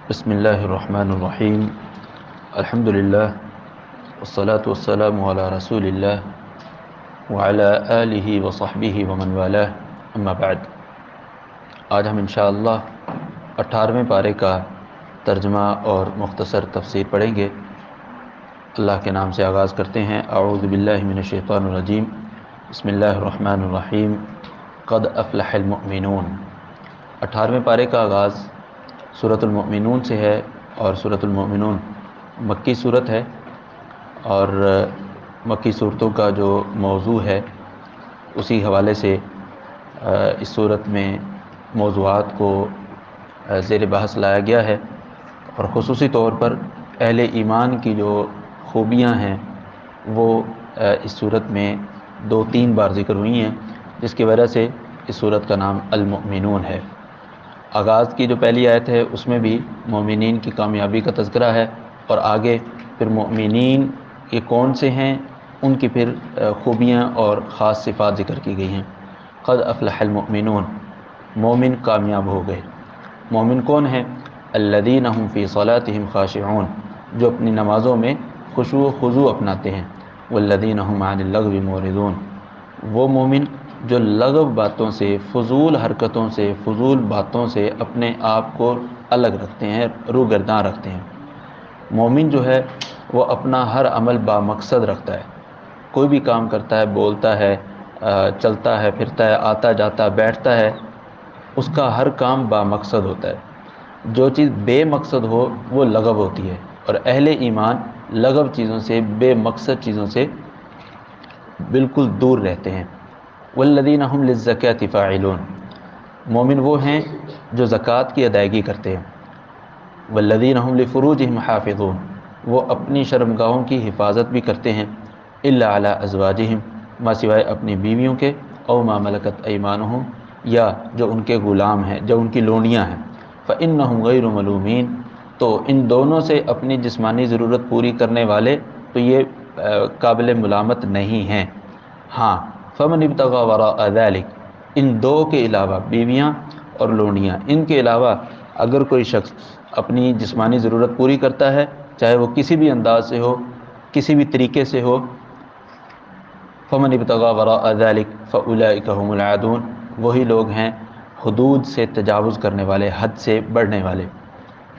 بسم اللہ الرحمن الرحیم الحمد للہ والصلاة والسلام علی رسول اللہ وعلی آلہ وصحبہ ومن والہ اما بعد۔ آج ہم انشاءاللہ 18ویں پارے کا ترجمہ اور مختصر تفسیر پڑھیں گے۔ اللہ کے نام سے آغاز کرتے ہیں۔ اعوذ باللہ من الشیطان الرجیم، بسم اللہ الرحمن الرحیم۔ قد افلح المؤمنون۔ 18ویں پارے کا آغاز سورۃ المؤمنون سے ہے، اور سورۃ المؤمنون مکی صورت ہے، اور مکی صورتوں کا جو موضوع ہے اسی حوالے سے اس صورت میں موضوعات کو زیر بحث لایا گیا ہے، اور خصوصی طور پر اہل ایمان کی جو خوبیاں ہیں وہ اس صورت میں 2-3 بار ذکر ہوئی ہیں، جس کی وجہ سے اس صورت کا نام المؤمنون ہے۔ آغاز کی جو پہلی آیت ہے اس میں بھی مومنین کی کامیابی کا تذکرہ ہے، اور آگے پھر مومنین یہ کون سے ہیں ان کی پھر خوبیاں اور خاص صفات ذکر کی گئی ہیں۔ قد افلح المؤمنون، مومن کامیاب ہو گئے۔ مومن کون ہیں؟ الذین هم فی صلاتهم خاشعون، جو اپنی نمازوں میں خشوع و خضوع اپناتے ہیں۔ والذین هم عن اللغو معرضون، وہ مومن جو لغو باتوں سے، فضول حرکتوں سے، فضول باتوں سے اپنے آپ کو الگ رکھتے ہیں، روگرداں رکھتے ہیں۔ مومن جو ہے وہ اپنا ہر عمل با مقصد رکھتا ہے، کوئی بھی کام کرتا ہے، بولتا ہے، چلتا ہے، پھرتا ہے، آتا جاتا بیٹھتا ہے، اس کا ہر کام با مقصد ہوتا ہے۔ جو چیز بے مقصد ہو وہ لغو ہوتی ہے، اور اہل ایمان لغو چیزوں سے، بے مقصد چیزوں سے بالکل دور رہتے ہیں۔ والذین هم للزکاة فاعلون، مومن وہ ہیں جو زکوٰۃ کی ادائیگی کرتے ہیں۔ والذین هم لفروجهم حافظون، وہ اپنی شرمگاہوں کی حفاظت بھی کرتے ہیں۔ الا علی ازواجہم، ما سوائے اپنی بیویوں کے، او ما ملکت ایمانہم، یا جو ان کے غلام ہیں، جو ان کی لونڈیاں ہیں۔ فانہم غیر ملومین، تو ان دونوں سے اپنی جسمانی ضرورت پوری کرنے والے تو یہ قابل ملامت نہیں ہیں۔ ہاں، فمن ابتغى وراء ذلك، ان دو کے علاوہ، بیویاں اور لونڈیاں، ان کے علاوہ اگر کوئی شخص اپنی جسمانی ضرورت پوری کرتا ہے، چاہے وہ کسی بھی انداز سے ہو، کسی بھی طریقے سے ہو، فمن ابتغى وراء ذلك فاولئک هم العادون، وہی لوگ ہیں حدود سے تجاوز کرنے والے، حد سے بڑھنے والے۔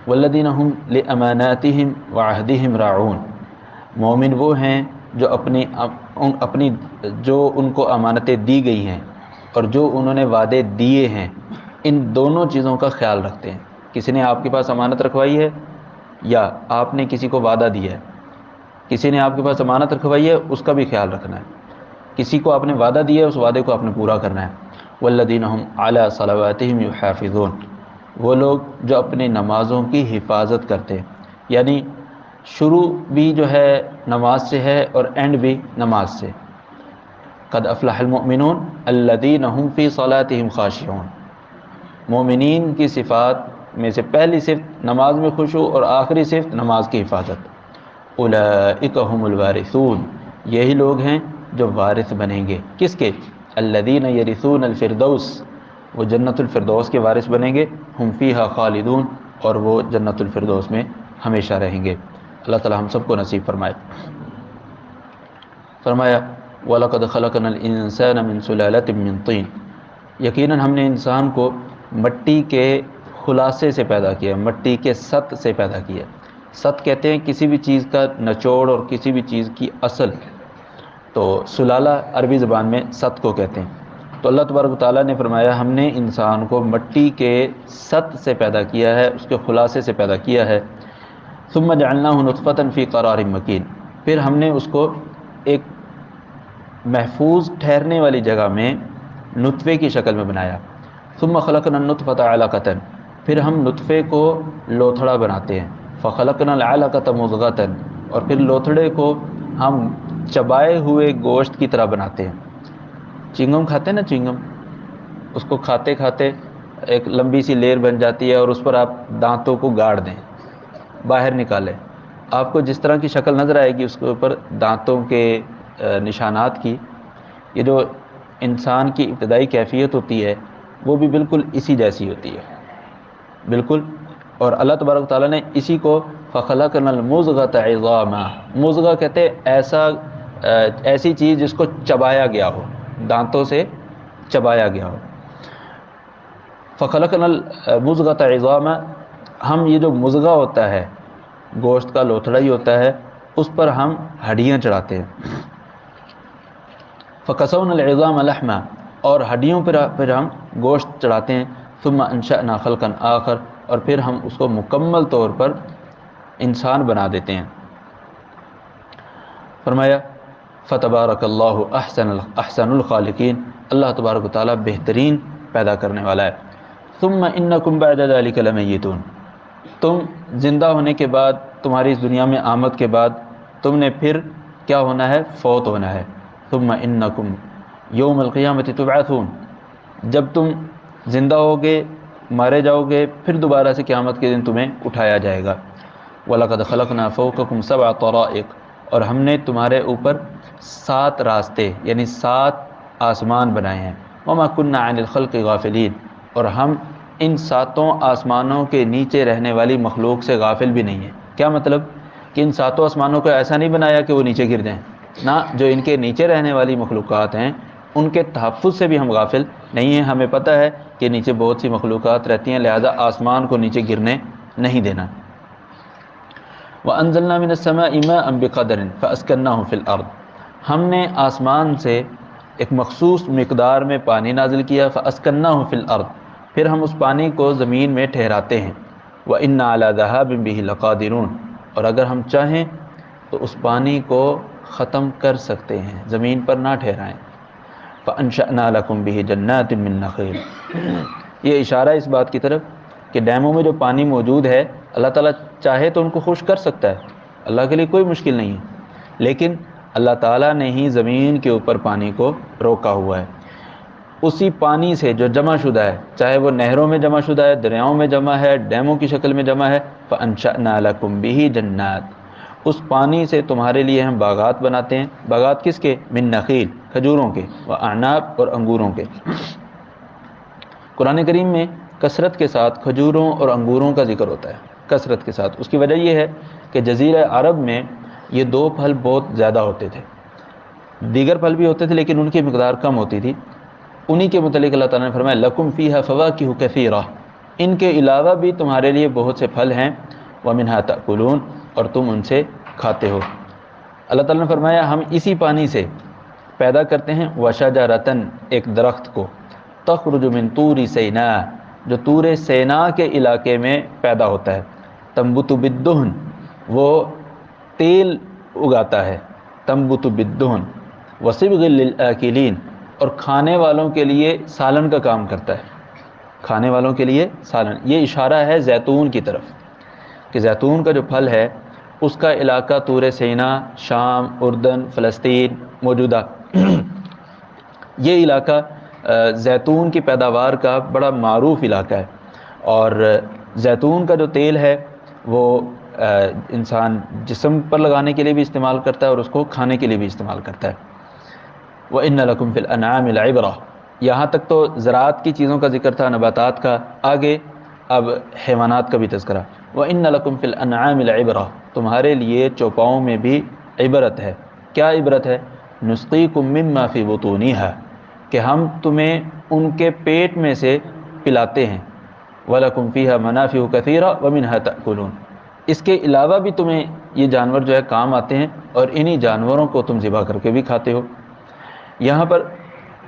والذین هم لاماناتهم وعہدهم راعون، مومن وہ ہیں جو اپنی جو ان کو امانتیں دی گئی ہیں اور جو انہوں نے وعدے دیے ہیں، ان دونوں چیزوں کا خیال رکھتے ہیں۔ کسی نے آپ کے پاس امانت رکھوائی ہے، یا آپ نے کسی کو وعدہ دیا ہے، کسی نے آپ کے پاس امانت رکھوائی ہے، اس کا بھی خیال رکھنا ہے۔ کسی کو آپ نے وعدہ دیا ہے، اس وعدے کو آپ نے پورا کرنا ہے۔ والذین هم علی صلواتہم یحافظون، وہ لوگ جو اپنی نمازوں کی حفاظت کرتے ہیں، یعنی شروع بھی جو ہے نماز سے ہے اور اینڈ بھی نماز سے۔ قد افلح المؤمنون الذین هم فی صلاتہم خاشعون، مومنین کی صفات میں سے پہلی صفت نماز میں خشوع، اور آخری صفت نماز کی حفاظت۔ اولئک هم الوارثون، یہی لوگ ہیں جو وارث بنیں گے، کس کے؟ الذین یرثون الفردوس، وہ جنت الفردوس کے وارث بنیں گے۔ ہم فیہا خالدون، اور وہ جنت الفردوس میں ہمیشہ رہیں گے۔ اللہ تعالی ہم سب کو نصیب فرمائے۔ فرمایا وَلَقَدْ خَلَقْنَا الْإِنسَانَ مِنْ سُلَالَةٍ مِّن طِينٍ، یقیناً ہم نے انسان کو مٹی کے خلاصے سے پیدا کیا، مٹی کے سط سے پیدا کیا۔ سط کہتے ہیں کسی بھی چیز کا نچوڑ اور کسی بھی چیز کی اصل، تو سلالہ عربی زبان میں سط کو کہتے ہیں۔ تو اللہ تبارک و تعالیٰ نے فرمایا ہم نے انسان کو مٹی کے سط سے پیدا کیا ہے، اس کے خلاصے سے پیدا کیا ہے۔ ثم جعلناہ نطفۃ فی قرار مکین، پھر ہم نے اس کو ایک محفوظ ٹھہرنے والی جگہ میں نطفے کی شکل میں بنایا۔ ثم خلقنا النطفۃ علقۃ، پھر ہم نطفے کو لوتھڑا بناتے ہیں۔ فخلقنا العلقۃ مضغۃ، اور پھر لوتھڑے کو ہم چبائے ہوئے گوشت کی طرح بناتے ہیں۔ چنگم کھاتے ہیں نا، چنگم، اس کو کھاتے کھاتے ایک لمبی سی لیر بن جاتی ہے، اور اس پر آپ دانتوں کو گاڑ دیں، باہر نکالیں، آپ کو جس طرح کی شکل نظر آئے گی اس کے اوپر دانتوں کے نشانات کی، یہ جو انسان کی ابتدائی کیفیت ہوتی ہے وہ بھی بالکل اسی جیسی ہوتی ہے، بالکل اور اللہ تبارک و تعالیٰ نے اسی کو فخلقنا المضغۃ عظاما، مضغہ کہتے ہیں ایسی چیز جس کو چبایا گیا ہو، دانتوں سے چبایا گیا ہو۔ فخلقنا المضغۃ عظاما، ہم یہ جو مضغہ ہوتا ہے، گوشت کا لوتھڑا ہی ہوتا ہے، اس پر ہم ہڈیاں چڑھاتے ہیں۔ فکسونا العظام لحما، اور ہڈیوں پر پھر ہم گوشت چڑھاتے ہیں۔ ثم انشأنا خلقا آخر، اور پھر ہم اس کو مکمل طور پر انسان بنا دیتے ہیں۔ فرمایا فتبارک اللہ احسن الخالقین، اللہ تبارک و تعالیٰ بہترین پیدا کرنے والا ہے۔ ثم انکم بعد ذلک لمیتون، تم زندہ ہونے کے بعد، تمہاری اس دنیا میں آمد کے بعد تم نے پھر کیا ہونا ہے؟ فوت ہونا ہے۔ ثم انکم یوم القیامت تبعثون، جب تم زندہ ہوگے، مارے جاؤ گے، پھر دوبارہ سے قیامت کے دن تمہیں اٹھایا جائے گا۔ وَلَقَدْ خَلَقْنَا فَوْقَكُمْ سَبْعَ طَرَائِقَ، اور ہم نے تمہارے اوپر 7 راستے یعنی 7 آسمان بنائے ہیں۔ وَمَا كُنَّا عَنِ الْخَلْقِ غَافِلِينَ، اور ہم ان 7 آسمانوں کے نیچے رہنے والی مخلوق سے غافل بھی نہیں ہیں۔ کیا مطلب؟ کہ ان 7 آسمانوں کو ایسا نہیں بنایا کہ وہ نیچے گر جائیں، نہ، جو ان کے نیچے رہنے والی مخلوقات ہیں ان کے تحفظ سے بھی ہم غافل نہیں ہیں۔ ہمیں پتہ ہے کہ نیچے بہت سی مخلوقات رہتی ہیں، لہذا آسمان کو نیچے گرنے نہیں دینا۔ وَأَنزَلْنَا مِنَ السَّمَاءِ مَاءً بِقَدَرٍ فَأَسْكَنَّاهُ فِي الْأَرْضِ، ہم نے آسمان سے ایک مخصوص مقدار میں پانی نازل کیا، فَأَسْكَنَّاهُ فِي الْأَرْضِ، پھر ہم اس پانی کو زمین میں ٹھہراتے ہیں۔ وَإِنَّا عَلَى ذَهَابٍ بِهِ لَقَادِرُونَ، اور اگر ہم چاہیں تو اس پانی کو ختم کر سکتے ہیں، زمین پر نہ ٹھہرائیں۔ فَأَنشَأْنَا لَكُمْ بِهِ جَنَّاتٍ مِّن نَخِيلٍ، یہ اشارہ اس بات کی طرف کہ ڈیموں میں جو پانی موجود ہے، اللہ تعالیٰ چاہے تو ان کو خشک کر سکتا ہے، اللہ کے لیے کوئی مشکل نہیں ہے، لیکن اللہ تعالیٰ نے ہی زمین کے اوپر پانی کو روکا ہوا ہے۔ اسی پانی سے جو جمع شدہ ہے، چاہے وہ نہروں میں جمع شدہ ہے، دریاؤں میں جمع ہے، ڈیموں کی شکل میں جمع ہے، فَأَنشَأْنَا لَكُمْ بِهِ جَنَّاتٍ، اس پانی سے تمہارے لیے ہم باغات بناتے ہیں۔ باغات کس کے؟ من نخیل، کھجوروں کے، وَأَعْنَابٍ، اور انگوروں کے۔ قرآن کریم میں کثرت کے ساتھ کھجوروں اور انگوروں کا ذکر ہوتا ہے، کثرت کے ساتھ۔ اس کی وجہ یہ ہے کہ جزیرہ عرب میں یہ 2 پھل بہت زیادہ ہوتے تھے، دیگر پھل بھی ہوتے تھے لیکن ان کی مقدار کم ہوتی تھی۔ انہی کے متعلق اللہ تعالیٰ نے فرمایا لَكُمْ فِيهَا فَوَاكِهُ كَثِيرَةٌ، ان کے علاوہ بھی تمہارے لیے بہت سے پھل ہیں، وَمِنْهَا تَأْكُلُونَ، اور تم ان سے کھاتے ہو۔ اللہ تعالیٰ نے فرمایا ہم اسی پانی سے پیدا کرتے ہیں وَشَجَرَةً، ایک درخت کو، تَخْرُجُ مِن طُورِ سِينَاءَ، جو طور سینا کے علاقے میں پیدا ہوتا ہے، تنبت بالدہن، وہ تیل اگاتا ہے، تنبت بالدہن، وصبغ للآکلین، اور کھانے والوں کے لیے سالن کا کام کرتا ہے، کھانے والوں کے لیے سالن۔ یہ اشارہ ہے زیتون کی طرف کہ زیتون کا جو پھل ہے اس کا علاقہ طور سینا، شام، اردن، فلسطین موجودہ یہ علاقہ زیتون کی پیداوار کا بڑا معروف علاقہ ہے، اور زیتون کا جو تیل ہے وہ انسان جسم پر لگانے کے لیے بھی استعمال کرتا ہے اور اس کو کھانے کے لیے بھی استعمال کرتا ہے۔ وَإِنَّ لَكُمْ فِي الْأَنْعَامِ لَعِبْرَةً، یہاں تک تو زراعت کی چیزوں کا ذکر تھا، نباتات کا، آگے اب حیوانات کا بھی تذکرہ۔ وَإِنَّ لَكُمْ فِي الْأَنْعَامِ لَعِبْرَةً، تمہارے لیے چوپاؤں میں بھی عبرت ہے۔ کیا عبرت ہے؟ نُسْقِيكُم مِّمَّا فِي بُطُونِهَا، کہ ہم تمہیں ان کے پیٹ میں سے پلاتے ہیں۔ وَلَكُمْ فِيهَا مَنَافِعُ كَثِيرَةٌ وَمِنْهَا تَأْكُلُونَ، اس کے علاوہ بھی تمہیں یہ جانور جو ہے کام آتے ہیں، اور انہی جانوروں کو تم ذبح کر کے بھی کھاتے ہو۔ یہاں پر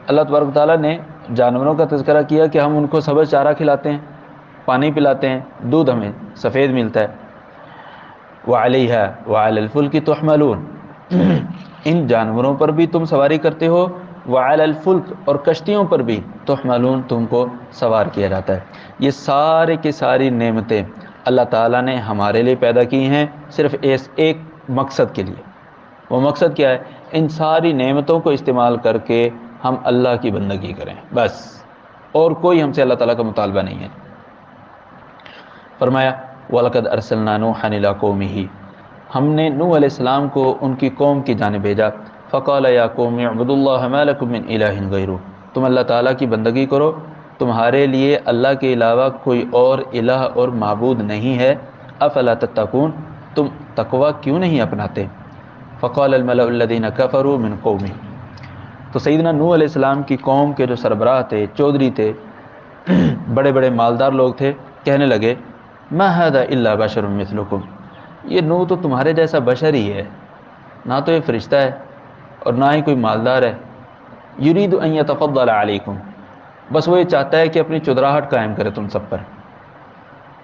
اللہ تبارک و تعالیٰ نے جانوروں کا تذکرہ کیا کہ ہم ان کو سبز چارہ کھلاتے ہیں، پانی پلاتے ہیں، دودھ ہمیں سفید ملتا ہے۔ وَعَلَيْهَا وَعَلَى الْفُلْكِ تُحْمَلُونَ، ان جانوروں پر بھی تم سواری کرتے ہو، وَعَلَى الْفُلْكِ، اور کشتیوں پر بھی، تُحْمَلُونَ، تم کو سوار کیا جاتا ہے۔ یہ سارے کی ساری نعمتیں اللہ تعالیٰ نے ہمارے لیے پیدا کی ہیں، صرف ایک مقصد کے لیے۔ وہ مقصد کیا ہے؟ ان ساری نعمتوں کو استعمال کر کے ہم اللہ کی بندگی کریں، بس، اور کوئی ہم سے اللہ تعالیٰ کا مطالبہ نہیں ہے۔ فرمایا وَلَقَدْ أَرْسَلْنَا نُوحًا إِلَىٰ قَوْمِهِ، ہم نے نوح علیہ السلام کو ان کی قوم کی جانب بھیجا۔ فَقَالَ يَا قَوْمِ اعْبُدُوا اللَّهَ مَا لَكُم مِّنْ إِلَٰهٍ غَيْرُهُ، تم اللہ تعالیٰ کی بندگی کرو، تمہارے لیے اللہ کے علاوہ کوئی اور الہ اور معبود نہیں ہے، افلا تتقون، تم تقوی کیوں نہیں اپناتے؟ فقال الملأ الذین کفروا من قومہ، تو سیدنا نوح علیہ السلام کی قوم کے جو سربراہ تھے، چودھری تھے، بڑے بڑے مالدار لوگ تھے، کہنے لگے ما ھذا الا بشر مثلکم، یہ نوح تو تمہارے جیسا بشر ہی ہے، نہ تو یہ فرشتہ ہے اور نہ ہی کوئی مالدار ہے، یرید ان یتفضل علیکم، بس وہ یہ چاہتا ہے کہ اپنی چودراہٹ قائم کرے تم سب پر۔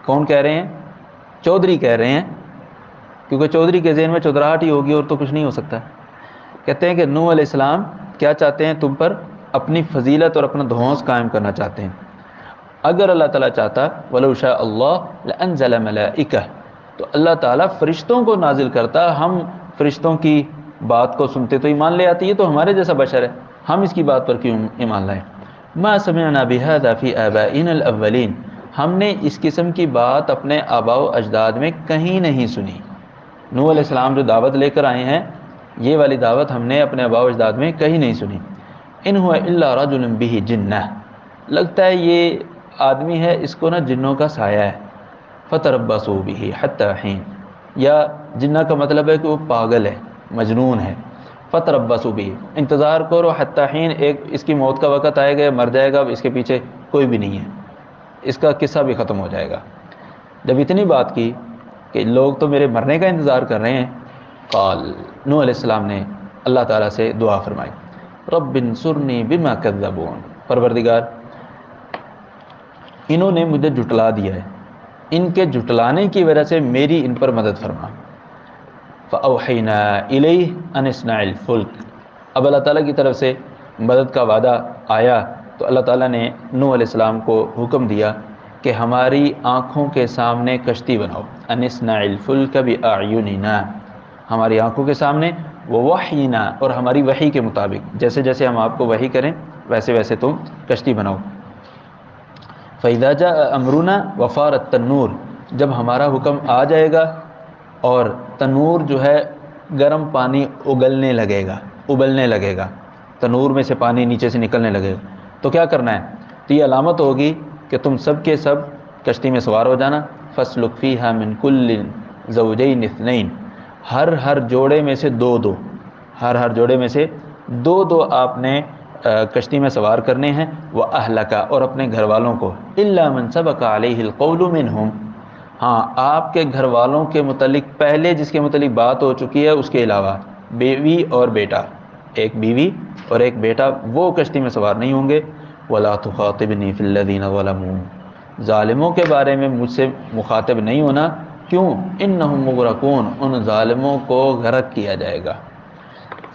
کون کہہ رہے ہیں؟ چودھری کہہ رہے ہیں، کیونکہ چودھری کے ذہن میں چودراہٹ ہی ہوگی اور تو کچھ نہیں ہو سکتا۔ کہتے ہیں کہ نوح علیہ السلام کیا چاہتے ہیں؟ تم پر اپنی فضیلت اور اپنا دھونس قائم کرنا چاہتے ہیں۔ اگر اللہ تعالیٰ چاہتا وَلَوْ شَاءَ اللَّهُ لَأَنزَلَ مَلَائِكَةً، تو اللہ تعالیٰ فرشتوں کو نازل کرتا، ہم فرشتوں کی بات کو سنتے تو ایمان لے آتی، ہے تو ہمارے جیسا بشر ہے، ہم اس کی بات پر کیوں ایمان لائیں؟ مَا سَمِعْنَا بِهَذَا فِي آبَائِنَا الْأَوَّلِينَ، ہم نے اس قسم کی بات اپنے آباء و اجداد میں کہیں نہیں سنی۔ نوح علیہ السلام جو دعوت لے کر آئے ہیں، یہ والی دعوت ہم نے اپنے آباء و اجداد میں کہیں نہیں سنی۔ ان هو الا رجل به جنہ، لگتا ہے یہ آدمی ہے، اس کو نا جنوں کا سایہ ہے۔ فتربصوا به حتى حين، یا جنہ کا مطلب ہے کہ وہ پاگل ہے، مجنون ہے۔ فتربصوا به، انتظار کرو، حتى حين، ایک اس کی موت کا وقت آئے گا، مر جائے گا، اب اس کے پیچھے کوئی بھی نہیں ہے، اس کا قصہ بھی ختم ہو جائے گا۔ جب اتنی بات کی کہ لوگ تو میرے مرنے کا انتظار کر رہے ہیں، قال، نوح علیہ السلام نے اللہ تعالیٰ سے دعا فرمائی، رب انصرنی بما کذبون، پروردگار انہوں نے مجھے جھٹلا دیا ہے، ان کے جھٹلانے کی وجہ سے میری ان پر مدد فرما۔ فاوحینا الیہ ان اصنع الفلک، اب اللہ تعالیٰ کی طرف سے مدد کا وعدہ آیا تو اللہ تعالیٰ نے نوح علیہ السلام کو حکم دیا کہ ہماری آنکھوں کے سامنے کشتی بناؤ، ان اصنع الفلک باعیننا، ہماری آنکھوں کے سامنے، ووحینا، اور ہماری وحی کے مطابق، جیسے جیسے ہم آپ کو وحی کریں ویسے ویسے تم کشتی بناؤ۔ فَإِذَا جَاءَ أَمْرُنَا وَفَارَ التَّنُّورُ، جب ہمارا حکم آ جائے گا اور تنور جو ہے گرم پانی ابلنے لگے گا، تنور میں سے پانی نیچے سے نکلنے لگے گا، تو کیا کرنا ہے؟ تو یہ علامت ہوگی کہ تم سب کے سب کشتی میں سوار ہو جانا۔ فَاسْلُكْ فِيهَا مِنْ كُلٍّ زَوْجَيْنِ اثْنَيْنِ، ہر جوڑے میں سے دو، ہر جوڑے میں سے دو آپ نے کشتی میں سوار کرنے ہیں، وَأَهْلَكَ، اور اپنے گھر والوں کو، إِلَّا مَنْ سَبَقَ عَلَيْهِ الْقَوْلُ مِنْهُمْ، ہاں آپ کے گھر والوں کے متعلق پہلے جس کے متعلق بات ہو چکی ہے اس کے علاوہ، بیوی اور بیٹا، ایک بیوی اور ایک بیٹا، وہ کشتی میں سوار نہیں ہوں گے۔ وَلَا تُخَاطِبْنِي فِي الَّذِينَ ظَلَمُوا، ظالموں کے بارے میں مجھ سے مخاطب نہیں ہونا، کیوں؟ انہم مغرقون، ان ظالموں کو غرق کیا جائے گا۔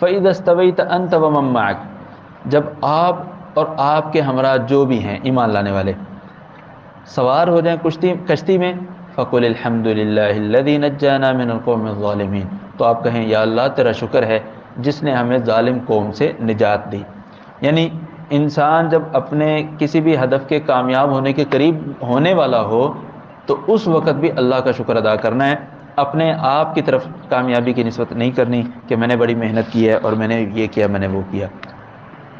فَإِذَا اسْتَوَيْتَ أَنْتَ وَمَن مَّعَكَ، جب آپ اور آپ کے ہمراہ جو بھی ہیں ایمان لانے والے سوار ہو جائیں کشتی میں، فَقُلِ الْحَمْدُ لِلَّهِ الَّذِي نَجَّانَا مِنَ الْقَوْمِ الظَّالِمِينَ، تو آپ کہیں یا اللہ تیرا شکر ہے جس نے ہمیں ظالم قوم سے نجات دی۔ یعنی انسان جب اپنے کسی بھی ہدف کے کامیاب ہونے کے قریب ہونے والا ہو تو اس وقت بھی اللہ کا شکر ادا کرنا ہے، اپنے آپ کی طرف کامیابی کی نسبت نہیں کرنی کہ میں نے بڑی محنت کی ہے اور میں نے یہ کیا، میں نے وہ کیا۔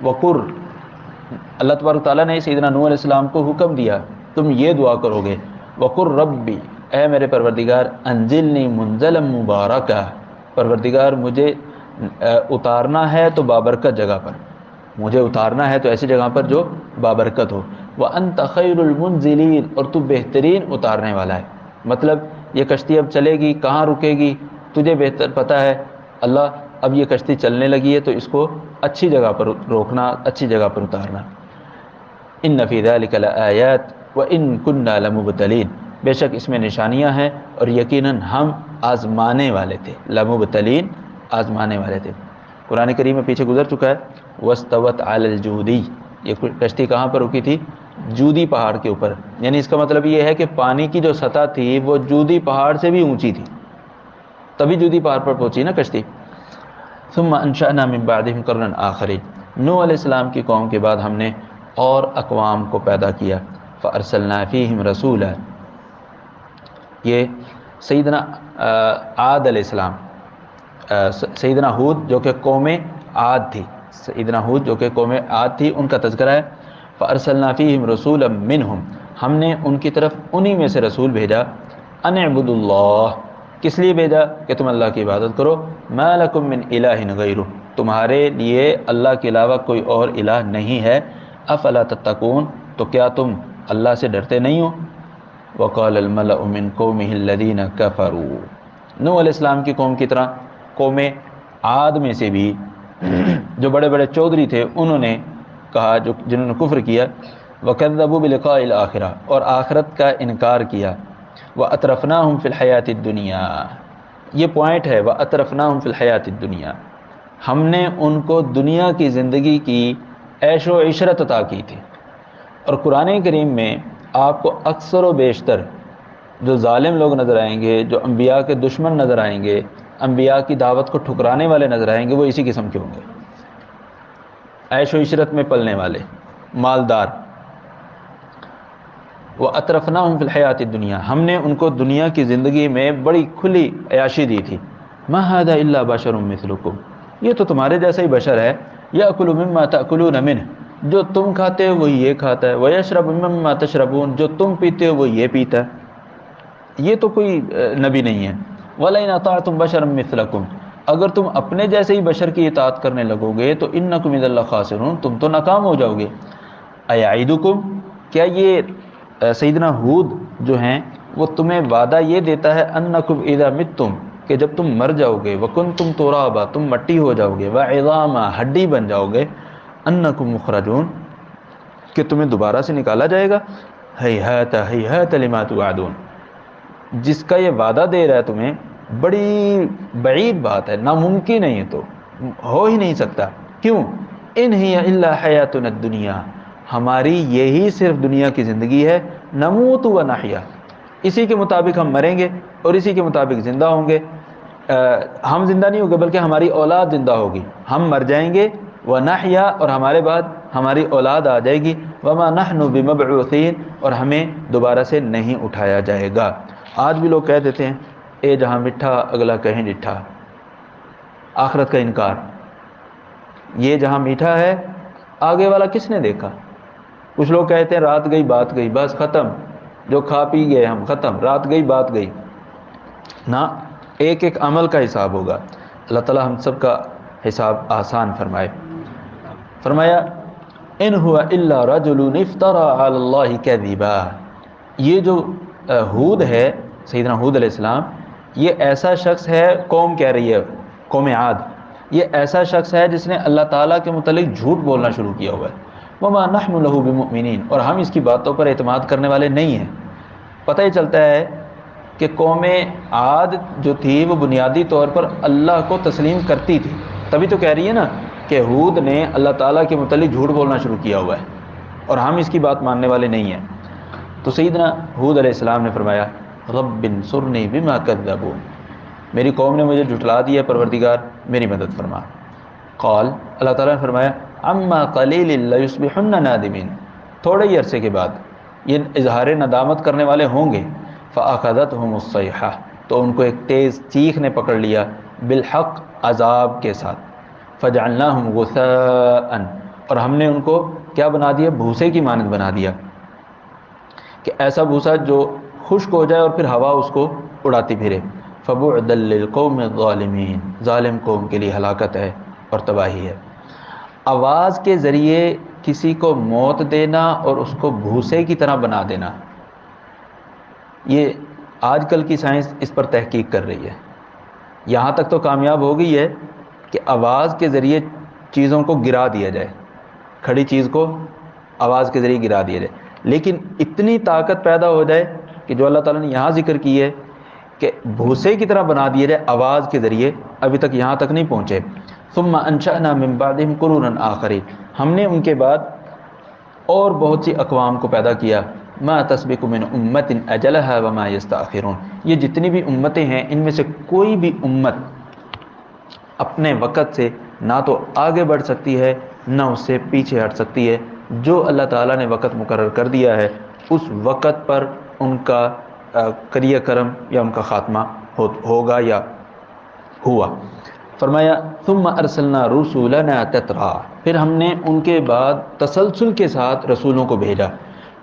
وقر، اللہ تبارک تعالیٰ نے سیدنا نوح علیہ السلام کو حکم دیا تم یہ دعا کرو گے، وقر ربی، اے میرے پروردگار، انزلنی منزلا مبارکہ، پروردگار مجھے اتارنا ہے تو بابرکت جگہ پر، مجھے اتارنا ہے تو ایسی جگہ پر جو بابرکت ہو۔ وَأَنْتَ خَيْرُ الْمُنزِلِينَ، اور تو بہترین اتارنے والا ہے، مطلب یہ کشتی اب چلے گی، کہاں رکے گی تجھے بہتر پتہ ہے اللہ، اب یہ کشتی چلنے لگی ہے تو اس کو اچھی جگہ پر روکنا، اچھی جگہ پر اتارنا۔ إِنَّ فِي ذَلِكَ لَآيَاتٍ وَإِن كُنَّا لَمُبْتَلِينَ، بے شک اس میں نشانیاں ہیں اور یقیناً ہم آزمانے والے تھے، لَمُبْتَلِينَ، آزمانے والے تھے۔ قرآن کریم میں پیچھے گزر چکا ہے، وَاسْتَوَتْ عَلَى الْجُودِيِّ، یہ کشتی کہاں پر رکی تھی؟ جودی پہاڑ کے اوپر، یعنی اس کا مطلب یہ ہے کہ پانی کی جو سطح تھی وہ جودی پہاڑ سے بھی اونچی تھی، تبھی جودی پہاڑ پر پہنچی نا کشتی۔ ثم انشأنا من بعدهم قرنا آخرین، نوح علیہ السلام کی قوم کے بعد ہم نے اور اقوام کو پیدا کیا، فارسلنا فیہم رسولا، یہ سیدنا عاد علیہ السلام، سیدنا ہود جو کہ قوم عاد تھی، سیدنا ہود جو کہ قوم عاد تھی، ان کا تذکرہ ہے۔ فارسلنا فیہم رسولا منہم، ہم نے ان کی طرف انہی میں سے رسول بھیجا، ان اعبدوا اللہ، کس لیے بھیجا کہ تم اللہ کی عبادت کرو، ما لکم من الہ غیرہ، تمہارے لیے اللہ کے علاوہ کوئی اور الہ نہیں ہے، افلا تتقون، تو کیا تم اللہ سے ڈرتے نہیں ہو؟ وقال الملأ من قومه الذين كفروا، نوح علیہ السلام کی قوم کی طرح قوم عاد میں سے بھی جو بڑے بڑے چودھری تھے انہوں نے کہا، جنہوں نے کفر کیا، وَكَذَّبُوا بِلِقَاءِ الْآخِرَةِ، اور آخرت کا انکار کیا، وَأَتْرَفْنَاهُمْ فِي الْحَيَاةِ الدُّنْيَا، یہ پوائنٹ ہے، وَأَتْرَفْنَاهُمْ فِي الْحَيَاةِ الدُّنْيَا، ہم نے ان کو دنیا کی زندگی کی عیش و عشرت عطا کی تھی۔ اور قرآن کریم میں آپ کو اکثر و بیشتر جو ظالم لوگ نظر آئیں گے، جو انبیاء کے دشمن نظر آئیں گے، انبیاء کی دعوت کو ٹھکرانے والے نظر آئیں گے، وہ اسی قسم کے ہوں گے، عیش و عشرت میں پلنے والے، مالدار۔ وَأَتْرَفْنَاهُمْ فِي الْحَيَاةِ الدُّنْيَا، ہم نے ان کو دنیا کی زندگی میں بڑی کھلی عیاشی دی تھی۔ مَا هَذَا إِلَّا بَشَرٌ مِثْلُكُمْ، یہ تو تمہارے جیسا ہی بشر ہے، يَأْكُلُ مِمَّا تَأْكُلُونَ مِنْهُ، جو تم کھاتے ہو وہ یہ کھاتا ہے، وَيَشْرَبُ مِمَّا تَشْرَبُونَ، جو تم پیتے ہو وہ یہ پیتا ہے، یہ تو کوئی نبی نہیں ہے۔ وَلَئِنْ أَطَعْتُمْ بَشَرًا مِثْلَكُمْ، اگر تم اپنے جیسے ہی بشر کی اطاعت کرنے لگو گے تو اِنَّكُمْ إِذًا لَخَاسِرُونَ، تم تو ناکام ہو جاؤ گے۔ أَيَعِدُكُمْ، کیا یہ سیدنا ہود جو ہیں وہ تمہیں وعدہ یہ دیتا ہے، أَنَّكُمْ إِذَا مِتُّمْ، کہ جب تم مر جاؤ گے، وَكُنْتُمْ تُرَابًا، تم مٹی ہو جاؤ گے، وَعِظَامًا، ہڈی بن جاؤ گے، أَنَّكُمْ مُخْرَجُونَ، کہ تمہیں دوبارہ سے نکالا جائے گا۔ ہیہات ہیہات لما توعدون، جس کا یہ وعدہ دے رہا ہے تمہیں، بڑی بعید بات ہے، ناممکن ہے، یہ تو ہو ہی نہیں سکتا۔ کیوں؟ ان ہی الا حیاتنا الدنیا، ہماری یہی صرف دنیا کی زندگی ہے، نموت و نحیا، اسی کے مطابق ہم مریں گے اور اسی کے مطابق زندہ ہوں گے۔ ہم زندہ نہیں ہوں گے بلکہ ہماری اولاد زندہ ہوگی، ہم مر جائیں گے، ونحیا، اور ہمارے بعد ہماری اولاد آ جائے گی، وما نحن بمبعوثین، اور ہمیں دوبارہ سے نہیں اٹھایا جائے گا۔ آج بھی لوگ کہہ دیتے ہیں، اے جہاں مٹھا اگلا کہیں ڈٹھا، آخرت کا انکار، یہ جہاں میٹھا ہے آگے والا کس نے دیکھا؟ کچھ لوگ کہتے ہیں رات گئی بات گئی، بس ختم، جو کھا پی گئے ہم، ختم، رات گئی بات گئی۔ نہ، ایک ایک عمل کا حساب ہوگا۔ اللہ تعالی ہم سب کا حساب آسان فرمائے۔ فرمایا ان هو الا رجل افترى على الله كذبا، یہ جو ہود ہے، سیدنا ہود علیہ السلام، یہ ایسا شخص ہے، قوم کہہ رہی ہے، قوم عاد، یہ ایسا شخص ہے جس نے اللہ تعالیٰ کے متعلق جھوٹ بولنا شروع کیا ہوا ہے۔ وما نحن له بمؤمنین، اور ہم اس کی باتوں پر اعتماد کرنے والے نہیں ہیں۔ پتہ ہی چلتا ہے کہ قوم عاد جو تھی وہ بنیادی طور پر اللہ کو تسلیم کرتی تھی، تبھی تو کہہ رہی ہے نا کہ ہود نے اللہ تعالیٰ کے متعلق جھوٹ بولنا شروع کیا ہوا ہے اور ہم اس کی بات ماننے والے نہیں ہیں۔ تو سیدنا ہود علیہ السلام نے فرمایا رب انصرنی بما کذبون، میری قوم نے مجھے جھٹلا دیا، پروردگار میری مدد فرما۔ قال، اللہ تعالیٰ نے فرمایا عما قلیل لیصبحن نادمین، تھوڑے ہی عرصے کے بعد یہ اظہار ندامت کرنے والے ہوں گے۔ فاخذتهم الصیحہ، تو ان کو ایک تیز چیخ نے پکڑ لیا، بالحق، عذاب کے ساتھ۔ فجعلناهم غثاء، اور ہم نے ان کو کیا بنا دیا؟ بھوسے کی مانند بنا دیا، کہ ایسا بھوسا جو خشک ہو جائے اور پھر ہوا اس کو اڑاتی پھرے۔ فبعدا للقوم الظالمین، ظالم قوم کے لیے ہلاکت ہے اور تباہی ہے۔ آواز کے ذریعے کسی کو موت دینا اور اس کو بھوسے کی طرح بنا دینا، یہ آج کل کی سائنس اس پر تحقیق کر رہی ہے۔ یہاں تک تو کامیاب ہو گئی ہے کہ آواز کے ذریعے چیزوں کو گرا دیا جائے، کھڑی چیز کو آواز کے ذریعے گرا دیا جائے، لیکن اتنی طاقت پیدا ہو جائے کہ جو اللہ تعالیٰ نے یہاں ذکر کی ہے کہ بھوسے کی طرح بنا دیا جائے آواز کے ذریعے، ابھی تک یہاں تک نہیں پہنچے۔ ثم انشأنا من بعدهم قرونا آخرین، ہم نے ان کے بعد اور بہت سی اقوام کو پیدا کیا۔ ما تسبق من امت اجلها وما يستأخرون، یہ جتنی بھی امتیں ہیں ان میں سے کوئی بھی امت اپنے وقت سے نہ تو آگے بڑھ سکتی ہے نہ اس سے پیچھے ہٹ سکتی ہے۔ جو اللہ تعالیٰ نے وقت مقرر کر دیا ہے اس وقت پر ان کا کریہ کرم یا ان کا خاتمہ ہوگا یا ہوا۔ فرمایا ثم ارسلنا رسولنا تترا، پھر ہم نے ان کے بعد تسلسل کے ساتھ رسولوں کو بھیجا،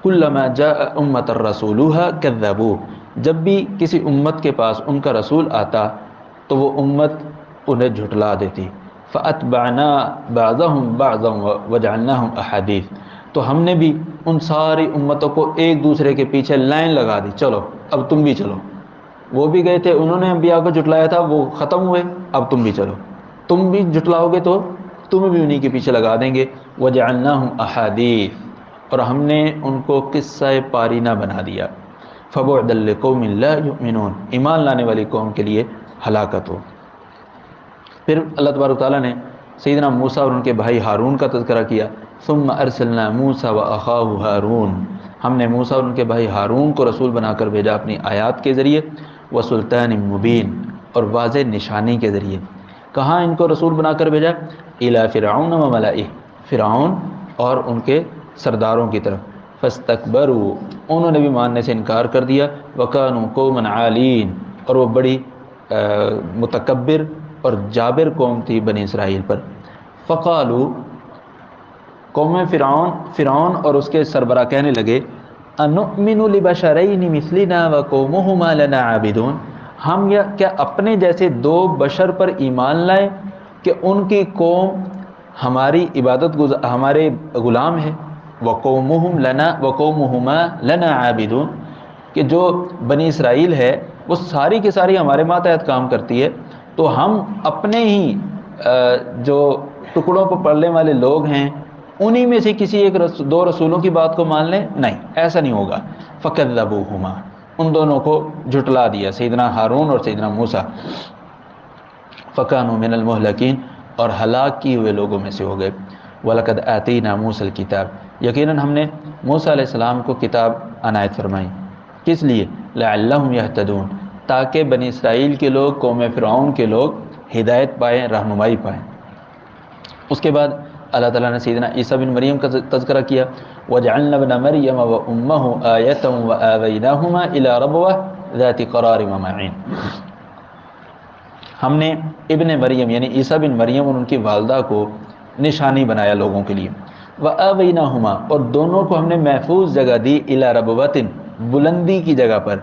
کلما جاء امت رسولها کذبوا، جب بھی کسی امت کے پاس ان کا رسول آتا تو وہ امت انہیں جھٹلا دیتی، فاتبعنا بعضهم بعضا وجعلناهم احادیث، تو ہم نے بھی ان ساری امتوں کو ایک دوسرے کے پیچھے لائن لگا دی، چلو اب تم بھی چلو، وہ بھی گئے تھے، انہوں نے انبیاء کو جھٹلایا تھا، وہ ختم ہوئے، اب تم بھی چلو، تم بھی جھٹلاؤ گے تو تمہیں بھی انہی کے پیچھے لگا دیں گے، وجعلناهم احادیث، اور ہم نے ان کو قصہ پارینہ بنا دیا، فبعدا لقوم لا یؤمنون، ایمان لانے والی قوم کے لیے ہلاکت ہو۔ پھر اللہ تبارک تعالیٰ نے سیدنا موسیٰ اور ان کے بھائی ہارون کا تذکرہ کیا، ثم ارسلنا موسیٰ واخاہ ہارون، ہم نے موسیٰ اور ان کے بھائی ہارون کو رسول بنا کر بھیجا اپنی آیات کے ذریعے، وسلطان مبین، اور واضح نشانی کے ذریعے۔ کہاں ان کو رسول بنا کر بھیجا؟ الی فرعون وملئہ، فرعون اور ان کے سرداروں کی طرف، فاستکبروا، انہوں نے بھی ماننے سے انکار کر دیا، وکانوا قوما عالین، اور وہ بڑی متکبر اور جابر قوم تھی بنی اسرائیل پر۔ فقالوا، قوم فرعون اور اس کے سربراہ کہنے لگے، انؤمن لبشرین مثلنا وقومہما لنا عابدون، ہم کیا اپنے جیسے دو بشر پر ایمان لائیں کہ ان کی قوم ہماری ہمارے غلام ہے، وقومہما لنا عابدون، کہ جو بنی اسرائیل ہے وہ ساری کی ساری ہمارے ماتحت کام کرتی ہے، تو ہم اپنے ہی جو ٹکڑوں پر پڑنے والے لوگ ہیں انہی میں سے کسی ایک دو رسولوں کی بات کو مان لیں؟ نہیں، ایسا نہیں ہوگا۔ فکذبوہما، ان دونوں کو جھٹلا دیا، سیدنا ہارون اور سیدنا موسیٰ، فکانوا من المہلکین، اور ہلاک کیے ہوئے لوگوں میں سے ہو گئے۔ وَلَقَدْ آتَيْنَا مُوسَى الْكِتَابَ، یقیناً ہم نے موسیٰ علیہ السلام کو کتاب عنایت فرمائی، کس لیے؟ لَعَلَّهُمْ يَهْتَدُونَ، تاکہ بنی اسرائیل کے لوگ، قوم فرعون کے لوگ ہدایت پائیں، رہنمائی پائیں۔ اس کے بعد اللہ تعالیٰ نے سیدنا عیسیٰ بن مریم کا تذکرہ کیا، وَجَعَلْنَا ابْنَ مَرْيَمَ وَأُمَّهُ آیَةً وَآوَيْنَاهُمَا إِلَىٰ رَبْوَةٍ ذَاتِ قَرَارٍ وَمَعِینٍ، ہم نے ابن مریم یعنی عیسیٰ بن مریم اور ان کی والدہ کو نشانی بنایا لوگوں کے لیے، وَآوَيْنَاهُمَا، اور دونوں کو ہم نے محفوظ جگہ دی، إِلَىٰ رَبْوَةٍ، بلندی کی جگہ پر،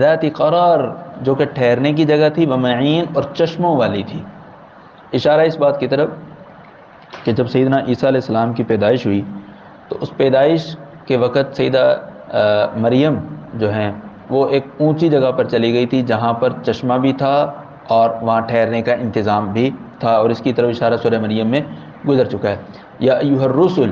ذات قرار، جو کہ ٹھہرنے کی جگہ تھی، ومعین، اور چشموں والی تھی۔ اشارہ اس بات کی طرف کہ جب سیدنا عیسیٰ علیہ السلام کی پیدائش ہوئی تو اس پیدائش کے وقت سیدہ مریم جو ہیں وہ ایک اونچی جگہ پر چلی گئی تھی جہاں پر چشمہ بھی تھا اور وہاں ٹھہرنے کا انتظام بھی تھا، اور اس کی طرف اشارہ سورہ مریم میں گزر چکا ہے۔ یا ایھا الرسل،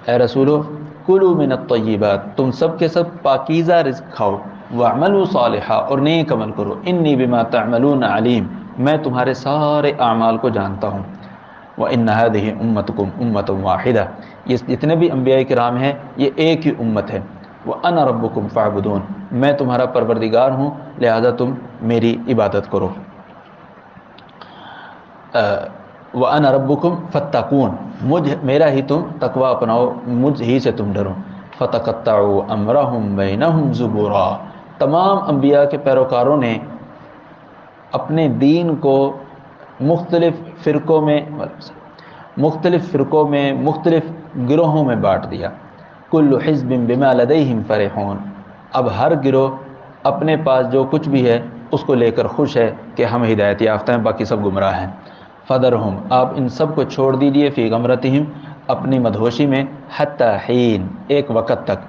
اے رسولو، کلوا من الطیبات، تم سب کے سب پاکیزہ رزق کھاؤ، واعملوا صالحا، اور نیک عمل کرو، انی بما تعملون علیم، میں تمہارے سارے اعمال کو جانتا ہوں۔ وَإِنَّ هَذِهِ أُمَّتُكُمْ أُمَّةٌ وَاحِدَةٌ، یہ جتنے بھی انبیاء کرام ہیں یہ ایک ہی امت ہے۔ وَأَنَا رَبُّكُمْ فَاعْبُدُونِ، میں تمہارا پروردگار ہوں لہذا تم میری عبادت کرو۔ وَأَنَا رَبُّكُمْ فَاتَّقُونِ، میرا ہی تم تقوی اپناؤ، مجھ ہی سے تم ڈرو۔ فَتَقَطَّعُوا أَمْرَهُمْ بَيْنَهُمْ زُبُرًا، تمام انبیاء کے پیروکاروں نے اپنے دین کو مختلف فرقوں میں مختلف گروہوں میں بانٹ دیا۔ کل حزب بما لدیہم فرحون، اب ہر گروہ اپنے پاس جو کچھ بھی ہے اس کو لے کر خوش ہے کہ ہم ہدایت یافتہ ہیں، باقی سب گمراہ ہیں۔ فذرہم، آپ ان سب کو چھوڑ دیجئے، فی غمرتہم، اپنی مدہوشی میں، حتی حین، ایک وقت تک۔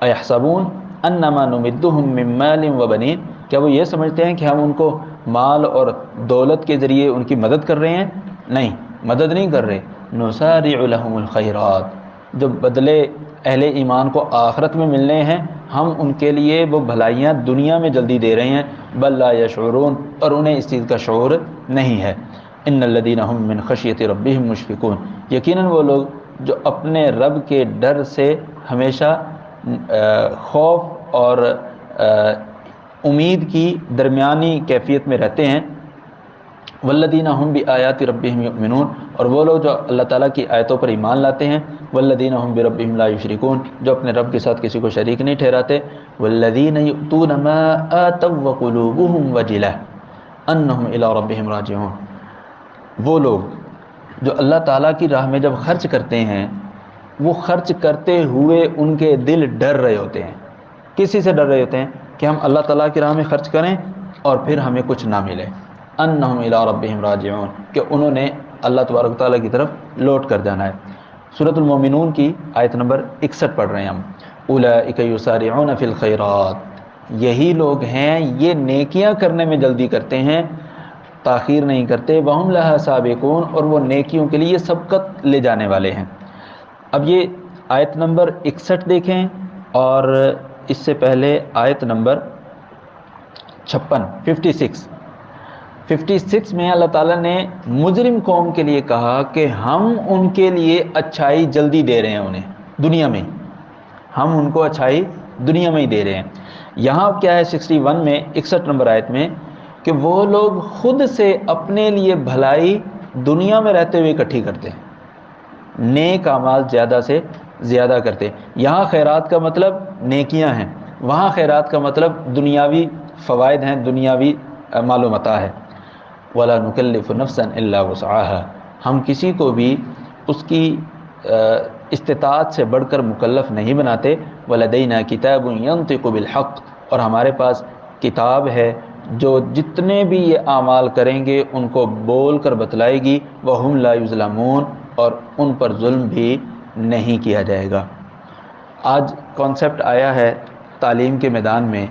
ایحسبون انما نمدہم من مال وبنین، کیا وہ یہ سمجھتے ہیں کہ ہم ان کو مال اور دولت کے ذریعے ان کی مدد کر رہے ہیں؟ نہیں، مدد نہیں کر رہے۔ نسارع لهم الخیرات، جو بدلے اہل ایمان کو آخرت میں ملنے ہیں ہم ان کے لیے وہ بھلائیاں دنیا میں جلدی دے رہے ہیں، بل لا یشعرون، اور انہیں اس چیز کا شعور نہیں ہے۔ ان الذین هم من خشیۃ ربهم مشفقون، یقیناً وہ لوگ جو اپنے رب کے ڈر سے ہمیشہ خوف اور امید کی درمیانی کیفیت میں رہتے ہیں۔ والذین هم بآیات ربهم یؤمنون، اور وہ لوگ جو اللہ تعالیٰ کی آیتوں پر ایمان لاتے ہیں۔ والذین هم بربهم لا یشرکون، جو اپنے رب کے ساتھ کسی کو شریک نہیں ٹھہراتے۔ والذین یؤتون ما آتوا وقلوبهم وجلة انہم الی ربهم راجعون، وہ لوگ جو اللہ تعالیٰ کی راہ میں جب خرچ کرتے ہیں، وہ خرچ کرتے ہوئے ان کے دل ڈر رہے ہوتے ہیں۔ کسی سے ڈر رہے ہوتے ہیں؟ کہ ہم اللہ تعالیٰ کی راہ میں خرچ کریں اور پھر ہمیں کچھ نہ ملے۔ انہم الی ربہم راجعون، کہ انہوں نے اللہ تبارک تعالیٰ کی طرف لوٹ کر جانا ہے۔ سورۃ المومنون کی آیت نمبر 61 پڑھ رہے ہیں ہم۔ اولئک یسارعون فی الخیرات، یہی لوگ ہیں یہ نیکیاں کرنے میں جلدی کرتے ہیں، تاخیر نہیں کرتے۔ وہم لہا سابقون، اور وہ نیکیوں کے لیے سبقت لے جانے والے ہیں۔ اب یہ آیت نمبر 61 دیکھیں، اور اس سے پہلے آیت نمبر 56 56 میں اللہ تعالیٰ نے مجرم قوم کے لیے کہا کہ ہم ان کے لیے اچھائی جلدی دے رہے ہیں، انہیں دنیا میں ہم ان کو اچھائی دنیا میں ہی دے رہے ہیں۔ یہاں کیا ہے 61 میں 61 نمبر آیت میں کہ وہ لوگ خود سے اپنے لیے بھلائی دنیا میں رہتے ہوئے اکٹھی کرتے ہیں، نیک اعمال زیادہ سے زیادہ کرتے۔ یہاں خیرات کا مطلب نیکیاں ہیں، وہاں خیرات کا مطلب دنیاوی فوائد ہیں، دنیاوی مال و متاع ہے۔ وَلَا نُكَلِّفُ نَفْسًا إِلَّا وُسْعَهَا، ہم کسی کو بھی اس کی استطاعت سے بڑھ کر مکلف نہیں بناتے۔ وَلَدَيْنَا كِتَابٌ يَنطِقُ بِالْحَقِّ، اور ہمارے پاس کتاب ہے جو جتنے بھی یہ اعمال کریں گے ان کو بول کر بتلائے گی۔ وَهُمْ لَا يُظْلَمُونَ، اور ان پر ظلم بھی نہیں کیا جائے گا۔ آج کانسیپٹ آیا ہے تعلیم کے میدان میں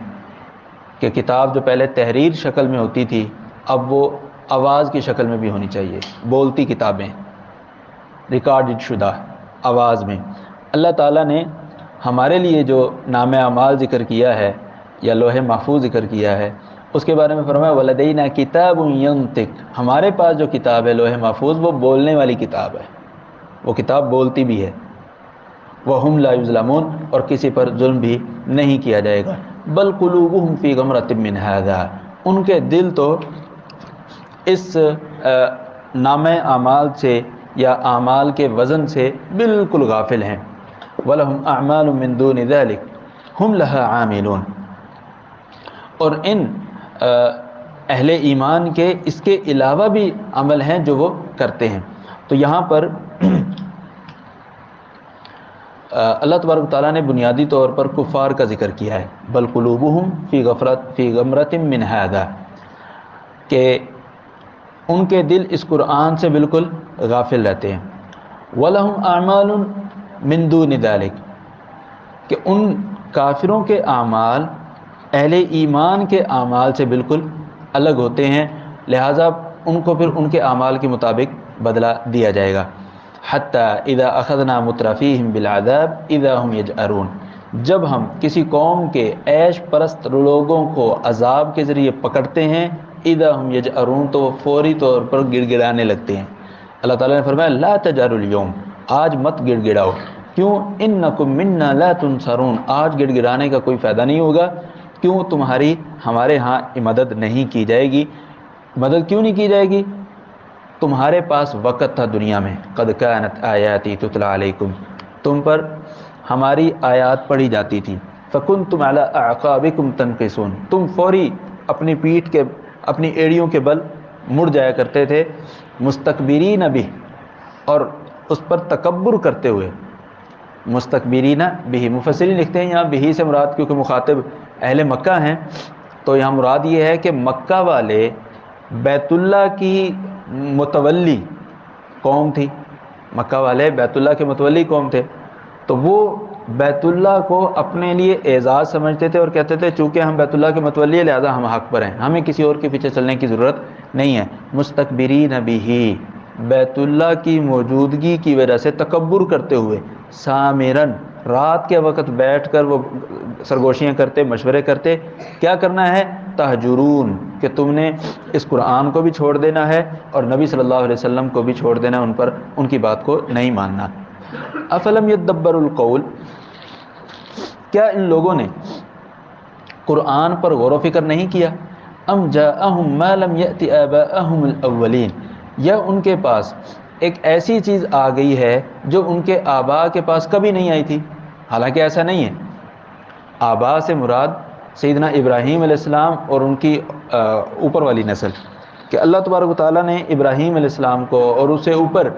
کہ کتاب جو پہلے تحریر شکل میں ہوتی تھی اب وہ آواز کی شکل میں بھی ہونی چاہیے، بولتی کتابیں، ریکارڈڈ شدہ آواز میں۔ اللہ تعالیٰ نے ہمارے لیے جو نام اعمال ذکر کیا ہے یا لوح محفوظ ذکر کیا ہے، اس کے بارے میں فرمایا وَلَدَيْنَا كِتَابٌ يَنطِقُ، ہمارے پاس جو کتاب ہے لوح محفوظ وہ بولنے والی کتاب ہے، وہ کتاب بولتی بھی ہے۔ وَهُمْ لَا يُظْلَمُونَ، اور کسی پر ظلم بھی نہیں کیا جائے گا۔ بل قلوبهم فی غمرۃ من ھذا، ان کے دل تو اس نام اعمال سے یا اعمال کے وزن سے بالکل غافل ہیں۔ وَلَهُمْ أَعْمَالٌ مِّن دُونِ ذَلِكَ هُمْ لَهَا عَامِلُونَ، اور ان اہل ایمان کے اس کے علاوہ بھی عمل ہیں جو وہ کرتے ہیں۔ تو یہاں پر اللہ تبارک تعالیٰ نے بنیادی طور پر کفار کا ذکر کیا ہے، بل قلوبهم فی غمرۃ من ھذا، کہ ان کے دل اس قرآن سے بالکل غافل رہتے ہیں۔ وَلَهُمْ أَعْمَالٌ مِّن دُونِ ذَلِكَ، کہ ان کافروں کے اعمال اہل ایمان کے اعمال سے بالکل الگ ہوتے ہیں، لہٰذا ان کو پھر ان کے اعمال کے مطابق بدلہ دیا جائے گا۔ حَتَّى إِذَا أَخَذْنَا مُتْرَفِيهِمْ بِالْعَذَابِ إِذَا هُمْ يَجْأَرُونَ، جب ہم کسی قوم کے عیش پرست لوگوں کو عذاب کے ذریعے پکڑتے ہیں، اِذَا هُمْ يَجْأَرُونَ، تو وہ فوری طور پر گڑ گڑانے لگتے ہیں۔ اللہ تعالیٰ نے فرمایا لَا تَجْأَرُوا الْيَوْمَ، آج مت گڑ گڑاؤ، کیوں؟ إِنَّكُمْ مِنَّا لَا تُنصَرُونَ، آج گڑ گڑانے کا کوئی فائدہ نہیں ہوگا، کیوں؟ تمہاری ہمارے ہاں مدد نہیں کی جائے گی۔ مدد کیوں نہیں کی جائے گی؟ تمہارے پاس وقت تھا دنیا میں، قد كانت آیاتی تتلی علیکم، تم پر ہماری آیات پڑھی جاتی تھی، فکنتم علی اعقابکم تنکصون، تم فوری اپنی پیٹھ کے اپنی ایڑیوں کے بل مڑ جایا کرتے تھے، مستکبرین بہ، اور اس پر تکبر کرتے ہوئے۔ مستکبرین بہ، مفسرین لکھتے ہیں یہاں بہ سے مراد کیونکہ مخاطب اہل مکہ ہیں تو یہاں مراد یہ ہے کہ مکہ والے بیت اللہ کی متولی قوم تھی، مکہ والے بیت اللہ کے متولی قوم تھے، تو وہ بیت اللہ کو اپنے لیے اعزاز سمجھتے تھے اور کہتے تھے چونکہ ہم بیت اللہ کے متولی ہیں لہذا ہم حق پر ہیں، ہمیں کسی اور کے پیچھے چلنے کی ضرورت نہیں ہے۔ مستکبرین بہ، بیت اللہ کی موجودگی کی وجہ سے تکبر کرتے ہوئے، سامرن، رات کے وقت بیٹھ کر وہ سرگوشیاں کرتے، مشورے کرتے، کیا کرنا ہے؟ تہجرون، کہ تم نے اس قرآن کو بھی چھوڑ دینا ہے اور نبی صلی اللہ علیہ وسلم کو بھی چھوڑ دینا، ان پر ان کی بات کو نہیں ماننا۔ افلم یدبر القول، کیا ان لوگوں نے قرآن پر غور و فکر نہیں کیا؟ ام جاءہم ما لم یأت آباءہم الاولین، یا ان کے پاس ایک ایسی چیز آ گئی ہے جو ان کے آباء کے پاس کبھی نہیں آئی تھی، حالانکہ ایسا نہیں ہے۔ آباء سے مراد سیدنا ابراہیم علیہ السلام اور ان کی اوپر والی نسل، کہ اللہ تبارک و تعالیٰ نے ابراہیم علیہ السلام کو اور اسے اوپر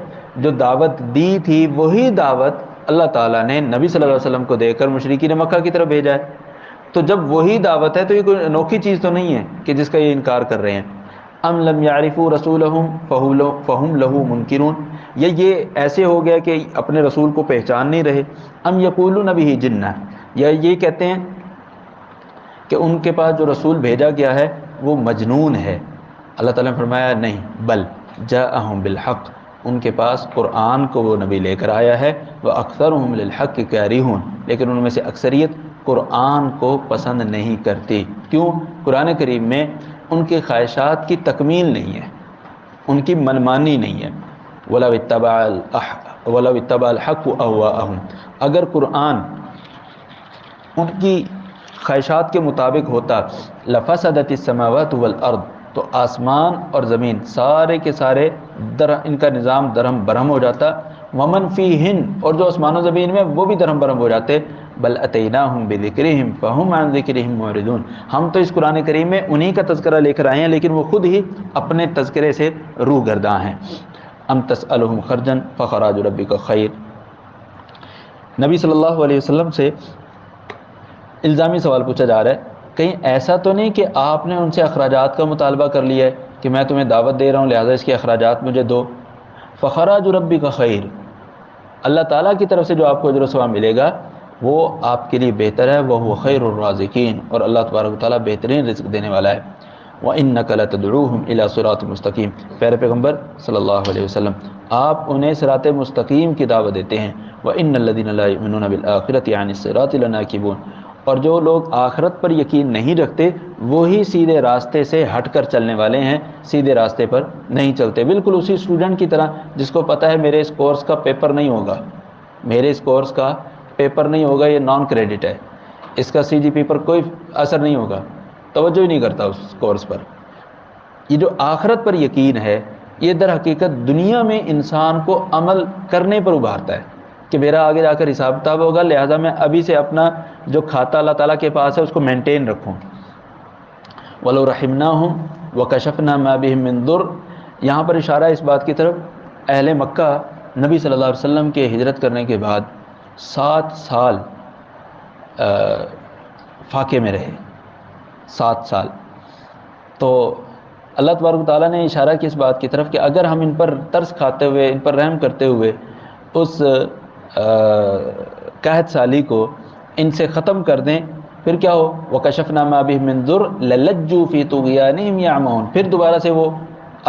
جو دعوت دی تھی وہی دعوت اللہ تعالیٰ نے نبی صلی اللہ علیہ وسلم کو دے کر مشرکین مکہ کی طرف بھیجا ہے. تو جب وہی دعوت ہے تو یہ کوئی انوکھی چیز تو نہیں ہے کہ جس کا یہ انکار کر رہے ہیں. ام لم یعرفوا رسولہم فہم لہ منکرون، یا یہ ایسے ہو گیا کہ اپنے رسول کو پہچان نہیں رہے. ام یقولون بہ جنہ، یا یہ کہتے ہیں کہ ان کے پاس جو رسول بھیجا گیا ہے وہ مجنون ہے. اللہ تعالیٰ نے فرمایا نہیں، بل جاءہم بالحق، ان کے پاس قرآن کو وہ نبی لے کر آیا ہے. وَأَكْثَرُهُمْ لِلْحَقِّ كَارِهُونَ، لیکن ان میں سے اکثریت قرآن کو پسند نہیں کرتی. کیوں؟ قرآن کریم میں ان کے خواہشات کی تکمیل نہیں ہے، ان کی منمانی نہیں ہے. وَلَوِ اتَّبَعَ الْحَقُّ أَهْوَاءَهُمْ، اگر قرآن ان کی خواہشات کے مطابق ہوتا لَفَسَدَتِ السَّمَاوَاتُ وَالْأَرْضُ، تو آسمان اور زمین سارے کے سارے ان کا نظام درہم برہم ہو جاتا. ومن فیہن، اور جو آسمان و زمین میں وہ بھی درہم برہم ہو جاتے. بل اتیناہم بذکرہم فہم عن ذکرہم معرضون، ہم تو اس قرآن کریم میں انہی کا تذکرہ لے کر آئے ہیں لیکن وہ خود ہی اپنے تذکرے سے روح گرداں ہیں. ام تسألہم خرجا فخراج ربک خیر، نبی صلی اللہ علیہ وسلم سے الزامی سوال پوچھا جا رہا ہے، کہیں ایسا تو نہیں کہ آپ نے ان سے اخراجات کا مطالبہ کر لیا ہے کہ میں تمہیں دعوت دے رہا ہوں لہٰذا اس کے اخراجات مجھے دو. فخراج ربک خیر، اللہ تعالیٰ کی طرف سے جو آپ کو اجر و ثواب ملے گا وہ آپ کے لیے بہتر ہے. وہ خیر الرازقین، اور اللہ تبارک و تعالیٰ بہترین رزق دینے والا ہے. وَإِنَّكَ لَتَدْعُوهُمْ إِلَىٰ صِرَاطٍ مُسْتَقِيمٍ، پیارے پیغمبر صلی اللہ علیہ وسلم آپ انہیں صراط مستقیم کی دعوت دیتے ہیں. وَإِنَّ الَّذِينَ لَا يُؤْمِنُونَ بِالْآخِرَةِ عَنِ الصِّرَاطِ لَنَاكِبُونَ، اور جو لوگ آخرت پر یقین نہیں رکھتے وہی سیدھے راستے سے ہٹ کر چلنے والے ہیں، سیدھے راستے پر نہیں چلتے. بالکل اسی اسٹوڈنٹ کی طرح جس کو پتہ ہے میرے اس کورس کا پیپر نہیں ہوگا، میرے اس کورس کا پیپر نہیں ہوگا، یہ نان کریڈٹ ہے، اس کا سی جی پی پر کوئی اثر نہیں ہوگا، توجہ ہی نہیں کرتا اس کورس پر. یہ جو آخرت پر یقین ہے یہ در حقیقت دنیا میں انسان کو عمل کرنے پر ابھارتا ہے کہ میرا آگے جا کر حساب کتاب ہوگا، لہٰذا میں ابھی سے اپنا جو کھاتا اللہ تعالیٰ کے پاس ہے اس کو مینٹین رکھوں. وَلَوْ رَحِمْنَاهُمْ وَكَشَفْنَا مَا بِهِمْ مِنْ ضُرٍّ، یہاں پر اشارہ اس بات کی طرف اہل مکہ نبی صلی اللہ علیہ وسلم کے ہجرت کرنے کے بعد 7 سال فاقے میں رہے، 7 سال. تو اللہ تبارک و تعالیٰ نے اشارہ کی اس بات کی طرف کہ اگر ہم ان پر ترس کھاتے ہوئے، ان پر رحم کرتے ہوئے اس قحط سالی کو ان سے ختم کر دیں پھر کیا ہو. وَكَشَفْنَا مَا بِهِمْ مِنْ ضُرٍّ لَلَجُّوا فِي طُغْيَانِهِمْ يَعْمَهُونَ، پھر دوبارہ سے وہ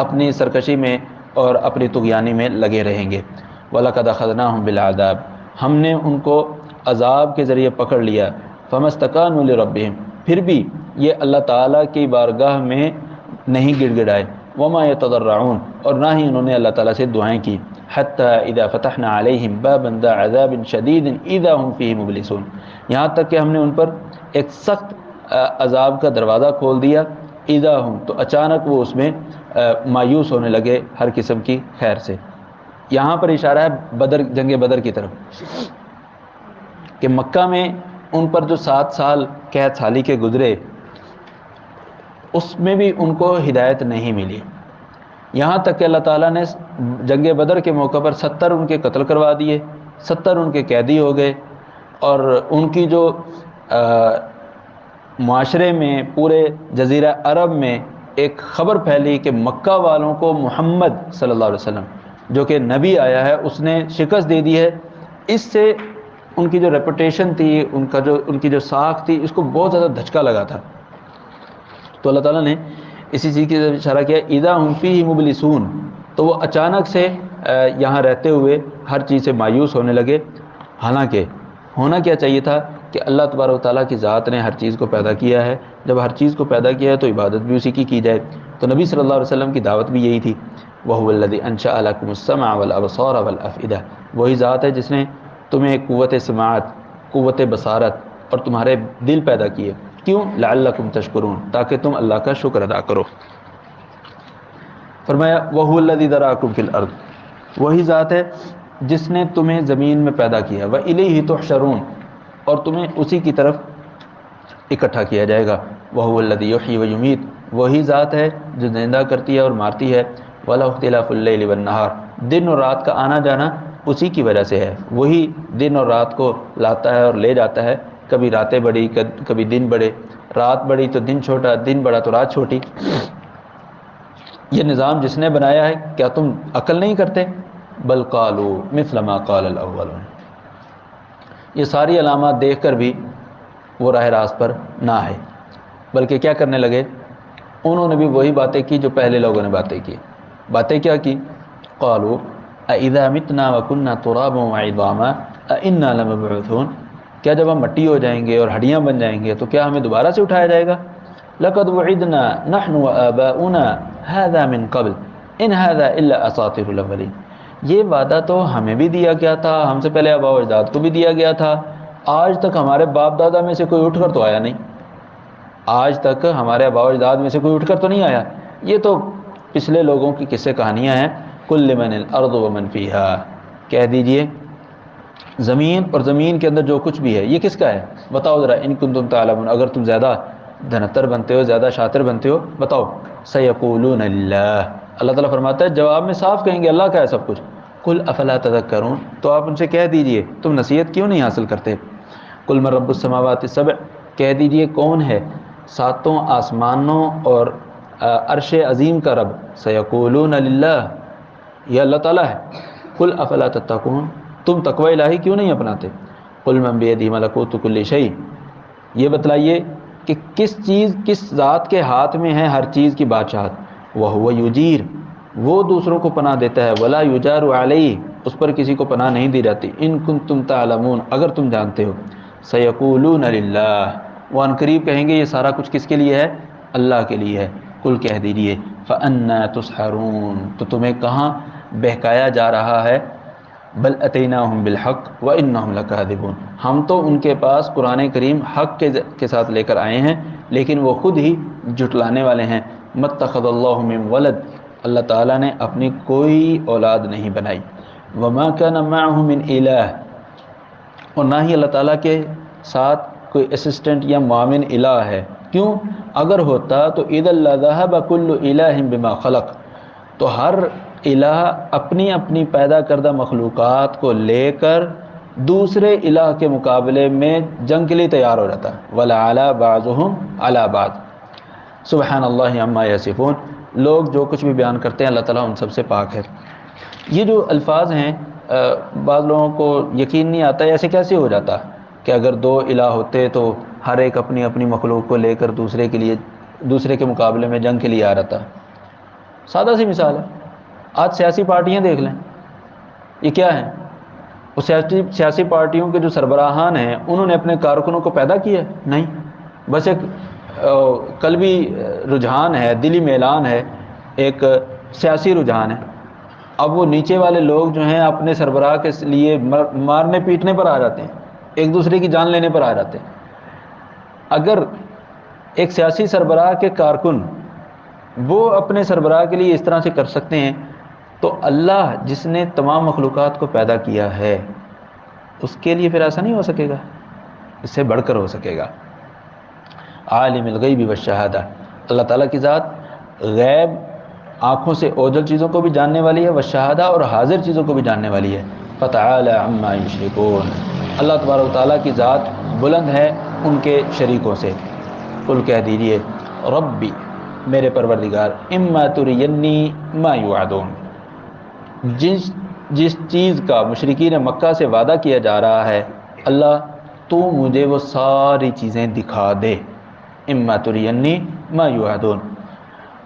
اپنی سرکشی میں اور اپنی طغیانی میں لگے رہیں گے. وَلَقَدْ أَخَذْنَاهُمْ بِالْعَذَابِ، ہم نے ان کو عذاب کے ذریعے پکڑ لیا. فَمَا اسْتَكَانُوا لِرَبِّهِمْ، پھر بھی یہ اللہ تعالیٰ کی بارگاہ میں نہیں گڑ گڑائے. وَمَا يَتَضَرَّعُونَ، اور نہ ہی انہوں نے اللہ تعالیٰ سے دعائیں کی. حَتَّى إِذَا فَتَحْنَا عَلَيْهِمْ بَابًا ذَا عَذَابٍ شَدِيدٍ إِذَا هُمْ فِيهِ مُبْلِسُونَ، یہاں تک کہ ہم نے ان پر ایک سخت عذاب کا دروازہ کھول دیا. اذا ہم، تو اچانک وہ اس میں مایوس ہونے لگے ہر قسم کی خیر سے. یہاں پر اشارہ ہے بدر، جنگ بدر کی طرف کہ مکہ میں ان پر جو 7 سال قحط سالی کے گزرے اس میں بھی ان کو ہدایت نہیں ملی. یہاں تک کہ اللہ تعالیٰ نے جنگ بدر کے موقع پر 70 ان کے قتل کروا دیے، 70 ان کے قیدی ہو گئے. اور ان کی جو معاشرے میں پورے جزیرہ عرب میں ایک خبر پھیلی کہ مکہ والوں کو محمد صلی اللہ علیہ وسلم جو کہ نبی آیا ہے اس نے شکست دے دی ہے. اس سے ان کی جو ریپوٹیشن تھی، ان کی جو ساکھ تھی، اس کو بہت زیادہ دھچکا لگا تھا. تو اللہ تعالیٰ نے اسی چیز کی اشارہ کیا اذا ہم فیہ مبلسون، تو وہ اچانک سے یہاں رہتے ہوئے ہر چیز سے مایوس ہونے لگے. حالانکہ ہونا کیا چاہیے تھا کہ اللہ تبارک و تعالیٰ کی ذات نے ہر چیز کو پیدا کیا ہے، جب ہر چیز کو پیدا کیا ہے تو عبادت بھی اسی کی جائے. تو نبی صلی اللہ علیہ وسلم کی دعوت بھی یہی تھی. وَهُوَ الَّذِي أَنشَأَ لَكُمُ السَّمْعَ وَالْأَبْصَارَ وَالْأَفْئِدَةَ، وہی ذات ہے جس نے تمہیں قوت سماعت، قوت بصارت اور تمہارے دل پیدا کیے. کیوں؟ لَعَلَّكُمْ تَشْكُرُونَ، تاکہ تم اللہ کا شکر ادا کرو. فرمایا وَهُوَ الَّذِي ذَرَأَكُمْ فِي الْأَرْضِ، وہی ذات ہے جس نے تمہیں زمین میں پیدا کیا. وَإِلَيْهِ تُحْشَرُونَ، اور تمہیں اسی کی طرف اکٹھا کیا جائے گا. وَهُوَ الَّذِي يُحْيِي وَيُمِيتُ، وہی ذات ہے جو زندہ کرتی ہے اور مارتی ہے، وَلَا اخْتِلَافُ اللَّيْلِ وَالنَّهَارِ، دن اور رات کا آنا جانا اسی کی وجہ سے ہے، وہی دن اور رات کو لاتا ہے اور لے جاتا ہے، کبھی راتیں بڑی کبھی دن بڑے، رات بڑی تو دن چھوٹا، دن بڑا تو رات چھوٹی۔ یہ نظام جس نے بنایا ہے، کیا تم عقل نہیں کرتے؟ بل قالوا مثل ما قال الاولون، یہ ساری علامات دیکھ کر بھی وہ راہ راست پر نہ آئے، بلکہ کیا کرنے لگے؟ انہوں نے بھی وہی باتیں کی جو پہلے لوگوں نے باتیں کی۔ باتیں کیا کی؟ قالوا اذا متنا وكنا ترابا وعظاما ائنا لمبعوثون، کیا جب ہم مٹی ہو جائیں گے اور ہڈیاں بن جائیں گے تو کیا ہمیں دوبارہ سے اٹھایا جائے گا؟ لقد وعدنا نحن وآباؤنا هذا من قبل ان هذا الا اساطير الاولين، یہ وعدہ تو ہمیں بھی دیا گیا تھا، ہم سے پہلے آباء و اجداد کو بھی دیا گیا تھا، آج تک ہمارے باپ دادا میں سے کوئی اٹھ کر تو آیا نہیں، آج تک ہمارے آباء و اجداد میں سے کوئی اٹھ کر تو نہیں آیا، یہ تو پچھلے لوگوں کی قصے کہانیاں ہیں۔ کل لمن الارض ومن فیہا، کہہ دیجئے زمین اور زمین کے اندر جو کچھ بھی ہے یہ کس کا ہے؟ بتاؤ ذرا، ان کنتم تعلمون، اگر تم زیادہ دھنتر بنتے ہو، زیادہ شاطر بنتے ہو، بتاؤ۔ سیقولون للہ، اللہ تعالیٰ فرماتا ہے جواب میں صاف کہیں گے اللہ کا ہے سب کچھ۔ قل افلا تذکرون، تو آپ ان سے کہہ دیجئے تم نصیحت کیوں نہیں حاصل کرتے؟ قل من رب السماوات السبع، کہہ دیجئے کون ہے ساتوں آسمانوں اور عرش عظیم کا رب؟ سیقولون للہ، یہ اللہ تعالیٰ ہے۔ قل افلا تتقون، تم تقوی الہی کیوں نہیں اپناتے؟ قل من بیدہ ملکوت کل شیء، یہ بتلائیے کہ کس چیز، کس ذات کے ہاتھ میں ہے ہر چیز کی بادشاہت۔ وہو یجیر، وہ دوسروں کو پناہ دیتا ہے، ولا یجار علیہ، اس پر کسی کو پناہ نہیں دی جاتی۔ ان کنتم تعلمون، اگر تم جانتے ہو۔ سیقولون للہ، وہ عنقریب کہیں گے یہ سارا کچھ کس کے لیے ہے؟ اللہ کے لیے ہے۔ قل کہہ دیجیے فأنا تسحرون، تو تمہیں کہاں بہکایا جا رہا ہے؟ بل اتیناہم بالحق وانہم لکاذبون، ہم تو ان کے پاس قرآن کریم حق کے ساتھ لے کر آئے ہیں لیکن وہ خود ہی جھٹلانے والے ہیں۔ متخذ اللہ من ولد، اللہ تعالیٰ نے اپنی کوئی اولاد نہیں بنائی۔ وما کان معہ من الہ، اور نہ ہی اللہ تعالیٰ کے ساتھ کوئی اسسٹنٹ یا معاون الہ ہے۔ کیوں؟ اگر ہوتا تو اذا لذهب كل الہ بما خلق، تو ہر الہ اپنی اپنی پیدا کردہ مخلوقات کو لے کر دوسرے الہ کے مقابلے میں جنگ کے لیے تیار ہو جاتا۔ وَلَعَلَى بَعْضُهُمْ عَلَى بَعْضٍ سبحان اللہ عما یصفون، لوگ جو کچھ بھی بیان کرتے ہیں اللہ تعالیٰ ان سب سے پاک ہے۔ یہ جو الفاظ ہیں بعض لوگوں کو یقین نہیں آتا ہے ایسے کیسے ہو جاتا کہ اگر دو الہ ہوتے تو ہر ایک اپنی اپنی مخلوق کو لے کر دوسرے کے مقابلے میں جنگ کے لیے آ رہا۔ سادہ سی مثال ہے، آج سیاسی پارٹیاں دیکھ لیں، یہ کیا ہیں؟ وہ سیاسی پارٹیوں کے جو سربراہان ہیں انہوں نے اپنے کارکنوں کو پیدا کیا ہے؟ نہیں، بس ایک قلبی رجحان ہے، دلی میلان ہے، ایک سیاسی رجحان ہے۔ اب وہ نیچے والے لوگ جو ہیں اپنے سربراہ کے لیے مارنے پیٹنے پر آ جاتے ہیں، ایک دوسرے کی جان لینے پر آ جاتے ہیں۔ اگر ایک سیاسی سربراہ کے کارکن وہ اپنے سربراہ کے لیے اس طرح سے کر سکتے ہیں تو اللہ جس نے تمام مخلوقات کو پیدا کیا ہے اس کے لیے پھر ایسا نہیں ہو سکے گا، اس سے بڑھ کر ہو سکے گا۔ عالم الغیب والشہادہ، اللہ تعالیٰ کی ذات غیب آنکھوں سے اوجھل چیزوں کو بھی جاننے والی ہے، والشہادہ اور حاضر چیزوں کو بھی جاننے والی ہے۔ فتعالی عما یشرکون، اللہ تبارک و تعالیٰ کی ذات بلند ہے ان کے شریکوں سے۔ قل کہہ دیجئے ربی، میرے پروردگار، اما ترینی ما یوعدون، جس چیز کا مشرکین مکہ سے وعدہ کیا جا رہا ہے اللہ تو مجھے وہ ساری چیزیں دکھا دے۔ اما ترینی ما یوعدون،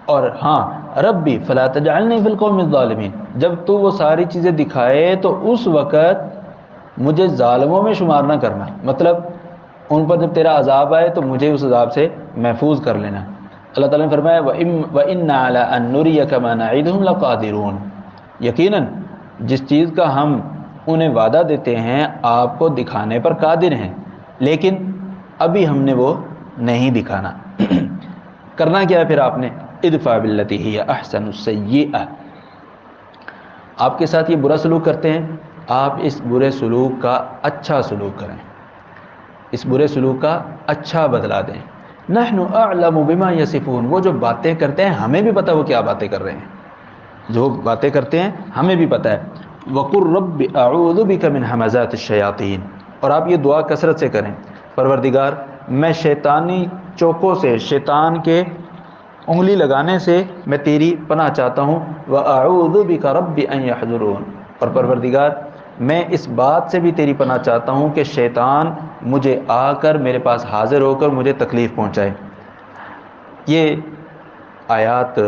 اور ہاں ربی فلا تجعلنی فی القوم الظالمین، جب تو وہ ساری چیزیں دکھائے تو اس وقت مجھے ظالموں میں شمار نہ کرنا، مطلب ان پر جب تیرا عذاب آئے تو مجھے اس عذاب سے محفوظ کر لینا۔ اللہ تعالیٰ نے فرمایا وَإِنَّ عَلَىٰ أَن نُّرِيَكَ مَا نَعِدُهُمْ لَقَادِرُونَ، یقیناً جس چیز کا ہم انہیں وعدہ دیتے ہیں آپ کو دکھانے پر قادر ہیں، لیکن ابھی ہم نے وہ نہیں دکھانا۔ کرنا کیا ہے پھر آپ نے؟ ادفع باللتی ہی احسن السیئہ، آپ کے ساتھ یہ برا سلوک کرتے ہیں، آپ اس برے سلوک کا اچھا سلوک کریں، اس برے سلوک کا اچھا بدلہ دیں۔ نحن اعلم بما یصفون، وہ جو باتیں کرتے ہیں ہمیں بھی پتہ وہ کیا باتیں کر رہے ہیں، جو باتیں کرتے ہیں ہمیں بھی پتہ ہے۔ وقل رب اعوذ بک من همزات الشیاطین، اور آپ یہ دعا کثرت سے کریں، پروردگار میں شیطانی چوکوں سے، شیطان کے انگلی لگانے سے میں تیری پناہ چاہتا ہوں۔ واعوذ بک رب ان یحضرون، اور پروردگار میں اس بات سے بھی تیری پناہ چاہتا ہوں کہ شیطان مجھے آ کر میرے پاس حاضر ہو کر مجھے تکلیف پہنچائے۔ یہ آیات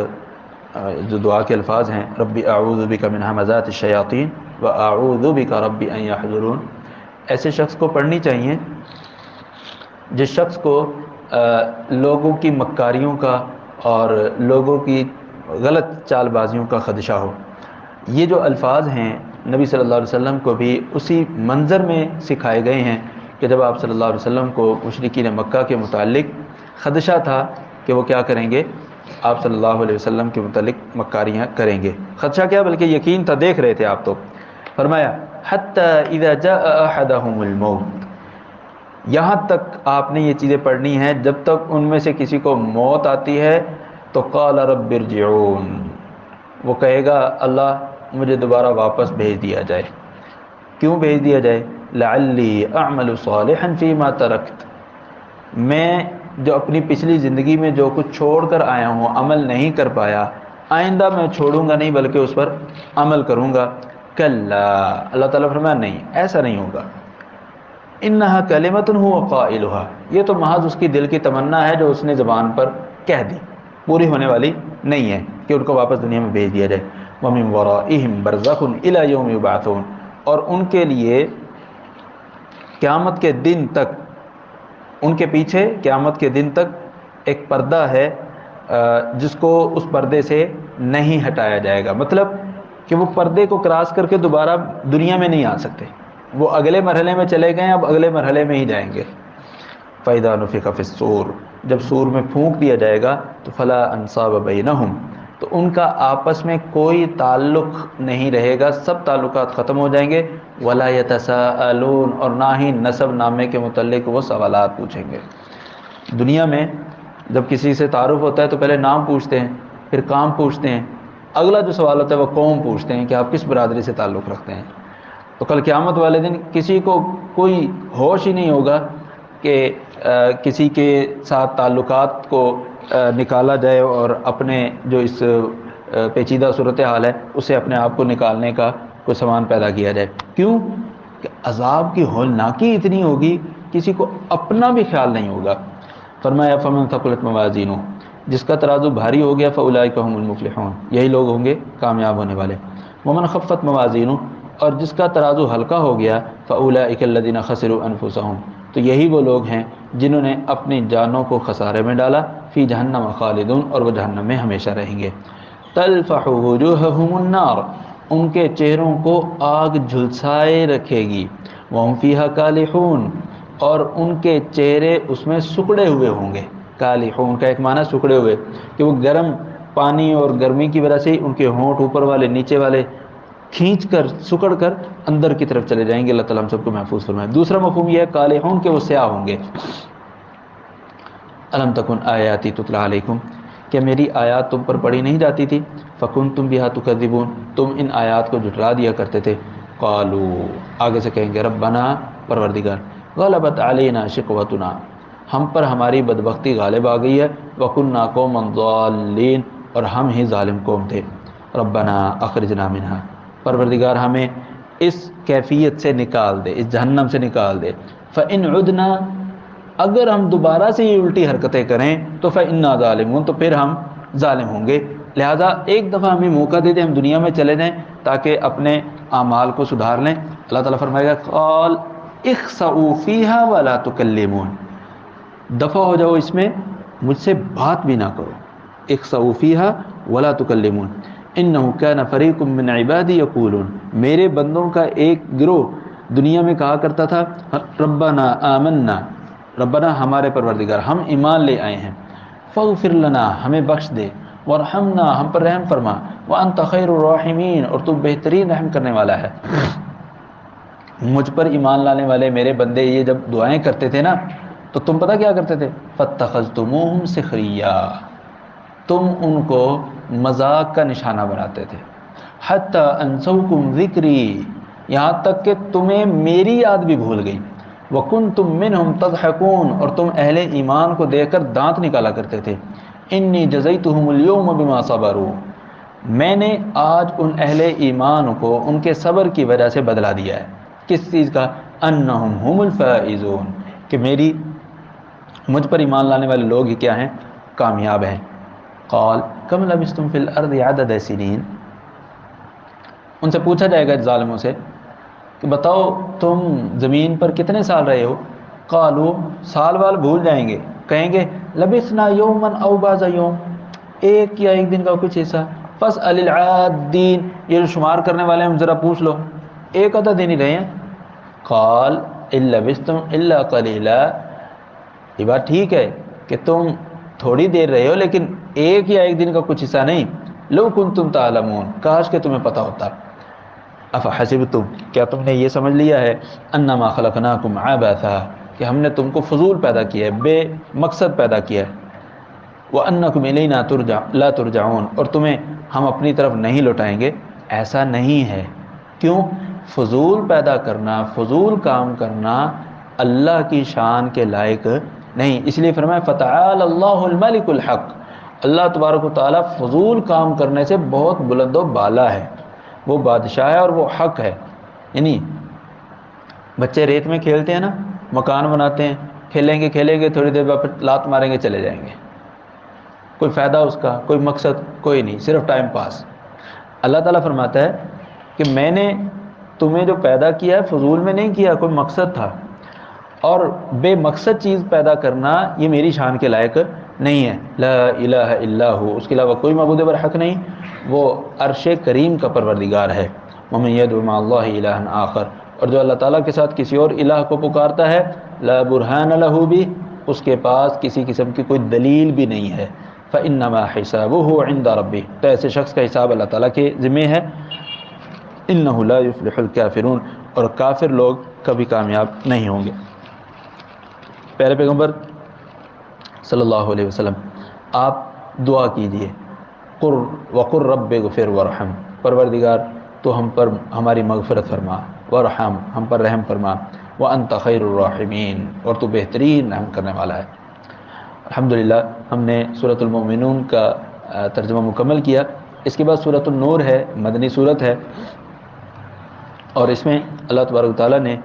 جو دعا کے الفاظ ہیں، رب اعوذ بک من همزات الشیاطین واعوذ بک رب ان یحضرون، ایسے شخص کو پڑھنی چاہیے جس شخص کو لوگوں کی مکاریوں کا اور لوگوں کی غلط چال بازیوں کا خدشہ ہو۔ یہ جو الفاظ ہیں نبی صلی اللہ علیہ وسلم کو بھی اسی منظر میں سکھائے گئے ہیں کہ جب آپ صلی اللہ علیہ وسلم کو مشرکین مکہ کے متعلق خدشہ تھا کہ وہ کیا کریں گے، آپ صلی اللہ علیہ وسلم کے متعلق مکاریاں کریں گے۔ خدشہ کیا بلکہ یقین تھا، دیکھ رہے تھے آپ تو۔ فرمایا حتی اذا جاء احدهم الموت، یہاں تک آپ نے یہ چیزیں پڑھنی ہیں جب تک ان میں سے کسی کو موت آتی ہے تو قال رب ارجعون، وہ کہے گا اللہ مجھے دوبارہ واپس بھیج دیا جائے۔ کیوں بھیج دیا جائے؟ لعلی اعمل صالحا فیما ترکت، میں جو اپنی پچھلی زندگی میں جو کچھ چھوڑ کر آیا ہوں، عمل نہیں کر پایا، آئندہ میں چھوڑوں گا نہیں بلکہ اس پر عمل کروں گا۔ کلا، اللہ تعالیٰ فرمایا نہیں، ایسا نہیں ہوگا۔ انہا کلمۃ هو قائلها، یہ تو محض اس کی دل کی تمنا ہے جو اس نے زبان پر کہہ دی، پوری ہونے والی نہیں ہے کہ ان کو واپس دنیا میں بھیج دیا جائے۔ وَمِن وَرَائِهِمْ بَرْزَخٌ إِلَى يَوْمِ يُبْعَثُونَ، اور ان کے لیے قیامت کے دن تک، ان کے پیچھے قیامت کے دن تک ایک پردہ ہے جس کو اس پردے سے نہیں ہٹایا جائے گا، مطلب کہ وہ پردے کو کراس کر کے دوبارہ دنیا میں نہیں آ سکتے، وہ اگلے مرحلے میں چلے گئے، اب اگلے مرحلے میں ہی جائیں گے۔ فَإِذَا نُفِخَ فِي الصُّورِ، جب سور میں پھونک دیا جائے گا تو فَلَا أَنْصَابَ بَيْنَهُمْ، تو ان کا آپس میں کوئی تعلق نہیں رہے گا، سب تعلقات ختم ہو جائیں گے۔ وَلَا يَتَسَاءَلُونَ، اور نہ ہی نسب نامے کے متعلق وہ سوالات پوچھیں گے۔ دنیا میں جب کسی سے تعارف ہوتا ہے تو پہلے نام پوچھتے ہیں، پھر کام پوچھتے ہیں، اگلا جو سوال ہوتا ہے وہ قوم پوچھتے ہیں کہ آپ کس برادری سے تعلق رکھتے ہیں۔ تو کل قیامت والے دن کسی کو کوئی ہوش ہی نہیں ہوگا کہ کسی کے ساتھ تعلقات کو نکالا جائے اور اپنے جو اس پیچیدہ صورتحال ہے اسے اپنے آپ کو نکالنے کا کوئی سامان پیدا کیا جائے۔ کیوں کہ عذاب کی ہولناکی اتنی ہوگی کسی کو اپنا بھی خیال نہیں ہوگا۔ فرمایا فمن ثقلت موازینہ، جس کا ترازو بھاری ہو گیا فاولئک هم المفلحون، یہی لوگ ہوں گے کامیاب ہونے والے۔ ومن خفت موازینہ، اور جس کا ترازو ہلکا ہو گیا فاولئک الذین خسروا انفسهم، تو یہی وہ لوگ ہیں جنہوں نے اپنی جانوں کو خسارے میں ڈالا۔ فی جہنم خالدون، اور وہ جہنم میں ہمیشہ رہیں گے۔ تلفح وجوہہم النار، ان کے چہروں کو آگ جھلسائے رکھے گی۔ وہم فیہا کالحون، اور ان کے چہرے اس میں سکڑے ہوئے ہوں گے۔ کالحون کا ایک معنی سکڑے ہوئے، کہ وہ گرم پانی اور گرمی کی وجہ سے ان کے ہونٹ اوپر والے نیچے والے کھینچ کر سکڑ کر اندر کی طرف چلے جائیں گے۔ اللہ تعالیٰ ہم سب کو محفوظ فرمائے۔ دوسرا مفہوم یہ ہے کالحون کہ وہ سیاہ ہوں گے۔ الم تکن آیاتی تتلی علیکم، کہ میری آیات تم پر پڑھی نہیں جاتی تھی؟ فکنتم بہا تکذبون، تم ان آیات کو جھٹلا دیا کرتے تھے۔ قالو، آگے سے کہیں گے ربنا، پروردگار، غلبت علینا شقوتنا، ہم پر ہماری بدبختی غالب آ گئی ہے۔ وکننا قوما ضالین، اور ہم ہی ظالم قوم تھے۔ ربنا اخرجنا منہا، پروردگار ہمیں اس کیفیت سے نکال دے، اس جہنم سے نکال دے۔ فإن عدنا، اگر ہم دوبارہ سے یہ الٹی حرکتیں کریں تو فإنا ظالمون، تو پھر ہم ظالم ہوں گے۔ لہذا ایک دفعہ ہمیں موقع دے دیں، ہم دنیا میں چلے جائیں تاکہ اپنے اعمال کو سدھار لیں۔ اللہ تعالیٰ فرمائے گا قال اخسؤوا فیہا ولا تکلمون، دفع ہو جاؤ اس میں، مجھ سے بات بھی نہ کرو۔ اخسؤوا فیہا ولا تکلمون انہ کان فریق من عبادی یقولون، میرے بندوں کا ایک گروہ دنیا میں کہا کرتا تھا ربنا آمنا، ربنا ہمارے پروردگار ہم ایمان لے آئے ہیں، فاغفر لنا ہمیں بخش دے، وارحمنا ہم پر رحم فرما، وانت خیر الراحمین اور تو بہترین رحم کرنے والا ہے۔ مجھ پر ایمان لانے والے میرے بندے یہ جب دعائیں کرتے تھے نا تو تم پتہ کیا کرتے تھے؟ فَاتَّخَذْتُمُوهُمْ سِخْرِيًّا، تم ان کو مذاق کا نشانہ بناتے تھے. حَتَّى أَنْسَوْكُمْ ذِكْرِي، یہاں تک کہ تمہیں میری یاد بھی بھول گئی. وَكُنْتُمْ مِنْهُمْ تَضْحَكُونَ، اور تم اہل ایمان کو دیکھ کر دانت نکالا کرتے تھے. إِنِّي جَزَيْتُهُمُ الْيَوْمَ بِمَا صَبَرُوا، میں نے آج ان اہل ایمان کو ان کے صبر کی وجہ سے بدلا دیا ہے. کس چیز کا؟ انہم هم الفائزون، کہ مجھ پر ایمان لانے والے لوگ ہی کیا ہیں؟ کامیاب ہیں. قال کم لبثتم فی الارض عدد سنین، ان سے پوچھا جائے گا ظالموں سے کہ بتاؤ تم زمین پر کتنے سال رہے ہو؟ قالوا، سال وال بھول جائیں گے، کہیں گے لبثنا یوما او بعض یوم، ایک یا ایک دن کا کچھ حصہ. فاسأل العادین، یہ جو شمار کرنے والے ہیں ذرا پوچھ لو، ایک آدھا دن ہی رہے ہیں. قال ان لبثتم الا قلیلا، یہ بات ٹھیک ہے کہ تم تھوڑی دیر رہے ہو، لیکن ایک یا ایک دن کا کچھ حصہ نہیں. لو کنتم تعلمون، کاش کہ تمہیں پتہ ہوتا. افحسبتم، کیا تم نے یہ سمجھ لیا ہے؟ انما خلقناکم عبثا، کہ ہم نے تم کو فضول پیدا کیا ہے، بے مقصد پیدا کیا ہے. وَأَنَّكُمْ إِلَيْنَا لَا تُرْجَعُونَ، اور تمہیں ہم اپنی طرف نہیں لوٹائیں گے. ایسا نہیں ہے. کیوں؟ فضول پیدا کرنا، فضول کام کرنا اللہ کی شان کے لائق نہیں. اس لیے فرمایا فَتَعَالَ اللَّهُ الْمَلِكُ الْحَقُّ، اللہ تبارک و تعالیٰ فضول کام کرنے سے بہت بلند و بالا ہے، وہ بادشاہ ہے اور وہ حق ہے. یعنی بچے ریت میں کھیلتے ہیں نا، مکان بناتے ہیں، کھیلیں گے تھوڑی دیر بعد لات ماریں گے چلے جائیں گے، کوئی فائدہ اس کا، کوئی مقصد کوئی نہیں، صرف ٹائم پاس. اللہ تعالیٰ فرماتا ہے کہ میں نے تمہیں جو پیدا کیا ہے فضول میں نہیں کیا، کوئی مقصد تھا. اور بے مقصد چیز پیدا کرنا یہ میری شان کے لائق نہیں ہے. لا الہ الا ہو، اس کے علاوہ کوئی معبود برحق نہیں، وہ عرش کریم کا پروردگار ہے. ومن یدعو مع اللہ الہا آخر، اور جو اللہ تعالیٰ کے ساتھ کسی اور الہ کو پکارتا ہے، لا برہان لہ بھی، اس کے پاس کسی قسم کی کوئی دلیل بھی نہیں ہے. فإنما حسابه عند ربه، تو ایسے شخص کا حساب اللہ تعالیٰ کے ذمہ ہے. انه لا يفلح الكافرون، اور کافر لوگ کبھی کامیاب نہیں ہوں گے. پیارے پیغمبر صلی اللہ علیہ وسلم، آپ دعا کیجئے وقر رب اغفر ورحم، پروردگار تو ہم پر ہماری مغفرت فرما، ورحم، ہم پر رحم فرما، وانت خیر الراحمین، اور تو بہترین رحم کرنے والا ہے. الحمدللہ ہم نے سورۃ المؤمنون کا ترجمہ مکمل کیا. اس کے بعد سورۃ النور ہے، مدنی سورت ہے، اور اس میں اللہ تبارک و تعالیٰ نے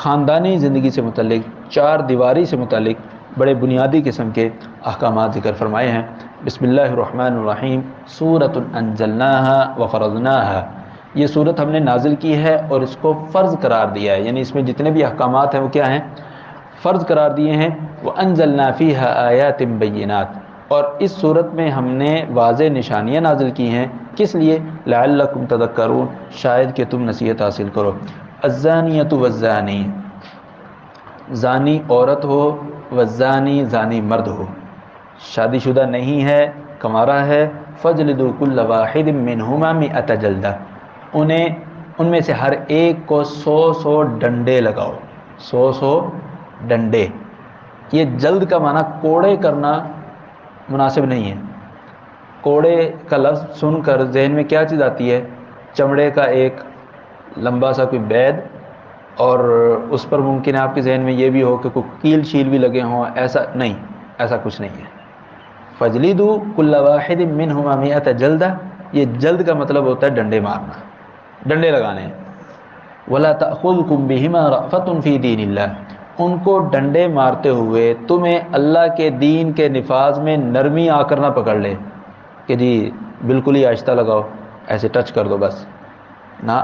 خاندانی زندگی سے متعلق، چار دیواری سے متعلق بڑے بنیادی قسم کے احکامات ذکر فرمائے ہیں. بسم اللہ الرحمن الرحیم. سورۃ انزلناها وفرضناها، یہ سورت ہم نے نازل کی ہے اور اس کو فرض قرار دیا ہے، یعنی اس میں جتنے بھی احکامات ہیں وہ کیا ہیں؟ فرض قرار دیے ہیں. وانزلنا فیہا آیات بینات، اور اس صورت میں ہم نے واضح نشانیاں نازل کی ہیں. کس لیے؟ لعلکم تذکرون، شاید کہ تم نصیحت حاصل کرو. الزانیۃ والزانی، زانی عورت ہو، والزانی زانی مرد ہو، شادی شدہ نہیں ہے، کمارہ ہے، فجلدوا کل واحد منہما مئۃ جلدہ، ان میں سے ہر ایک کو 100 ڈنڈے لگاؤ. 100 ڈنڈے. یہ جلد کا معنی کوڑے کرنا مناسب نہیں ہے. کوڑے کا لفظ سن کر ذہن میں کیا چیز آتی ہے؟ چمڑے کا ایک لمبا سا کوئی بید، اور اس پر ممکن ہے آپ کے ذہن میں یہ بھی ہو کہ کوئی کیل شیل بھی لگے ہوں. ایسا نہیں، ایسا کچھ نہیں ہے. فجلدوا کل واحد منہما مئۃ جلدہ، یہ جلد کا مطلب ہوتا ہے ڈنڈے مارنا، ڈنڈے لگانے. ولا تأخذکم بہما رأفۃ فی دین اللہ، ان کو ڈنڈے مارتے ہوئے تمہیں اللہ کے دین کے نفاذ میں نرمی آ کر نہ پکڑ لے کہ جی بالکل ہی آہستہ لگاؤ، ایسے ٹچ کر دو بس نہ.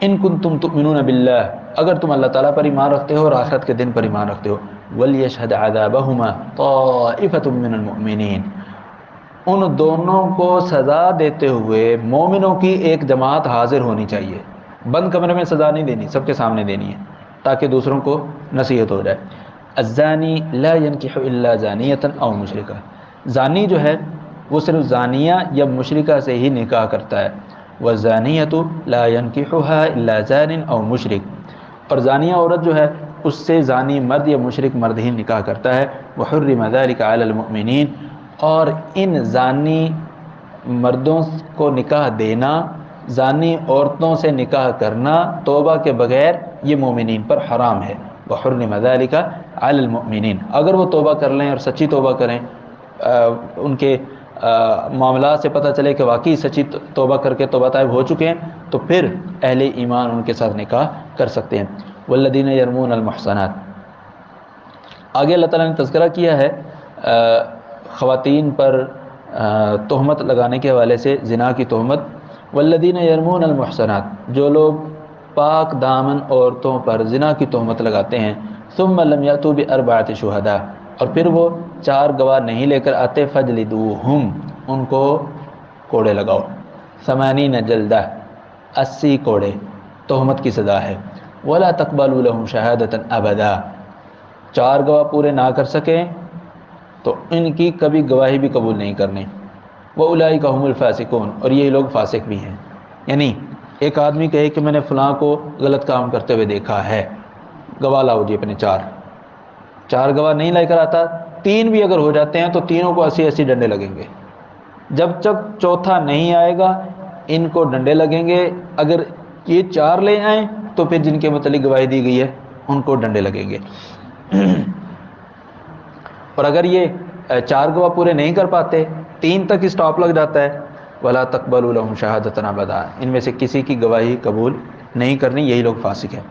ان کنتم تؤمنون باللہ، اگر تم اللہ تعالیٰ پر ایمان رکھتے ہو اور آخرت کے دن پر ایمان رکھتے ہو. ولیشہد عذابہما طائفۃ من المؤمنین، ان دونوں کو سزا دیتے ہوئے مومنوں کی ایک جماعت حاضر ہونی چاہیے. بند کمرے میں سزا نہیں دینی، سب کے سامنے دینی ہے تاکہ دوسروں کو نصیحت ہو جائے. الزانی لا ينکح الا زانیۃ او مشرکہ، زانی جو ہے وہ صرف زانیہ یا مشرکہ سے ہی نکاح کرتا ہے. والزانیۃ لا ينکحها الا زان او مشرک، اور زانیہ عورت جو ہے اس سے زانی مرد یا مشرک مرد ہی نکاح کرتا ہے. وحرم ذلك علی المؤمنین، اور ان زانی مردوں کو نکاح دینا، زانی عورتوں سے نکاح کرنا توبہ کے بغیر، یہ مومنین پر حرام ہے. وحرم ذلك علی المؤمنین، اگر وہ توبہ کر لیں اور سچی توبہ کریں، ان کے معاملات سے پتہ چلے کہ واقعی سچی توبہ کر کے توبہ طائب ہو چکے ہیں، تو پھر اہل ایمان ان کے ساتھ نکاح کر سکتے ہیں. والذین یرمون المحصنات، آگے اللہ تعالیٰ نے تذکرہ کیا ہے خواتین پر تہمت لگانے کے حوالے سے، زنا کی تہمت. والذین یرمون المحصنات، جو لوگ پاک دامن عورتوں پر زنا کی تہمت لگاتے ہیں، ثم لم یأتوا بأربعۃ شہداء، اور پھر وہ 4 گواہ نہیں لے کر آتے، فجلدوہم، ان کو کوڑے لگاؤ. 80 جلدہ، 80 کوڑے تہمت کی سزا ہے. ولا تقبلوا لهم شہادۃ ابدا، 4 گواہ پورے نہ کر سکیں تو ان کی کبھی گواہی بھی قبول نہیں کرنی. وَأُولَٰئِكَ هُمُ الْفَاسِقُونَ، اور یہ لوگ فاسق بھی ہیں. یعنی ایک آدمی کہے کہ میں نے فلاں کو غلط کام کرتے ہوئے دیکھا ہے، گواہ لاؤ جی اپنے 4 گواہ نہیں لے کر آتا، 3 بھی اگر ہو جاتے ہیں تو تینوں کو 80 ڈنڈے لگیں گے. جب تک چوتھا نہیں آئے گا ان کو ڈنڈے لگیں گے. اگر یہ 4 لے آئیں تو پھر جن کے متعلق گواہی دی گئی ہے ان کو ڈنڈے لگیں گے. اور اگر یہ 4 گواہ پورے نہیں کر پاتے، 3 تک اسٹاپ لگ جاتا ہے. ولا تقبلوا لهم شہادۃ ابدا، ان میں سے کسی کی گواہی قبول نہیں کرنی، یہی لوگ فاسق ہیں.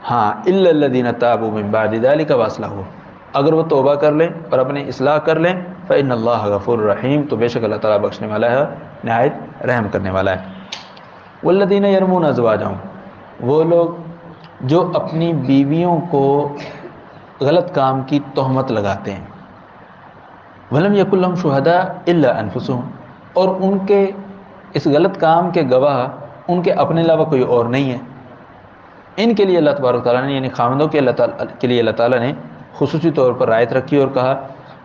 ہاں الا الذين تابوا من بعد ذلك واصلحوا، اگر وہ توبہ کر لیں اور اپنی اصلاح کر لیں، فإن اللہ غفور رحیم، تو بے شک اللہ تعالیٰ بخشنے والا ہے، نہایت رحم کرنے والا ہے. والذین یرمون ازواجہم، وہ لوگ جو اپنی بیویوں کو غلط کام کی تہمت لگاتے ہیں. ولم یکن لہم شہداء الا انفسہم، اور ان کے اس غلط کام کے گواہ ان کے اپنے علاوہ کوئی اور نہیں ہے. ان کے لیے اللہ تبارک تعالیٰ نے، یعنی خامندوں کے لیے اللہ تعالیٰ نے خصوصی طور پر رعایت رکھی اور کہا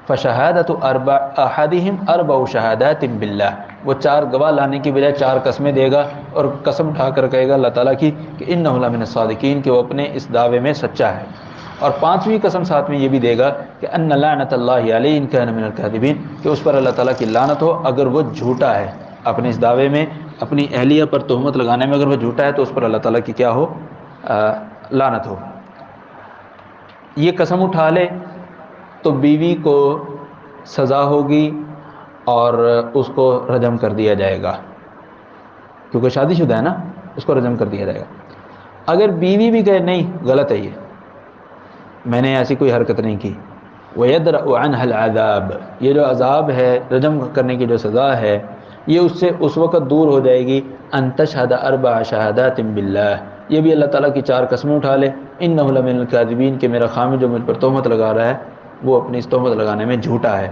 فشہادۃ احدہم 4 شہادات باللہ، وہ 4 گواہ لانے کی بجائے 4 قسمیں دے گا، اور قسم اٹھا کر کہے گا اللہ تعالیٰ کی کہ انہ لمن الصادقین، کہ وہ اپنے اس دعوے میں سچا ہے. اور 5ویں قسم ساتھ میں یہ بھی دے گا کہ ان لعنت اللہ علیہ ان کان من الکاذبین، کہ اس پر اللہ تعالیٰ کی لعنت ہو اگر وہ جھوٹا ہے. اپنے اس دعوے میں، اپنی اہلیہ پر تہمت لگانے میں اگر وہ جھوٹا ہے تو اس پر اللہ تعالیٰ کی کیا ہو؟ لعنت ہو. یہ قسم اٹھا لے تو بیوی کو سزا ہوگی اور اس کو رجم کر دیا جائے گا، کیونکہ شادی شدہ ہے نا، اس کو رجم کر دیا جائے گا. اگر بیوی بھی کہے نہیں غلط ہے، یہ میں نے ایسی کوئی حرکت نہیں کی، وَيَدْرَأُ عَنْهَا الْعَذَابِ، یہ جو عذاب ہے، رجم کرنے کی جو سزا ہے، یہ اس سے اس وقت دور ہو جائے گی. أَن تَشْهَدَ 4 شہادات بِاللَّهِ، یہ بھی اللہ تعالیٰ کی 4 قسمیں اٹھا لے. إِنَّهُ لَمِنَ الْكَاذِبِينَ، کہ میرا خامی جو مجھ پر تہمت لگا رہا ہے وہ اپنی اس تہمت لگانے میں جھوٹا ہے.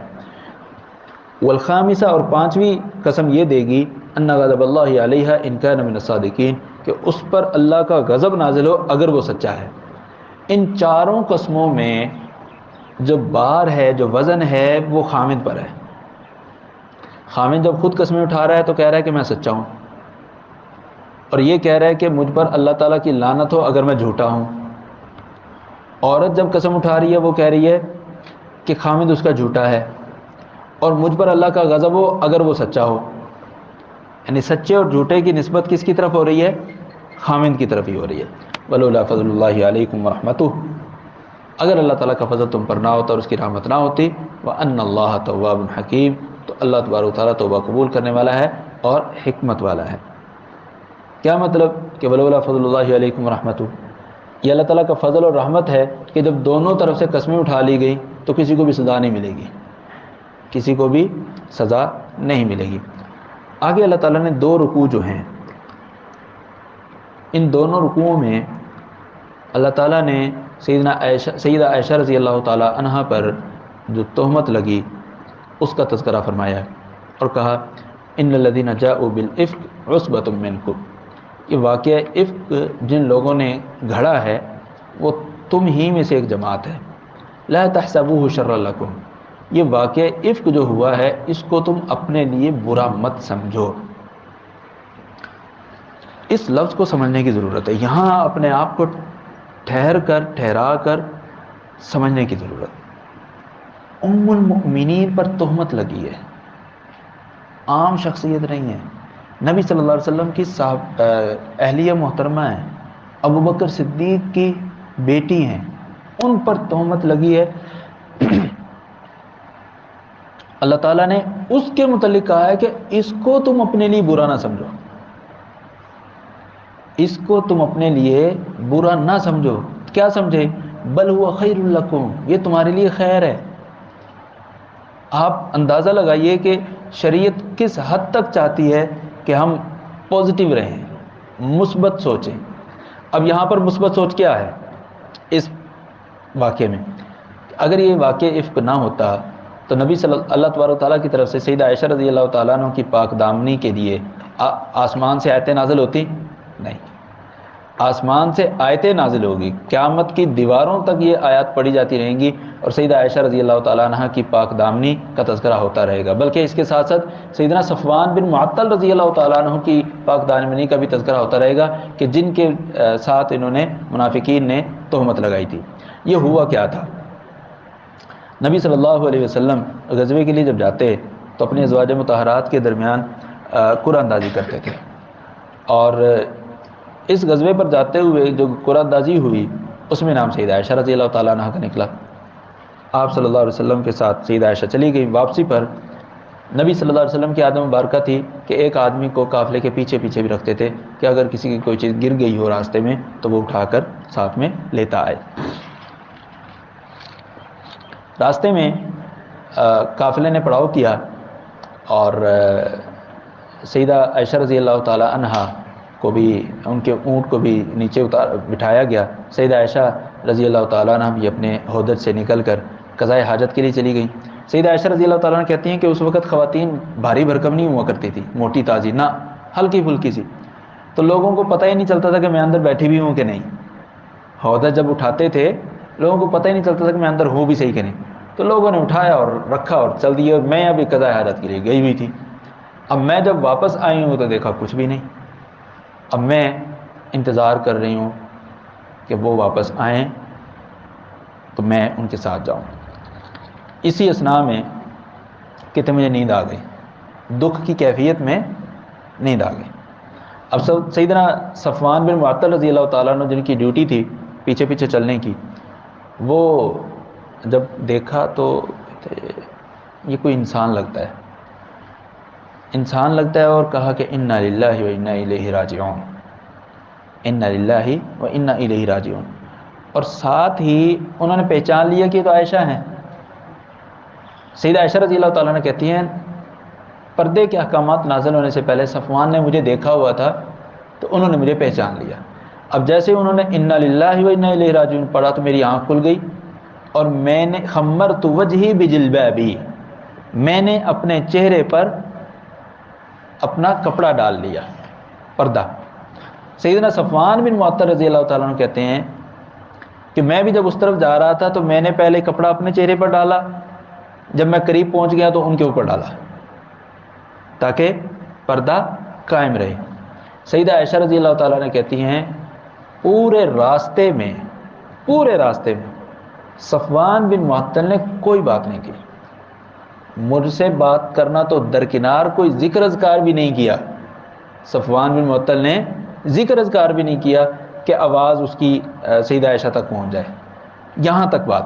والخامسہ، اور 5ویں قسم یہ دے گی ان غضب اللہ علیہا ان کان من الصادقین، کہ اس پر اللہ کا غضب نازل ہو اگر وہ سچا ہے. ان 4 قسموں میں جو بار ہے، جو وزن ہے، وہ خامد پر ہے. خامد جب خود قسمیں اٹھا رہا ہے تو کہہ رہا ہے کہ میں سچا ہوں، اور یہ کہہ رہا ہے کہ مجھ پر اللہ تعالیٰ کی لعنت ہو اگر میں جھوٹا ہوں. عورت جب قسم اٹھا رہی ہے وہ کہہ رہی ہے کہ خامد اس کا جھوٹا ہے، اور مجھ پر اللہ کا غضب ہو اگر وہ سچا ہو. یعنی سچے اور جھوٹے کی نسبت کس کی طرف ہو رہی ہے؟ خامد کی طرف ہی ہو رہی ہے. ولولا فضل اللہ علیکم ورحمتہ، اگر اللہ تعالیٰ کا فضل تم پر نہ ہوتا اور اس کی رحمت نہ ہوتی، وان اللہ تواب حکیم، تو اللہ تبارک تعالیٰ توبہ قبول کرنے والا ہے اور حکمت والا ہے. کیا مطلب کہ ولولا فضل اللہ علیکم ورحمتہ، یہ اللہ تعالیٰ کا فضل اور رحمت ہے کہ جب دونوں طرف سے قسمیں اٹھا لی گئی تو کسی کو بھی سزا نہیں ملے گی، کسی کو بھی سزا نہیں ملے گی. آگے اللہ تعالیٰ نے 2 رکوع جو ہیں، ان دونوں رکوعوں میں اللہ تعالیٰ نے سیدہ عائشہ رضی اللہ تعالیٰ عنہا پر جو تہمت لگی اس کا تذکرہ فرمایا اور کہا ان الذین جاءوا بالافک عصبۃ منکم، یہ واقعہ افک جن لوگوں نے گھڑا ہے وہ تم ہی میں سے ایک جماعت ہے. لا تحسبوه شرا لکم، یہ واقعہ افک جو ہوا ہے اس کو تم اپنے لیے برا مت سمجھو. اس لفظ کو سمجھنے کی ضرورت ہے. یہاں اپنے آپ کو ٹھہرا کر سمجھنے کی ضرورت۔ ام المؤمنین پر تہمت لگی ہے، عام شخصیت نہیں ہے، نبی صلی اللہ علیہ وسلم کی اہلیہ محترمہ ہیں، ابو بکر صدیق کی بیٹی ہیں، ان پر تہمت لگی ہے۔ اللہ تعالیٰ نے اس کے متعلق کہا ہے کہ اس کو تم اپنے لیے برا نہ سمجھو، اس کو تم اپنے لیے برا نہ سمجھو، کیا سمجھے؟ بل ہوا خیر لکم، یہ تمہارے لیے خیر ہے۔ آپ اندازہ لگائیے کہ شریعت کس حد تک چاہتی ہے کہ ہم پازیٹیو رہیں، مثبت سوچیں۔ اب یہاں پر مثبت سوچ کیا ہے اس واقعے میں؟ اگر یہ واقعہ افک نہ ہوتا تو نبی صلی اللہ تبارک تعالیٰ کی طرف سے سیدہ عائشہ رضی اللہ تعالیٰ عنہ کی پاک دامنی کے لیے آسمان سے آیتیں نازل ہوتی؟ نہیں، آسمان سے آیتیں نازل ہوگی، قیامت کی دیواروں تک یہ آیات پڑھی جاتی رہیں گی اور سیدہ عائشہ رضی اللہ تعالیٰ عنہ کی پاک دامنی کا تذکرہ ہوتا رہے گا، بلکہ اس کے ساتھ ساتھ سیدنا صفوان بن معطل رضی اللہ تعالیٰ عنہ کی پاک دامنی کا بھی تذکرہ ہوتا رہے گا کہ جن کے ساتھ انہوں نے منافقین نے تہمت لگائی تھی۔ یہ ہوا کیا تھا؟ نبی صلی اللہ علیہ وسلم غزوے کے لیے جب جاتے تو اپنے ازواج مطہرات کے درمیان قرآن اندازی کرتے تھے، اور اس غزوے پر جاتے ہوئے جو قرآن اندازی ہوئی اس میں نام سیدہ عائشہ رضی اللہ تعالیٰ عنہ کا نکلا۔ آپ صلی اللہ علیہ وسلم کے ساتھ سیدہ عائشہ چلی گئی۔ واپسی پر نبی صلی اللہ علیہ وسلم کی عادت مبارکہ تھی کہ ایک آدمی کو قافلے کے پیچھے پیچھے بھی رکھتے تھے کہ اگر کسی کی کوئی چیز گر گئی ہو راستے میں تو وہ اٹھا کر ساتھ میں لیتا آئے۔ راستے میں قافلے نے پڑاؤ کیا اور سیدہ عائشہ رضی اللہ تعالی عنہا کو بھی، ان کے اونٹ کو بھی نیچے بٹھایا گیا۔ سیدہ عائشہ رضی اللہ تعالیٰ عنہ بھی اپنے ہودج سے نکل کر قضاء حاجت کے لیے چلی گئی۔ سیدہ عائشہ رضی اللہ تعالیٰ عنہ کہتی ہیں کہ اس وقت خواتین بھاری بھرکم نہیں ہوا کرتی تھی، موٹی تازی نہ، ہلکی پھلکی سی، تو لوگوں کو پتہ ہی نہیں چلتا تھا کہ میں اندر بیٹھی بھی ہوں کہ نہیں۔ ہودج جب اٹھاتے تھے لوگوں کو پتہ ہی نہیں چلتا تھا کہ میں اندر ہوں بھی صحیح کہ نہیں، تو لوگوں نے اٹھایا اور رکھا اور چل دیا، اور میں ابھی قضاء حاجت کے لیے گئی ہوئی تھی۔ اب میں جب واپس آئی ہوں تو دیکھا کچھ بھی نہیں۔ اب میں انتظار کر رہی ہوں کہ وہ واپس آئیں تو میں ان کے ساتھ جاؤں۔ اسی اثناء میں کہتے مجھے نیند آ گئی، دکھ کی کیفیت میں نیند آ گئی۔ اب سیدنا صفوان بن معطل رضی اللہ تعالیٰ عنہ جن کی ڈیوٹی تھی پیچھے پیچھے چلنے کی، وہ جب دیکھا تو یہ کوئی انسان لگتا ہے، انسان لگتا ہے، اور کہا کہ انا للہ و انا الیہ راجعون، انا للہ و انا الیہ راجعون، اور ساتھ ہی انہوں نے پہچان لیا کہ یہ تو عائشہ ہیں۔ سیدہ عائشہ رضی اللہ تعالیٰ نے کہتی ہیں پردے کے احکامات نازل ہونے سے پہلے صفوان نے مجھے دیکھا ہوا تھا تو انہوں نے مجھے پہچان لیا۔ اب جیسے انہوں نے انا للہ و انا الیہ راجعون پڑھا تو میری آنکھ کھل گئی، اور میں نے خمرت وجہی بجلبابی، میں نے اپنے چہرے پر اپنا کپڑا ڈال لیا، پردہ۔ سیدنا صفوان بن معطل رضی اللہ تعالیٰ عنہ کہتے ہیں کہ میں بھی جب اس طرف جا رہا تھا تو میں نے پہلے کپڑا اپنے چہرے پر ڈالا، جب میں قریب پہنچ گیا تو ان کے اوپر ڈالا تاکہ پردہ قائم رہے۔ سیدہ عائشہ رضی اللہ تعالیٰ نے کہتی ہیں پورے راستے میں صفوان بن معطل نے کوئی بات نہیں کی، مجھ سے بات کرنا تو درکنار، کوئی ذکر اذکار بھی نہیں کیا۔ صفوان بن معطل نے ذکر اذکار بھی نہیں کیا کہ آواز اس کی سیدہ عائشہ تک پہنچ جائے، یہاں تک بات۔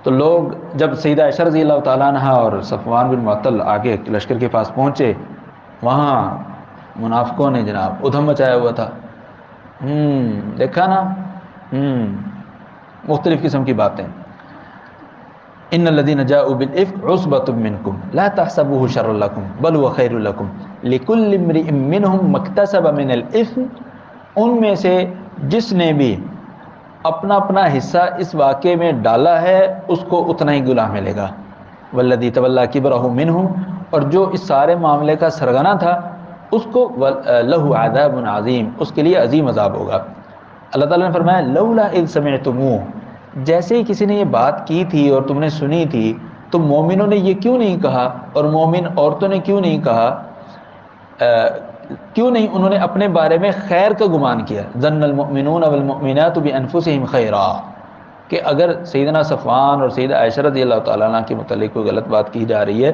تو لوگ جب سیدہ عائشہ رضی اللہ تعالیٰ عنہ اور صفوان بن معطل آگے لشکر کے پاس پہنچے، وہاں منافقوں نے جناب ادھم مچایا ہوا تھا، دیکھا نا، مختلف قسم کی باتیں۔ ان الذين جاءوا بالافك عصبة منكم لا تحسبوه شرا لكم بل هو خير لكم لكل امرئ منهم ما اكتسب من الاثم، ان میں سے جس نے بھی اپنا اپنا حصہ اس واقعے میں ڈالا ہے اس کو اتنا ہی گناہ ملے گا، والذی تولى کبرہ منہم، اور جو اس سارے معاملے کا سرغنہ تھا اس کو لہ عذاب عظیم، اس کے لیے عظیم عذاب ہوگا۔ اللہ تعالیٰ نے فرمایا لولا اذ سمعتموہ، جیسے ہی کسی نے یہ بات کی تھی اور تم نے سنی تھی تو مومنوں نے یہ کیوں نہیں کہا اور مومن عورتوں نے کیوں نہیں کہا کیوں نہیں انہوں نے اپنے بارے میں خیر کا گمان کیا؟ ظن المؤمنون والمؤمنات بانفسهم خیرا، کہ اگر سیدنا صفوان اور سیدہ عائشہ رضی اللہ تعالیٰ عنہ کے متعلق کوئی غلط بات کی جا رہی ہے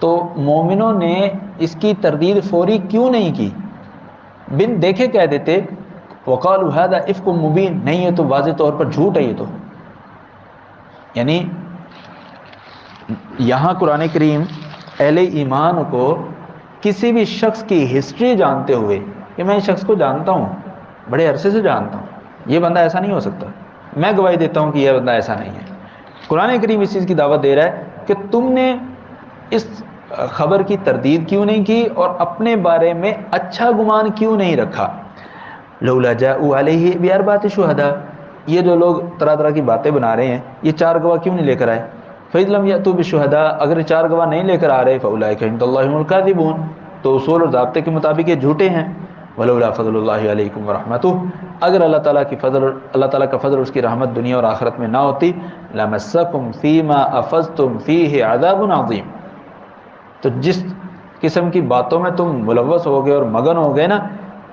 تو مومنوں نے اس کی تردید فوری کیوں نہیں کی؟ بن دیکھے کہہ دیتے وقالوا هذا افک مبین، نہیں ہے تو واضح طور پر جھوٹ ہے یہ تو۔ یعنی یہاں قرآن کریم اہل ایمان کو کسی بھی شخص کی ہسٹری جانتے ہوئے کہ میں اس شخص کو جانتا ہوں، بڑے عرصے سے جانتا ہوں، یہ بندہ ایسا نہیں ہو سکتا، میں گواہی دیتا ہوں کہ یہ بندہ ایسا نہیں ہے، قرآن کریم اس چیز کی دعوت دے رہا ہے کہ تم نے اس خبر کی تردید کیوں نہیں کی اور اپنے بارے میں اچھا گمان کیوں نہیں رکھا؟ لولا جاءوا علیہ باربعۃ شہداء، یہ جو لوگ طرح طرح کی باتیں بنا رہے ہیں یہ 4 گواہ کیوں نہیں لے کر آئے؟ فإذ لم یأتوا بالشہداء، اگر 4 گواہ نہیں لے کر آ رہے فأولئک عند اللہ هم الکاذبون، تو اصول اور ضابطے کے مطابق یہ جھوٹے ہیں۔ ولولا فضل اللہ علیکم ورحمتہ، اگر اللہ تعالیٰ کا فضل اور اس کی رحمت دنیا اور آخرت میں نہ ہوتی لمسکم فیما افضتم فیہ عذاب عظیم، تو جس قسم کی باتوں میں تم ملوث ہو گئے اور مگن ہو گئے نا،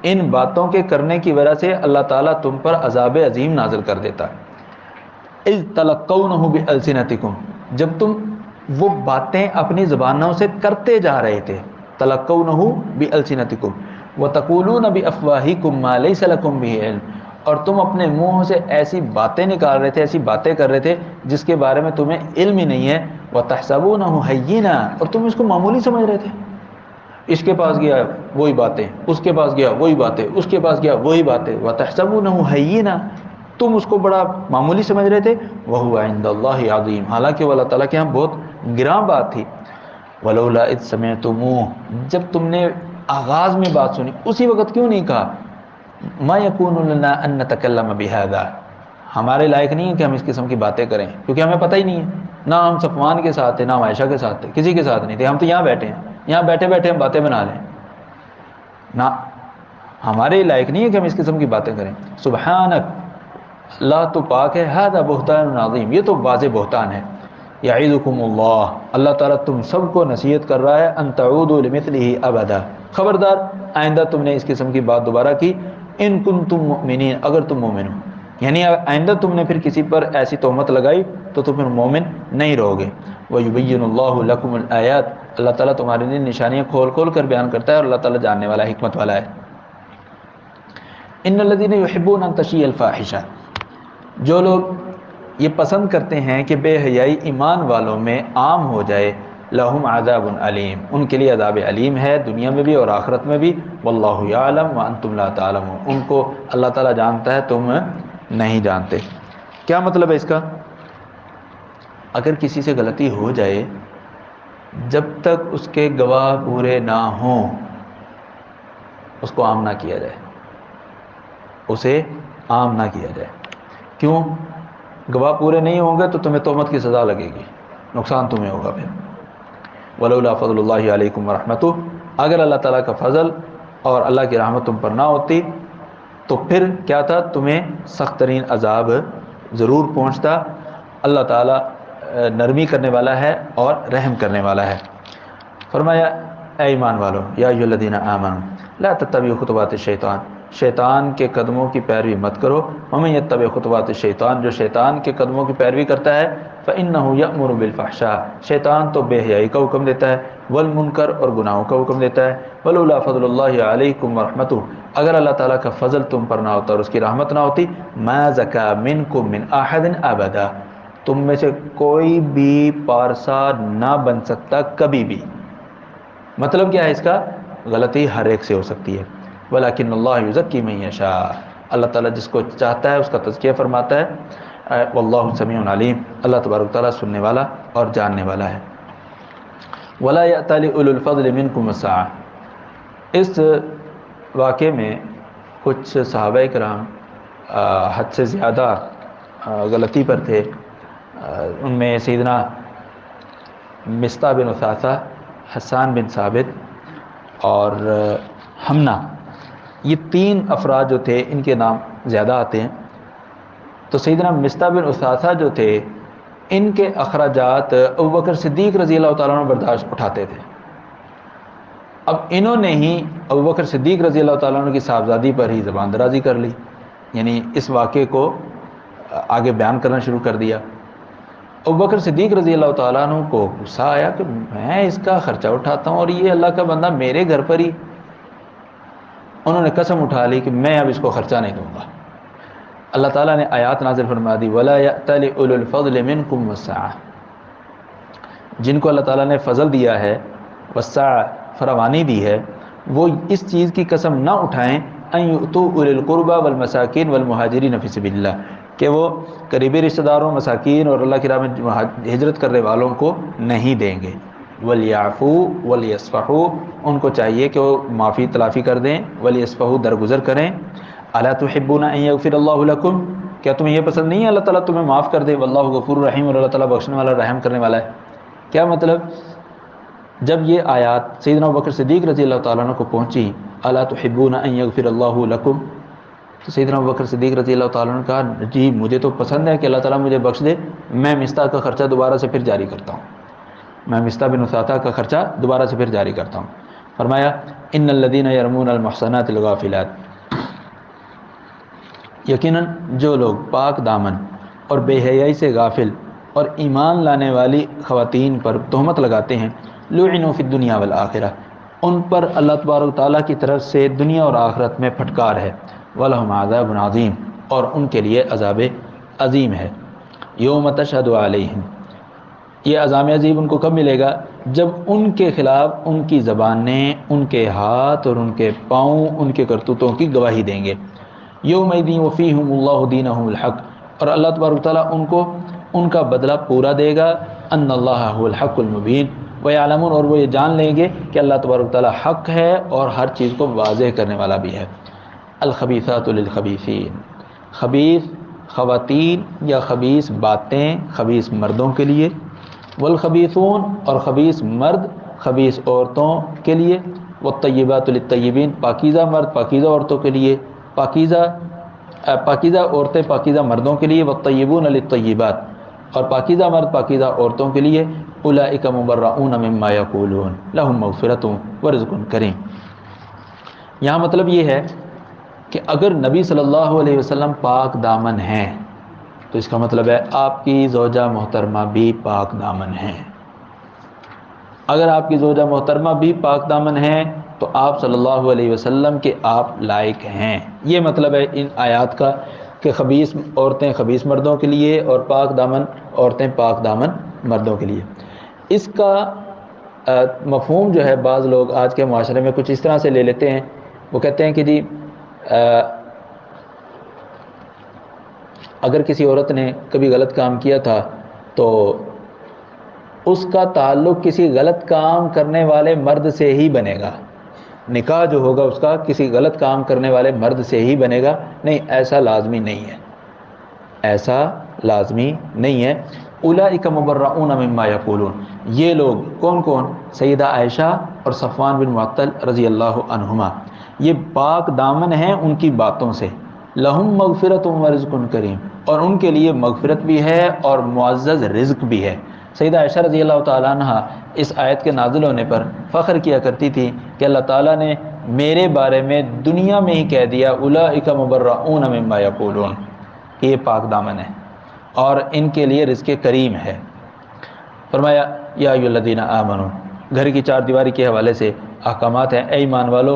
ان باتوں کے کرنے کی وجہ سے اللہ تعالیٰ تم پر عذاب عظیم نازل کر دیتا ہے۔ اذ تلقونہ بألسنتکم، جب تم وہ باتیں اپنی زبانوں سے کرتے جا رہے تھے، تلقونہ بألسنتکم وتقولون بافواہکم ما لیس لکم بہ علم، اور تم اپنے منہ سے ایسی باتیں نکال رہے تھے، ایسی باتیں کر رہے تھے جس کے بارے میں تمہیں علم ہی نہیں ہے، وتحسبونہ ہینا، اور تم اس کو معمولی سمجھ رہے تھے، اس کے پاس گیا وہی باتیں، اس کے پاس گیا وہی باتیں، اس کے پاس گیا وہی باتیں، وتحسبونہ ہینا، تم اس کو بڑا معمولی سمجھ رہے تھے، وہو عند اللہ عظیم، حالانکہ وہ اللہ تعالیٰ کے یہاں بہت گراں بات تھی۔ ولولا اذ سمعتموہ، جب تم نے آغاز میں بات سنی اسی وقت کیوں نہیں کہا ما یکون لنا ان نتکلم بہذا، ہمارے لائق نہیں ہے کہ ہم اس قسم کی باتیں کریں، کیونکہ ہمیں پتہ ہی نہیں ہے، نہ ہم صفوان کے ساتھ تھے، نہ ہم عائشہ کے ساتھ تھے، کسی کے ساتھ نہیں تھے، ہم تو یہاں بیٹھے ہیں، یہاں بیٹھے بیٹھے ہم باتیں بنا لیں، نہ ہمارے لائق نہیں ہے کہ ہم اس قسم کی باتیں کریں۔ سبحانک، اللہ تو پاک ہے، ھذا بہتان عظیم، یہ تو واضح بہتان ہے۔ یعظکم اللہ، اللہ تعالیٰ تم سب کو نصیحت کر رہا ہے، ان تعودوا لمثلہ ابدا، خبردار آئندہ تم نے اس قسم کی بات دوبارہ کی، ان کنتم مؤمنین، اگر تم مومن ہو، یعنی آئندہ تم نے پھر کسی پر ایسی تہمت لگائی تو تم پھر مومن نہیں رہو گے۔ وَيُبَيِّنُ اللَّهُ لَكُمُ الْآيَاتِ، اللہ تعالیٰ تمہارے لیے نشانیاں کھول کھول کر بیان کرتا ہے، اور اللہ تعالیٰ جاننے والا، حکمت والا ہے۔ ان الذين يحبون ان تشيع الفاحشہ، جو لوگ یہ پسند کرتے ہیں کہ بے حیائی ایمان والوں میں عام ہو جائے، لہم عذاب علیم، ان کے لیے عذاب علیم ہے دنیا میں بھی اور آخرت میں بھی، واللہ یعلم وانتم لا تعلمون، ان کو اللہ تعالیٰ جانتا ہے، تم نہیں جانتے۔ کیا مطلب ہے اس کا؟ اگر کسی سے غلطی ہو جائے، جب تک اس کے گواہ پورے نہ ہوں اس کو عام نہ کیا جائے، اسے عام نہ کیا جائے۔ کیوں؟ گواہ پورے نہیں ہوں گے تو تمہیں تہمت کی سزا لگے گی، نقصان تمہیں ہوگا پھر۔ ولولا فضل اللہ علیکم ورحمتہ، اگر اللہ تعالیٰ کا فضل اور اللہ کی رحمت تم پر نہ ہوتی تو پھر کیا تھا، تمہیں سخت ترین عذاب ضرور پہنچتا۔ اللہ تعالیٰ نرمی کرنے والا ہے اور رحم کرنے والا ہے۔ فرمایا اے ایمان والو، یا ایھا الذین آمنوا لا تتبعوا خطوات الشیطان، شیطان کے قدموں کی پیروی مت کرو، ومن یتبع خطوات الشیطان، جو شیطان کے قدموں کی پیروی کرتا ہے، فإنہ یأمر بالفحشاء، شیطان تو بے حیائی کا حکم دیتا ہے، والمنکر، اور گناہوں کا حکم دیتا ہے۔ ولولا فضل اللہ علیکم ورحمتہ، اگر اللہ تعالیٰ کا فضل تم پر نہ ہوتا اور اس کی رحمت نہ ہوتی، ما زکا منکم من احد ابدا، تم میں سے کوئی بھی پارسا نہ بن سکتا کبھی بھی۔ مطلب کیا ہے اس کا؟ غلطی ہر ایک سے ہو سکتی ہے، ولیکن اللہ یزکی من یشاء، اللہ تعالیٰ جس کو چاہتا ہے اس کا تزکیہ فرماتا ہے، واللہ سمیع علیم، اللہ تبارک تعالیٰ سننے والا اور جاننے والا ہے۔ ولا یأتل اولو الفضل منکم السعۃ، اس واقعے میں کچھ صحابہ کرام حد سے زیادہ غلطی پر تھے، ان میں سیدنا مصطح بن اثاثہ، حسان بن ثابت اور حمنہ، یہ 3 افراد جو تھے ان کے نام زیادہ آتے ہیں۔ تو سیدنا مصطح بن اثاثہ جو تھے ان کے اخراجات ابوبکر صدیق رضی اللہ تعالیٰ عنہ برداشت اٹھاتے تھے، اب انہوں نے ہی ابوبکر صدیق رضی اللہ تعالیٰ عنہ کی صاحبزادی پر ہی زبان درازی کر لی، یعنی اس واقعے کو آگے بیان کرنا شروع کر دیا۔ ابوبکر صدیق رضی اللہ تعالیٰ عنہ کو غصہ آیا کہ میں اس کا خرچہ اٹھاتا ہوں اور یہ اللہ کا بندہ میرے گھر پر ہی۔ انہوں نے قسم اٹھا لی کہ میں اب اس کو خرچہ نہیں دوں گا۔ اللہ تعالیٰ نے آیات نازل فرما دی وَلَا يَأْتَلِ أُولُو الْفَضْلِ مِنْكُمْ وَالسَّعَةِ، جن کو اللہ تعالیٰ نے فضل دیا ہے، وسع فراوانی دی ہے، وہ اس چیز کی قسم نہ اٹھائیں ان یؤتوا اولی القربى والمساکین والمہاجرین فی سبیل اللہ، کہ وہ قریبی رشتہ داروں، مساکین اور اللہ کی راہ میں ہجرت کرنے والوں کو نہیں دیں گے۔ ولیعفوا ولیصفحوا، ان کو چاہیے کہ وہ معافی تلافی کر دیں، ولیصفحوا درگزر کریں۔ الا تحبون ان یغفر اللہ لکم، کیا تمہیں یہ پسند نہیں ہے اللہ تعالیٰ تمہیں معاف کر دے؟ واللہ غفور رحیم، اور اللہ تعالیٰ بخشنے والا رحم کرنے والا ہے۔ کیا مطلب؟ جب یہ آیات سیدنا ابوبکر صدیق رضی اللہ تعالیٰ عنہ کو پہنچی الا تحبون ان یغفر اللہ لکم، تو سیدنا ابوبکر صدیق رضی اللہ تعالیٰ عنہ کہا جی مجھے تو پسند ہے کہ اللہ تعالیٰ مجھے بخش دے، میں مستاح کا خرچہ دوبارہ سے پھر جاری کرتا ہوں، میں مستاح بن اساتہ کا خرچہ دوبارہ سے پھر جاری کرتا ہوں۔ فرمایا ان الذین یرمون المحصنات الغافلات، یقیناً جو لوگ پاک دامن اور بے حیائی سے غافل اور ایمان لانے والی خواتین پر تہمت لگاتے ہیں، لعنوا فی الدنیا والآخرہ، ان پر اللہ تبارک و تعالیٰ کی طرف سے دنیا اور آخرت میں پھٹکار ہے، وَلَهُمْ عَذَابٌ عَظِيمٌ، اور ان کے لیے عذاب عظیم ہے۔ یوم تشہد علیہم، یہ عذاب عظیم ان کو کب ملے گا؟ جب ان کے خلاف ان کی زبانیں، ان کے ہاتھ اور ان کے پاؤں ان کے کرتوتوں کی گواہی دیں گے۔ یومئذ یوفیہم اللہ دینہم الحق، اور اللہ تبارک و تعالیٰ ان کو ان کا بدلہ پورا دے گا۔ ان اللہ هو الحق المبین ویعلمون، اور وہ یہ جان لیں گے کہ اللہ تبارک و تعالیٰ حق ہے اور ہر چیز کو واضح کرنے والا بھی ہے۔ الخبیثات للخبیثین، خبیث خواتین یا خبیث باتیں خبیث مردوں کے لیے، والخبیثون، اور خبیث مرد خبیث عورتوں کے لیے، والطیبات للطیبین، پاکیزہ مرد پاکیزہ عورتوں کے لیے، پاکیزہ عورتیں پاکیزہ مردوں کے لیے، والطیبون للطیبات، اور پاکیزہ مرد پاکیزہ عورتوں کے لیے، اولئک مبرؤون مما یقولون لہم مغفرۃ ورزق کریم۔ یہاں مطلب یہ ہے کہ اگر نبی صلی اللہ علیہ وسلم پاک دامن ہیں تو اس کا مطلب ہے آپ کی زوجہ محترمہ بھی پاک دامن ہیں۔ اگر آپ کی زوجہ محترمہ بھی پاک دامن ہیں تو آپ صلی اللہ علیہ وسلم کے آپ لائق ہیں۔ یہ مطلب ہے ان آیات کا کہ خبیث عورتیں خبیث مردوں کے لیے اور پاک دامن عورتیں پاک دامن مردوں کے لیے۔ اس کا مفہوم جو ہے بعض لوگ آج کے معاشرے میں کچھ اس طرح سے لے لیتے ہیں، وہ کہتے ہیں کہ جی اگر کسی عورت نے کبھی غلط کام کیا تھا تو اس کا تعلق کسی غلط کام کرنے والے مرد سے ہی بنے گا، نکاح جو ہوگا اس کا کسی غلط کام کرنے والے مرد سے ہی بنے گا۔ نہیں، ایسا لازمی نہیں ہے، ایسا لازمی نہیں ہے۔ اولئک مبرؤون مما یقولون، یہ لوگ کون کون؟ سیدہ عائشہ اور صفوان بن معطل رضی اللہ عنہما، یہ پاک دامن ہیں ان کی باتوں سے۔ لہم مغفرۃ ورزق کریم، اور ان کے لیے مغفرت بھی ہے اور معزز رزق بھی ہے۔ سیدہ عائشہ رضی اللہ تعالیٰ عنہ اس آیت کے نازل ہونے پر فخر کیا کرتی تھی کہ اللہ تعالیٰ نے میرے بارے میں دنیا میں ہی کہہ دیا اولئک مبرؤون مما یقولون، کہ یہ پاک دامن ہے اور ان کے لیے رزق کریم ہے۔ فرمایا یا ایھا الذین آمنوا، گھر کی چار دیواری کے حوالے سے احکامات ہیں۔ اے ایمان والو،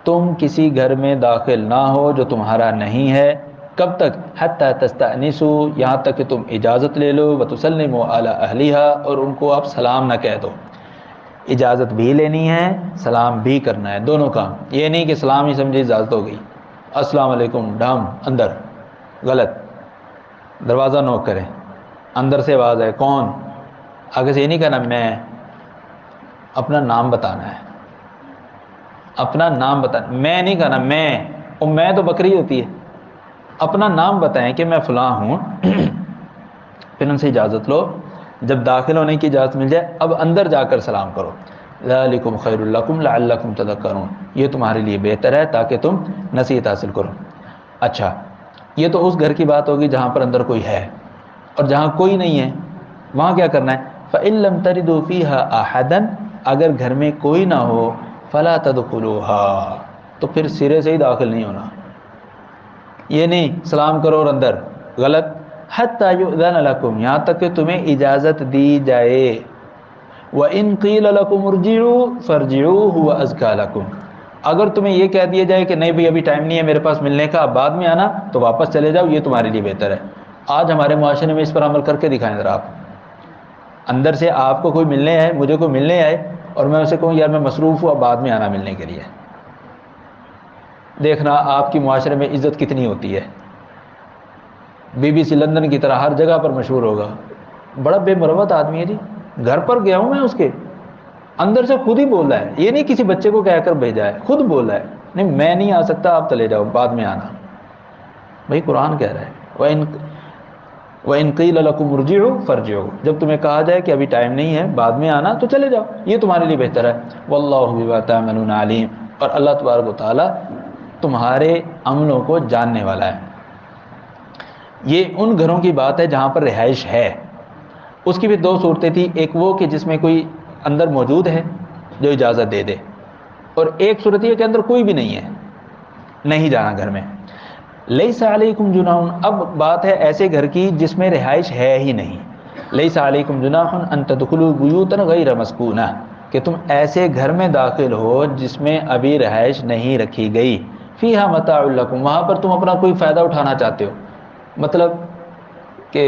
تم کسی گھر میں داخل نہ ہو جو تمہارا نہیں ہے، کب تک؟ حتی تستأنسوا، یہاں تک کہ تم اجازت لے لو، وتسلموا علی اہلھا، اور ان کو آپ سلام نہ کہہ دو۔ اجازت بھی لینی ہے، سلام بھی کرنا ہے، دونوں کام۔ یہ نہیں کہ سلام ہی سمجھے اجازت ہو گئی، السلام علیکم ڈام اندر، غلط۔ دروازہ نوک کریں، اندر سے آواز ہے کون، آگے سے یہ نہیں کہنا میں، اپنا نام بتانا ہے، اپنا نام بتانا، میں نہیں کہنا میں، اور میں تو بکری ہوتی ہے، اپنا نام بتائیں کہ میں فلاں ہوں، پھر ان سے اجازت لو۔ جب داخل ہونے کی اجازت مل جائے اب اندر جا کر سلام کرو۔ ذالکم خیر لکم لعلکم تذکرون، یہ تمہارے لیے بہتر ہے تاکہ تم نصیحت حاصل کرو۔ اچھا، یہ تو اس گھر کی بات ہوگی جہاں پر اندر کوئی ہے، اور جہاں کوئی نہیں ہے وہاں کیا کرنا ہے؟ فَإِن لَمْ تَجِدُوا فِيهَا أَحَدًا، اگر گھر میں کوئی نہ ہو فلا تدخلوها، تو پھر سرے سے ہی داخل نہیں ہونا، یہ نہیں سلام کرو اور اندر، غلط، حتی یؤذن لکم، یہاں تک کہ تمہیں اجازت دی جائے، وَإِن قِيلَ لَكُمُ ارْجِعُوا فَارْجِعُوا هُوَ أَزْكَىٰ لَكُمْ، اگر تمہیں یہ کہہ دیا جائے کہ نہیں بھئی ابھی ٹائم نہیں ہے میرے پاس ملنے کا، اب بعد میں آنا، تو واپس چلے جاؤ، یہ تمہارے لیے بہتر ہے۔ آج ہمارے معاشرے میں اس پر عمل کر کے دکھائیں ذرا آپ، اندر سے آپ کو کوئی ملنے آئے، مجھے کوئی ملنے آئے، اور میں اسے کہوں یار میں مصروف ہوں اب بعد میں آنا ملنے کے لیے، دیکھنا آپ کی معاشرے میں عزت کتنی ہوتی ہے، BBC لندن کی طرح ہر جگہ پر مشہور ہوگا، بڑا بے مروت آدمی ہے جی، گھر پر گیا ہوں میں اس کے، اندر سے خود ہی بولا ہے، یہ نہیں کسی بچے کو کہہ کر بھیجا ہے، خود بولا ہے نہیں میں نہیں آ سکتا آپ چلے جاؤ بعد میں آنا۔ بھائی قرآن کہہ رہا ہے وَإِن قِيلَ لَكُمُ ارْجِعُوا فَارْجِعُوا، جب تمہیں کہا جائے کہ ابھی ٹائم نہیں ہے بعد میں آنا تو چلے جاؤ، یہ تمہارے لیے بہتر ہے۔ وَاللَّهُ بِمَا تَعْمَلُونَ عَلِيمٌ، اور اللہ تبارک و تعالیٰ تمہارے عملوں کو جاننے والا ہے۔ یہ ان گھروں کی بات ہے جہاں پر رہائش ہے، اس کی بھی دو صورتیں تھیں، ایک وہ کہ جس میں کوئی اندر موجود ہے جو اجازت دے دے، اور ایک صورت یہ کہ اندر کوئی بھی نہیں ہے، نہیں جانا گھر میں۔ لیس علیکم جناح، اب بات ہے ایسے گھر کی جس میں رہائش ہے ہی نہیں، لیس علیکم جناح ان تدخلوا بیوتا غیر مسکونہ، کہ تم ایسے گھر میں داخل ہو جس میں ابھی رہائش نہیں رکھی گئی، فیہا متاع لکم، وہاں پر تم اپنا کوئی فائدہ اٹھانا چاہتے ہو، مطلب کہ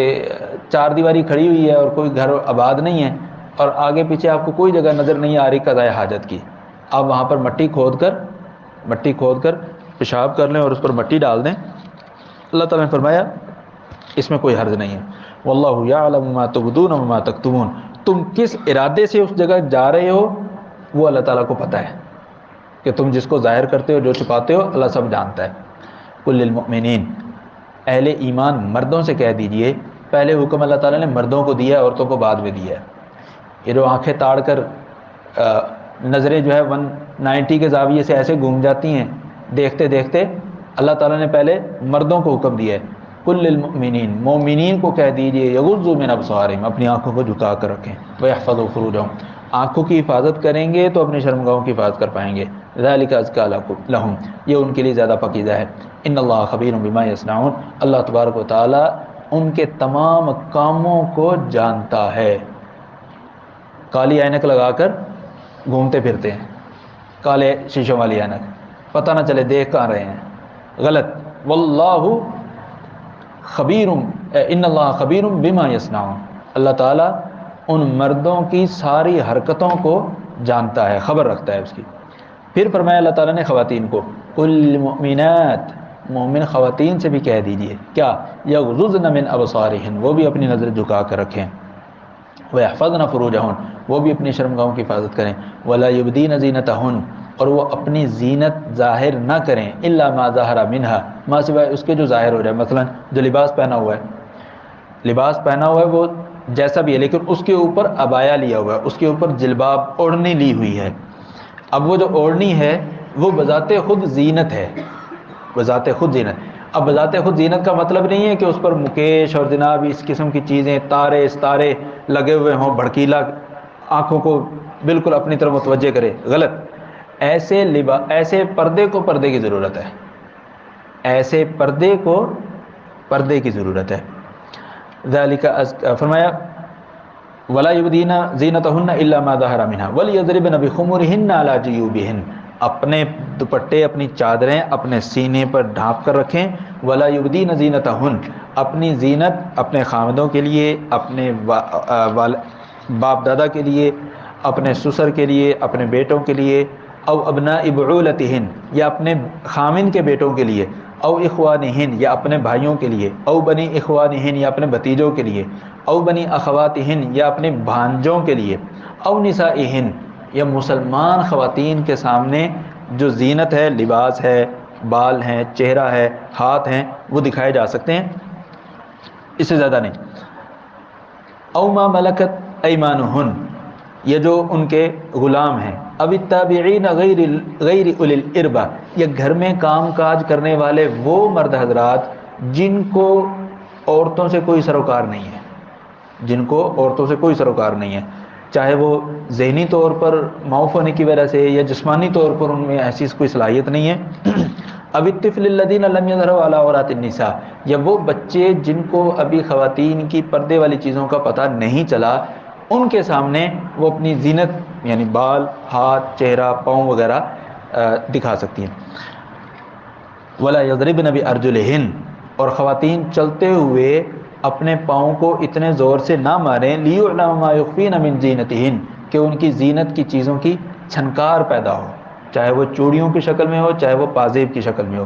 چار دیواری کھڑی ہوئی ہے اور کوئی گھر آباد نہیں ہے، اور آگے پیچھے آپ کو کوئی جگہ نظر نہیں آ رہی قضاء حاجت کی، آپ وہاں پر مٹی کھود کر پیشاب کر لیں اور اس پر مٹی ڈال دیں، اللہ تعالیٰ نے فرمایا اس میں کوئی حرج نہیں ہے۔ واللہ یعلم ما تبدون وما تکتمون، تم کس ارادے سے اس جگہ جا رہے ہو وہ اللہ تعالیٰ کو پتہ ہے، کہ تم جس کو ظاہر کرتے ہو جو چھپاتے ہو اللہ سب جانتا ہے۔ قل للمؤمنین، اہل ایمان مردوں سے کہہ دیجئے، پہلے حکم اللہ تعالیٰ نے مردوں کو دیا ہے، عورتوں کو بعد میں دیا ہے، یہ جو آنکھیں تاڑ کر نظریں جو ہے 190 کے زاویے سے ایسے گھوم جاتی ہیں دیکھتے دیکھتے، اللہ تعالیٰ نے پہلے مردوں کو حکم دیا ہے، کل للمؤمنین، مومنین کو کہہ دیجئے یغضوا من ابصارہم، اپنی آنکھوں کو جھکا کر رکھیں، ویحفظوا فروجہم، آنکھوں کی حفاظت کریں گے تو اپنی شرمگاہوں کی حفاظت کر پائیں گے، ذالک ازکی لہم، یہ ان کے لیے زیادہ پاکیزہ ہے، ان اللہ خبیر بما یصنعون، اللہ تبارک و تعالی ان کے تمام کاموں کو جانتا ہے۔ کالی اینک لگا کر گھومتے پھرتے ہیں، کالے شیشوں والی اینک، پتہ نہ چلے دیکھ کہاں رہے ہیں، غلط، واللہ خبیر، ان اللہ خبیر بما یصنعون، اللہ تعالیٰ ان مردوں کی ساری حرکتوں کو جانتا ہے، خبر رکھتا ہے اس کی۔ پھر فرمایا اللہ تعالیٰ نے خواتین کو، قل للمؤمنات، مومن خواتین سے بھی کہہ دیجئے کیا، یغضضن من ابصارہن، وہ بھی اپنی نظر جھکا کر رکھیں، وَيَحْفَظْنَ فُرُوجَهُنَّ، وہ بھی اپنی شرمگاہوں کی حفاظت کریں، وَلَا يُبْدِينَ زِينَتَهُنَّ، اور وہ اپنی زینت ظاہر نہ کریں، الا ما ظہر منها، ما سوائے اس کے جو ظاہر ہو جائے، مثلا جو لباس پہنا ہوا ہے وہ جیسا بھی ہے لیکن اس کے اوپر عبایا لیا ہوا ہے، اس کے اوپر جلباب اوڑھنی لی ہوئی ہے، اب وہ جو اوڑھنی ہے وہ بذات خود زینت ہے، بذات خود زینت۔ اب بذات خود زینت کا مطلب نہیں ہے کہ اس پر مکیش اور جناب اس قسم کی چیزیں، تارے ستارے لگے ہوئے ہوں، بھڑکیلا، آنکھوں کو بالکل اپنی طرف متوجہ کرے، غلط، ایسے پردے کو پردے کی ضرورت ہے، ایسے پردے کو پردے کی ضرورت ہے۔ ذالک فرمایا ولا یبدین زینتہن الا ما ظہر منها ولیضربن بخمرہن علی جیوبہن، اپنے دوپٹے اپنی چادریں اپنے سینے پر ڈھانپ کر رکھیں، ولا یبدین زینتہن، اپنی زینت اپنے خاندوں کے لیے، اپنے باپ دادا کے لیے، اپنے سسر کے لیے، اپنے بیٹوں کے لیے، او ابناء بعولتہن، یا اپنے خامن کے بیٹوں کے لیے، او اخوانہن، یا اپنے بھائیوں کے لیے، او بنی اخوانہن، یا اپنے بھتیجوں کے لیے، او بنی اخواتہن، یا اپنے بھانجوں کے لیے، او نسائہن، یا مسلمان خواتین کے سامنے جو زینت ہے، لباس ہے، بال ہیں، چہرہ ہے، ہاتھ ہیں، وہ دکھائے جا سکتے ہیں، اس سے زیادہ نہیں۔ او ما ملکت ایمانہن، یہ جو ان کے غلام ہیں، اب التابعین غیر اولی الاربہ، یا گھر میں کام کاج کرنے والے وہ مرد حضرات جن کو عورتوں سے کوئی سروکار نہیں ہے، جن کو عورتوں سے کوئی سروکار نہیں ہے، چاہے وہ ذہنی طور پر معاف ہونے کی وجہ سے یا جسمانی طور پر ان میں ایسی کوئی صلاحیت نہیں ہے. اب الطفل الذین لم یظہروا علی عورات النساء، یا وہ بچے جن کو ابھی خواتین کی پردے والی چیزوں کا پتہ نہیں چلا، ان کے سامنے وہ اپنی زینت یعنی بال، ہاتھ، چہرہ، پاؤں وغیرہ دکھا سکتی ہیں. ولا یضربن بارجلہن، اور خواتین چلتے ہوئے اپنے پاؤں کو اتنے زور سے نہ ماریں، لیعلم ما یخفین من زینتہن، کہ ان کی زینت کی چیزوں کی چھنکار پیدا ہو، چاہے وہ چوڑیوں کی شکل میں ہو، چاہے وہ پازیب کی شکل میں ہو.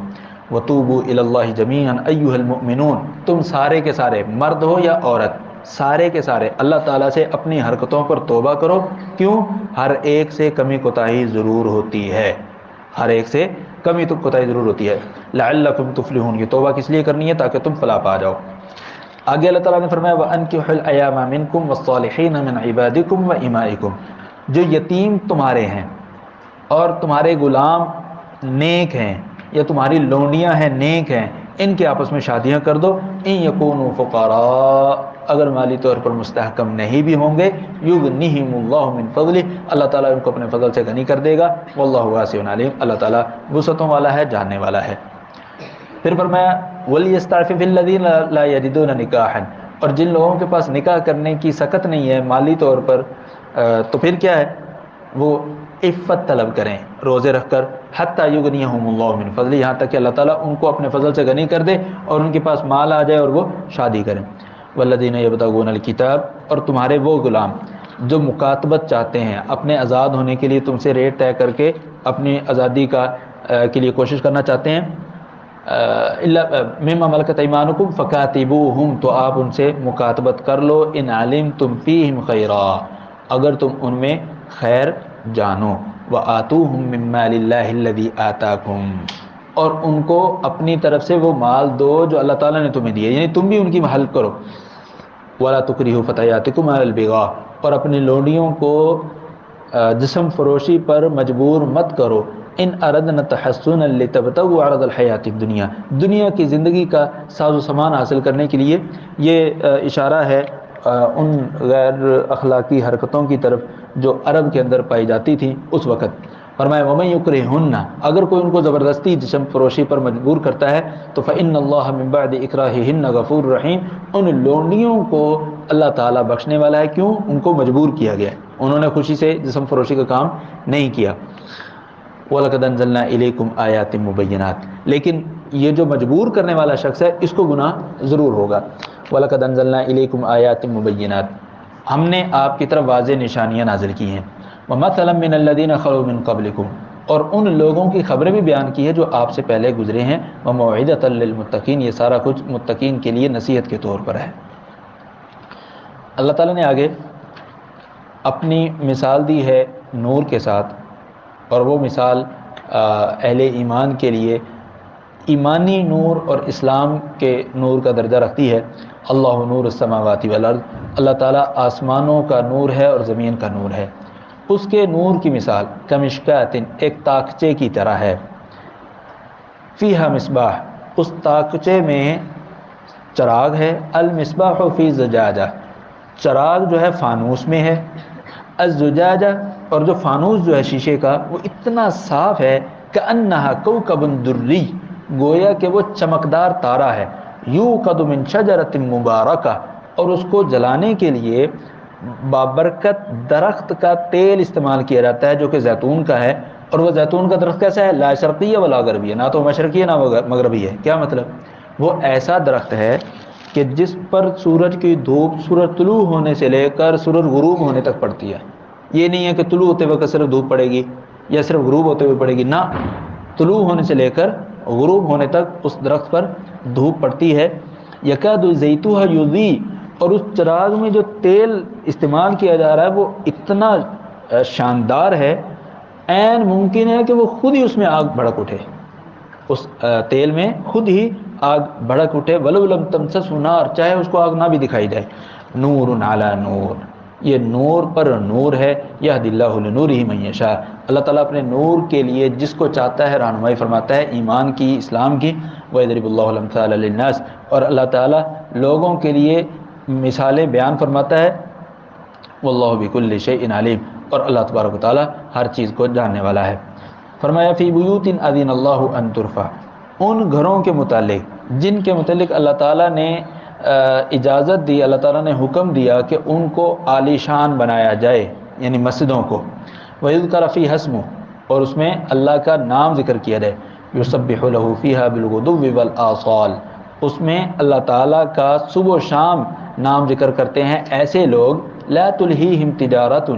وتوبوا الی اللہ جمیعا ایھا المؤمنون، تم سارے کے سارے، مرد ہو یا عورت، سارے کے سارے اللہ تعالیٰ سے اپنی حرکتوں پر توبہ کرو. کیوں؟ ہر ایک سے کمی کوتاہی ضرور ہوتی ہے، ہر ایک سے کمی تو کوتاہی ضرور ہوتی ہے. لعلکم تفلحون، یہ توبہ کس لیے کرنی ہے؟ تاکہ تم فلاح پا جاؤ. آگے اللہ تعالیٰ نے فرمایا وَأَنكِحُوا الْأَيَامَ مِنكُمْ وَالصَّالِحِينَ مِنْ عِبَادِكُمْ وَإِمَائِكُمْ، جو یتیم تمہارے ہیں اور تمہارے غلام نیک ہیں یا تمہاری لونڈیاں ہیں نیک ہیں، ان کے آپس میں شادیاں کر دو. ان یکونوا فقراء، اگر مالی طور پر مستحکم نہیں بھی ہوں گے، یغنیہم اللہ من فضلہ، اللہ تعالیٰ ان کو اپنے فضل سے غنی کر دے گا. واللہ واسع علیم، اللہ تعالیٰ وسعتوں والا ہے، جاننے والا ہے. پھر فرمایا وَلْيَسْتَعْفِفِ الَّذِينَ لَا يَجِدُونَ نِكَاحًا، اور جن لوگوں کے پاس نکاح کرنے کی سکت نہیں ہے مالی طور پر، تو پھر کیا ہے، وہ عفت طلب کریں روزے رکھ کر. حتیٰ یغنیہم اللہ من فضلہ، یہاں تک کہ اللہ تعالیٰ ان کو اپنے فضل سے غنی کر دے اور ان کے پاس مال آ جائے اور وہ شادی کریں. والذین یبتغون الکتاب، اور تمہارے وہ غلام جو مکاتبت چاہتے ہیں، اپنے آزاد ہونے کے لیے تم سے ریٹ طے کر کے اپنی آزادی کے لیے کوشش کرنا چاہتے ہیں، مما ملکت ایمانکم فکاتبوہم، تو آپ ان سے مکاتبت کر لو. ان علمتم فیہم خیرا، اگر تم ان میں خیر جانو. وآتوہم من مال اللہ الذی آتاکم، اور ان کو اپنی طرف سے وہ مال دو جو اللہ تعالیٰ نے تمہیں دیے، یعنی تم بھی ان کی ہیلپ کرو. ولا تکرہوا فتیاتکم علی البغاء، اور اپنی لونڈیوں کو جسم فروشی پر مجبور مت کرو. ان اردنا تحسنا لتبتغوا عرض الحیات الدنیا، دنیا کی زندگی کا ساز و سامان حاصل کرنے کے لیے. یہ اشارہ ہے ان غیر اخلاقی حرکتوں کی طرف جو عرب کے اندر پائی جاتی تھیں اس وقت. فرمایا وَمَن يُكْرِهُنَّ، اگر کوئی ان کو زبردستی جسم فروشی پر مجبور کرتا ہے تو فإن اللہ من بعد اکراہہن غفور رحیم، ان لونڈیوں کو اللہ تعالیٰ بخشنے والا ہے. کیوں؟ ان کو مجبور کیا گیا، انہوں نے خوشی سے جسم فروشی کا کام نہیں کیا. وَلَقَدْ أَنزَلْنَا إِلَيْكُمْ آيَاتٍ مُبَيِّنَاتٍ، لیکن یہ جو مجبور کرنے والا شخص ہے اس کو گناہ ضرور ہوگا. وَلَقَدْ أَنزَلْنَا إِلَيْكُمْ آيَاتٍ مُبَيِّنَاتٍ، ہم نے آپ کی طرف واضح نشانیاں نازل کی ہیں. وَمَثَلًا مِّنَ الَّذِينَ خَلَوْا مِن قَبْلِكُمْ، اور ان لوگوں کی خبریں بھی بیان کی ہے جو آپ سے پہلے گزرے ہیں. وَمَوْعِظَةً لِّلْمُتَّقِينَ، یہ سارا کچھ متقین کے لیے نصیحت کے طور پر ہے. اللہ تعالیٰ نے آگے اپنی مثال دی ہے نور کے ساتھ، اور وہ مثال اہل ایمان کے لیے ایمانی نور اور اسلام کے نور کا درجہ رکھتی ہے. اللہ نور السماوات والارض، اللہ تعالیٰ آسمانوں کا نور ہے اور زمین کا نور ہے. اس کے نور کی مثال کمشکات، ایک تاکچے کی طرح ہے. فیہا مصباح، اس تاکچے میں چراغ ہے. المصباح فی زجاجہ، چراغ جو ہے فانوس میں ہے. الزجاجہ، اور جو فانوس جو ہے شیشے کا وہ اتنا صاف ہے کأنہا کوکب دری، گویا کہ وہ چمکدار تارا ہے. یوقد من شجرۃ مبارکہ، اور اس کو جلانے کے لیے بابرکت درخت کا تیل استعمال کیا جاتا ہے جو کہ زیتون کا ہے. اور وہ زیتون کا درخت کیسا ہے؟ لا شرقیہ ولا غربیہ، نہ تو مشرقی ہے نہ مغربی ہے. کیا مطلب؟ وہ ایسا درخت ہے کہ جس پر سورج کی دھوپ سورج طلوع ہونے سے لے کر سورج غروب ہونے تک پڑتی ہے. یہ نہیں ہے کہ طلوع ہوتے وقت صرف دھوپ پڑے گی یا صرف غروب ہوتے ہوئے پڑے گی، نہ، طلوع ہونے سے لے کر غروب ہونے تک اس درخت پر دھوپ پڑتی ہے. یکاد زیتوہا یضیء، اور اس چراغ میں جو تیل استعمال کیا جا رہا ہے وہ اتنا شاندار ہے، عین ممکن ہے کہ وہ خود ہی اس میں آگ بھڑک اٹھے، اس تیل میں خود ہی آگ بھڑک اٹھے. ولو لم تمسسہ نار، چاہے اس کو آگ نہ بھی دکھائی جائے. نور علی نور، یہ نور پر نور ہے. یہدی اللہ لنورہ من یشاء، اللہ تعالیٰ اپنے نور کے لیے جس کو چاہتا ہے رہنمائی فرماتا ہے ایمان کی، اسلام کی. وَيَضْرِبُ اللَّهُ الْأَمْثَالَ لِلنَّاسِ، اور اللہ تعالیٰ لوگوں کے لیے مثالیں بیان فرماتا ہے واللہ بکل شیء علیم، اور اللہ تبارک و تعالیٰ ہر چیز کو جاننے والا ہے۔ فرمایا فی بیوت اذن اللہ ان ترفع، ان گھروں کے متعلق جن کے متعلق اللہ تعالیٰ نے اجازت دی، اللہ تعالیٰ نے حکم دیا کہ ان کو عالی شان بنایا جائے، یعنی مسجدوں کو، وَيُذْكَرَ فِيهَا اسْمُهُ، اور اس میں اللہ کا نام ذکر کیا جائے، يُسَبِّحُ لَهُ فِيهَا بِالْغُدُوِّ وَالْآصَالِ، اس میں اللہ تعالیٰ کا صبح و شام نام ذکر کرتے ہیں ایسے لوگ، لا تلہیہم تجارت،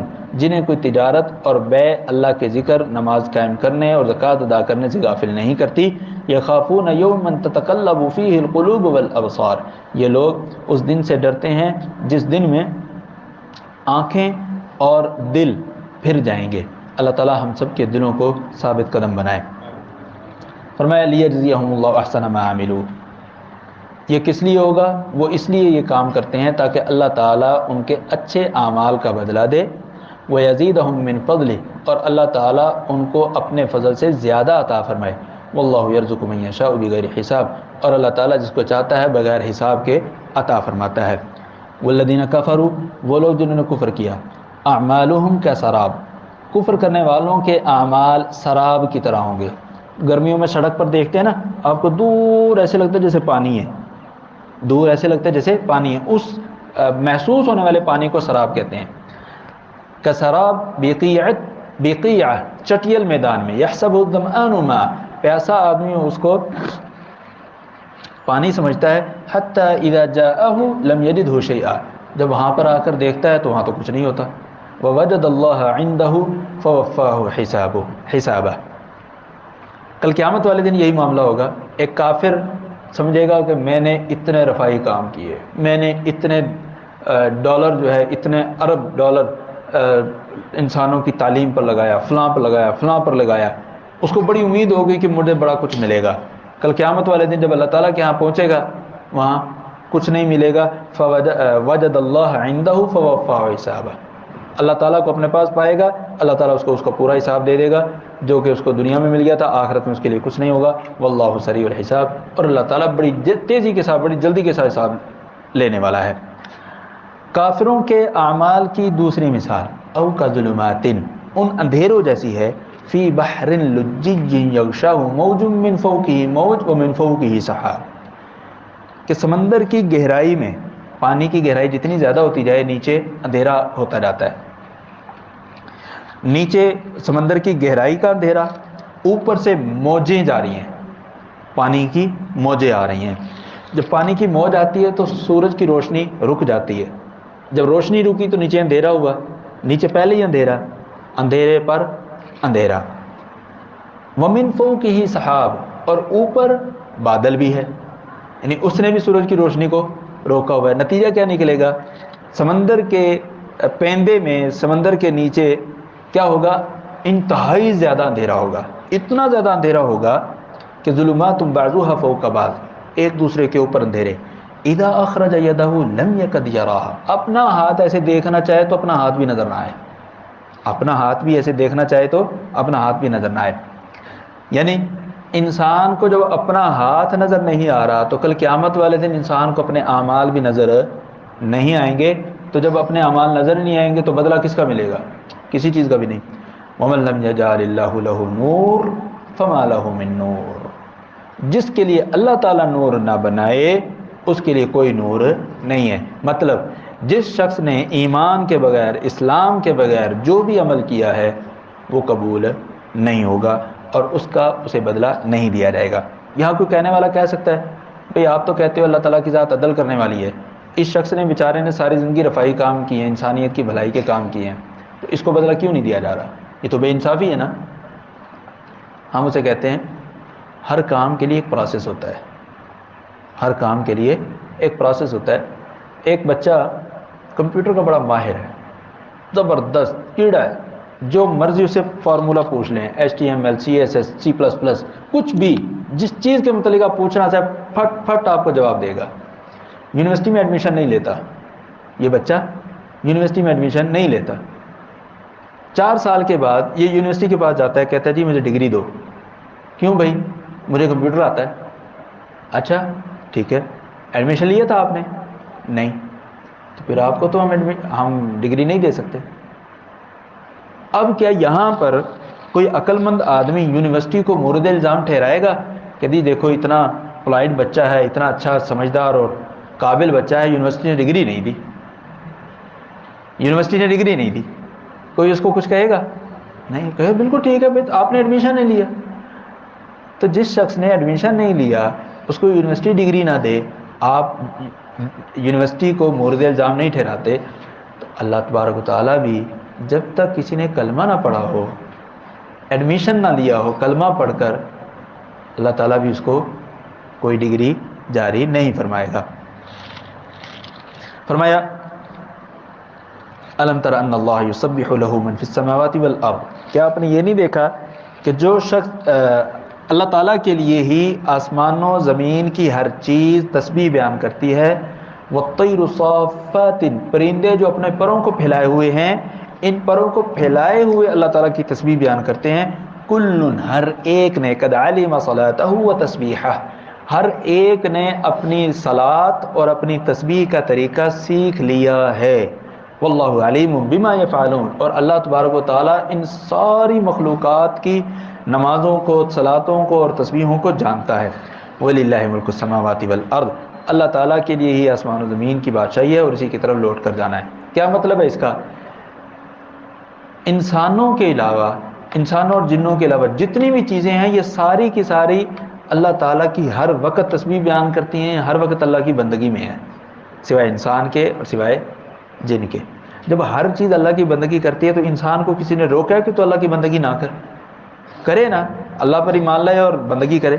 جنہیں کوئی تجارت اور بیع اللہ کے ذکر، نماز قائم کرنے اور زکوٰۃ ادا کرنے سے غافل نہیں کرتی، یخافون یوما تتقلب فیہ القلوب والابصار، یہ لوگ اس دن سے ڈرتے ہیں جس دن میں آنکھیں اور دل پھر جائیں گے۔ اللہ تعالیٰ ہم سب کے دلوں کو ثابت قدم بنائے۔ فرمایا لیجزیہم اللہ احسن ما عملوا، یہ کس لیے ہوگا؟ وہ اس لیے یہ کام کرتے ہیں تاکہ اللہ تعالیٰ ان کے اچھے اعمال کا بدلہ دے، وَيَزِيدَهُم مِّن فَضْلِهِ، اور اللہ تعالیٰ ان کو اپنے فضل سے زیادہ عطا فرمائے، وَاللَّهُ يَرْزُقُ مَن يَشَاءُ بِغَيْرِ حساب، اور اللہ تعالیٰ جس کو چاہتا ہے بغیر حساب کے عطا فرماتا ہے۔ وَالَّذِينَ كَفَرُوا، وہ لوگ جنہوں نے کفر کیا، اعمالهم كسراب، کفر کرنے والوں کے اعمال سراب کی طرح ہوں گے۔ گرمیوں میں سڑک پر دیکھتے ہیں نا، آپ کو دور ایسے لگتا ہے جیسے پانی ہے، دور ایسے لگتا ہے جیسے پانی ہے، اس محسوس ہونے والے پانی کو سراب کہتے ہیں۔ کسراب بقیع، چٹیل میدان میں، یحسب الظمآن ماء، پیاسا آدمی اس کو پانی سمجھتا ہے، حتی اذا جاءہ لم یجدہ شیئا، جب وہاں پر آ کر دیکھتا ہے تو وہاں تو کچھ نہیں ہوتا۔ ووجد اللہ عندہ فوفاہ حسابہ، کل قیامت والے دن یہی معاملہ ہوگا۔ ایک کافر سمجھے گا کہ میں نے اتنے رفاہی کام کیے، میں نے اتنے ڈالر جو ہے، اتنے ارب ڈالر انسانوں کی تعلیم پر لگایا، فلاں پر لگایا، فلاں پر لگایا، اس کو بڑی امید ہوگی کہ مجھے بڑا کچھ ملے گا۔ کل قیامت والے دن جب اللہ تعالیٰ کے ہاں پہنچے گا، وہاں کچھ نہیں ملے گا۔ وجد اللہ عندہ فوفاہ حسابہ، اللہ تعالیٰ کو اپنے پاس پائے گا، اللہ تعالیٰ اس کو پورا حساب دے دے گا، جو کہ اس کو دنیا میں مل گیا تھا، آخرت میں اس کے لیے کچھ نہیں ہوگا۔ واللہ سریع الحساب، اور اللہ تعالیٰ بڑی تیزی کے ساتھ، بڑی جلدی کے ساتھ حساب لینے والا ہے۔ کافروں کے اعمال کی دوسری مثال، او کظلمات، ان اندھیروں جیسی ہے، فی بحر لجج یغشاہ موج من فوقہ موج ومن فوقہ سحاب، کہ سمندر کی گہرائی میں، پانی کی گہرائی جتنی زیادہ ہوتی جائے نیچے اندھیرا ہوتا جاتا ہے، نیچے سمندر کی گہرائی کا اندھیرا، اوپر سے موجیں جا رہی ہیں، پانی کی موجیں آ رہی ہیں۔ جب پانی کی موج آتی ہے تو سورج کی روشنی رک جاتی ہے، جب روشنی رکی تو نیچے اندھیرا ہوا، نیچے پہلے ہی اندھیرا، اندھیرے پر اندھیرا۔ ومن فوقہ سحاب، اور اوپر بادل بھی ہے، یعنی اس نے بھی سورج کی روشنی کو روکا ہوا ہے۔ نتیجہ کیا نکلے گا؟ سمندر کے پیندے میں، سمندر کے نیچے کیا ہوگا؟ انتہائی زیادہ اندھیرا ہوگا، اتنا زیادہ اندھیرا ہوگا کہ ظلمات بعضها فوق بعض، ایک دوسرے کے اوپر اندھیرے۔ اذا اخرج یدہ لم یکد یراہا، اپنا ہاتھ ایسے دیکھنا چاہے تو اپنا ہاتھ بھی نظر نہ آئے، اپنا ہاتھ بھی ایسے دیکھنا چاہے تو اپنا ہاتھ بھی نظر نہ آئے۔ یعنی انسان کو جب اپنا ہاتھ نظر نہیں آ رہا تو کل قیامت والے دن انسان کو اپنے اعمال بھی نظر نہیں آئیں گے، تو جب اپنے اعمال نظر نہیں آئیں گے تو بدلہ کس کا ملے گا؟ کسی چیز کا بھی نہیں۔ وَمَن لَّمْ يَجْعَلِ اللَّهُ لَهُ نُورٌ فَمَا لَهُ مِن نُور، جس کے لیے اللہ تعالیٰ نور نہ بنائے اس کے لیے کوئی نور نہیں ہے۔ مطلب جس شخص نے ایمان کے بغیر، اسلام کے بغیر جو بھی عمل کیا ہے وہ قبول نہیں ہوگا، اور اس کا اسے بدلہ نہیں دیا جائے گا۔ یہاں کوئی کہنے والا کہہ سکتا ہے بھئی آپ تو کہتے ہو اللہ تعالیٰ کی ذات عدل کرنے والی ہے، اس شخص نے بیچارے نے ساری زندگی رفاہی کام کیے ہیں، انسانیت کی بھلائی کے کام کیے ہیں، تو اس کو بدلہ کیوں نہیں دیا جا رہا؟ یہ تو بے انصافی ہے نا۔ ہم اسے کہتے ہیں ہر کام کے لیے ایک پروسیس ہوتا ہے، ہر کام کے لیے ایک پروسیس ہوتا ہے۔ ایک بچہ کمپیوٹر کا بڑا ماہر ہے، زبردست کیڑا ہے، جو مرضی اسے فارمولہ پوچھ لیں، HTML CSS C++، کچھ بھی جس چیز کے متعلق آپ پوچھنا چاہے پھٹ پھٹ آپ کو جواب دے گا۔ یونیورسٹی میں ایڈمیشن نہیں لیتا یہ بچہ، یونیورسٹی میں ایڈمیشن نہیں لیتا۔ 4 سال کے بعد یہ یونیورسٹی کے پاس جاتا ہے، کہتا ہے جی مجھے ڈگری دو۔ کیوں بھائی؟ مجھے کمپیوٹر آتا ہے۔ اچھا ٹھیک ہے، ایڈمیشن لیا تھا آپ نے؟ نہیں۔ تو پھر آپ کو تو ہم ڈگری نہیں دے سکتے۔ اب کیا یہاں پر کوئی عقل مند آدمی یونیورسٹی کو مورد الزام ٹھہرائے گا کہ جی دیکھو اتنا پولائٹ بچہ ہے، اتنا اچھا سمجھدار اور قابل بچہ ہے، یونیورسٹی نے ڈگری نہیں دی، یونیورسٹی نے ڈگری نہیں دی، کوئی اس کو کچھ کہے گا؟ نہیں کہے بالکل ٹھیک ہے بھائی، آپ نے ایڈمیشن نہیں لیا۔ تو جس شخص نے ایڈمیشن نہیں لیا اس کو یونیورسٹی ڈگری نہ دے، آپ یونیورسٹی کو مورد الزام نہیں ٹھہراتے، تو اللہ تبارک و تعالیٰ بھی جب تک کسی نے کلمہ نہ پڑھا ہو، ایڈمیشن نہ لیا ہو، کلمہ پڑھ کر اللہ تعالیٰ بھی اس کو کوئی ڈگری جاری نہیں فرمائے گا۔ فرمایا الم تر ان اللہ یسبح له من فی السماوات والارض، کیا آپ نے یہ نہیں دیکھا کہ جو شخص اللہ تعالیٰ کے لیے ہی آسمانوں زمین کی ہر چیز تسبیح بیان کرتی ہے، والطیر صافات، پرندے جو اپنے پروں کو پھیلائے ہوئے ہیں، ان پروں کو پھیلائے ہوئے اللہ تعالیٰ کی تسبیح بیان کرتے ہیں، کل، ہر ایک نے، قد علم صلاته وتسبیحہ، ہر ایک نے اپنی صلاۃ اور اپنی تسبیح کا طریقہ سیکھ لیا ہے، واللہ علیم بما یفعلون، اور اللہ تبارک و تعالیٰ ان ساری مخلوقات کی نمازوں کو، صلاتوں کو اور تسبیحوں کو جانتا ہے۔ وَلِلَّهِ مُلْكُ السَّمَاوَاتِ وَالْأَرْضِ، اللہ تعالیٰ کے لیے ہی آسمان و زمین کی بادشاہی ہے اور اسی کی طرف لوٹ کر جانا ہے۔ کیا مطلب ہے اس کا؟ انسانوں کے علاوہ، انسانوں اور جنوں کے علاوہ جتنی بھی چیزیں ہیں یہ ساری کی ساری اللہ تعالیٰ کی ہر وقت تسبیح بیان کرتی ہیں، ہر وقت اللہ کی بندگی میں ہیں، سوائے انسان کے اور سوائے جن کے۔ جب ہر چیز اللہ کی بندگی کرتی ہے تو انسان کو کسی نے روکا ہے کہ تو اللہ کی بندگی نہ کرے نا، اللہ پر ایمان لائے اور بندگی کرے۔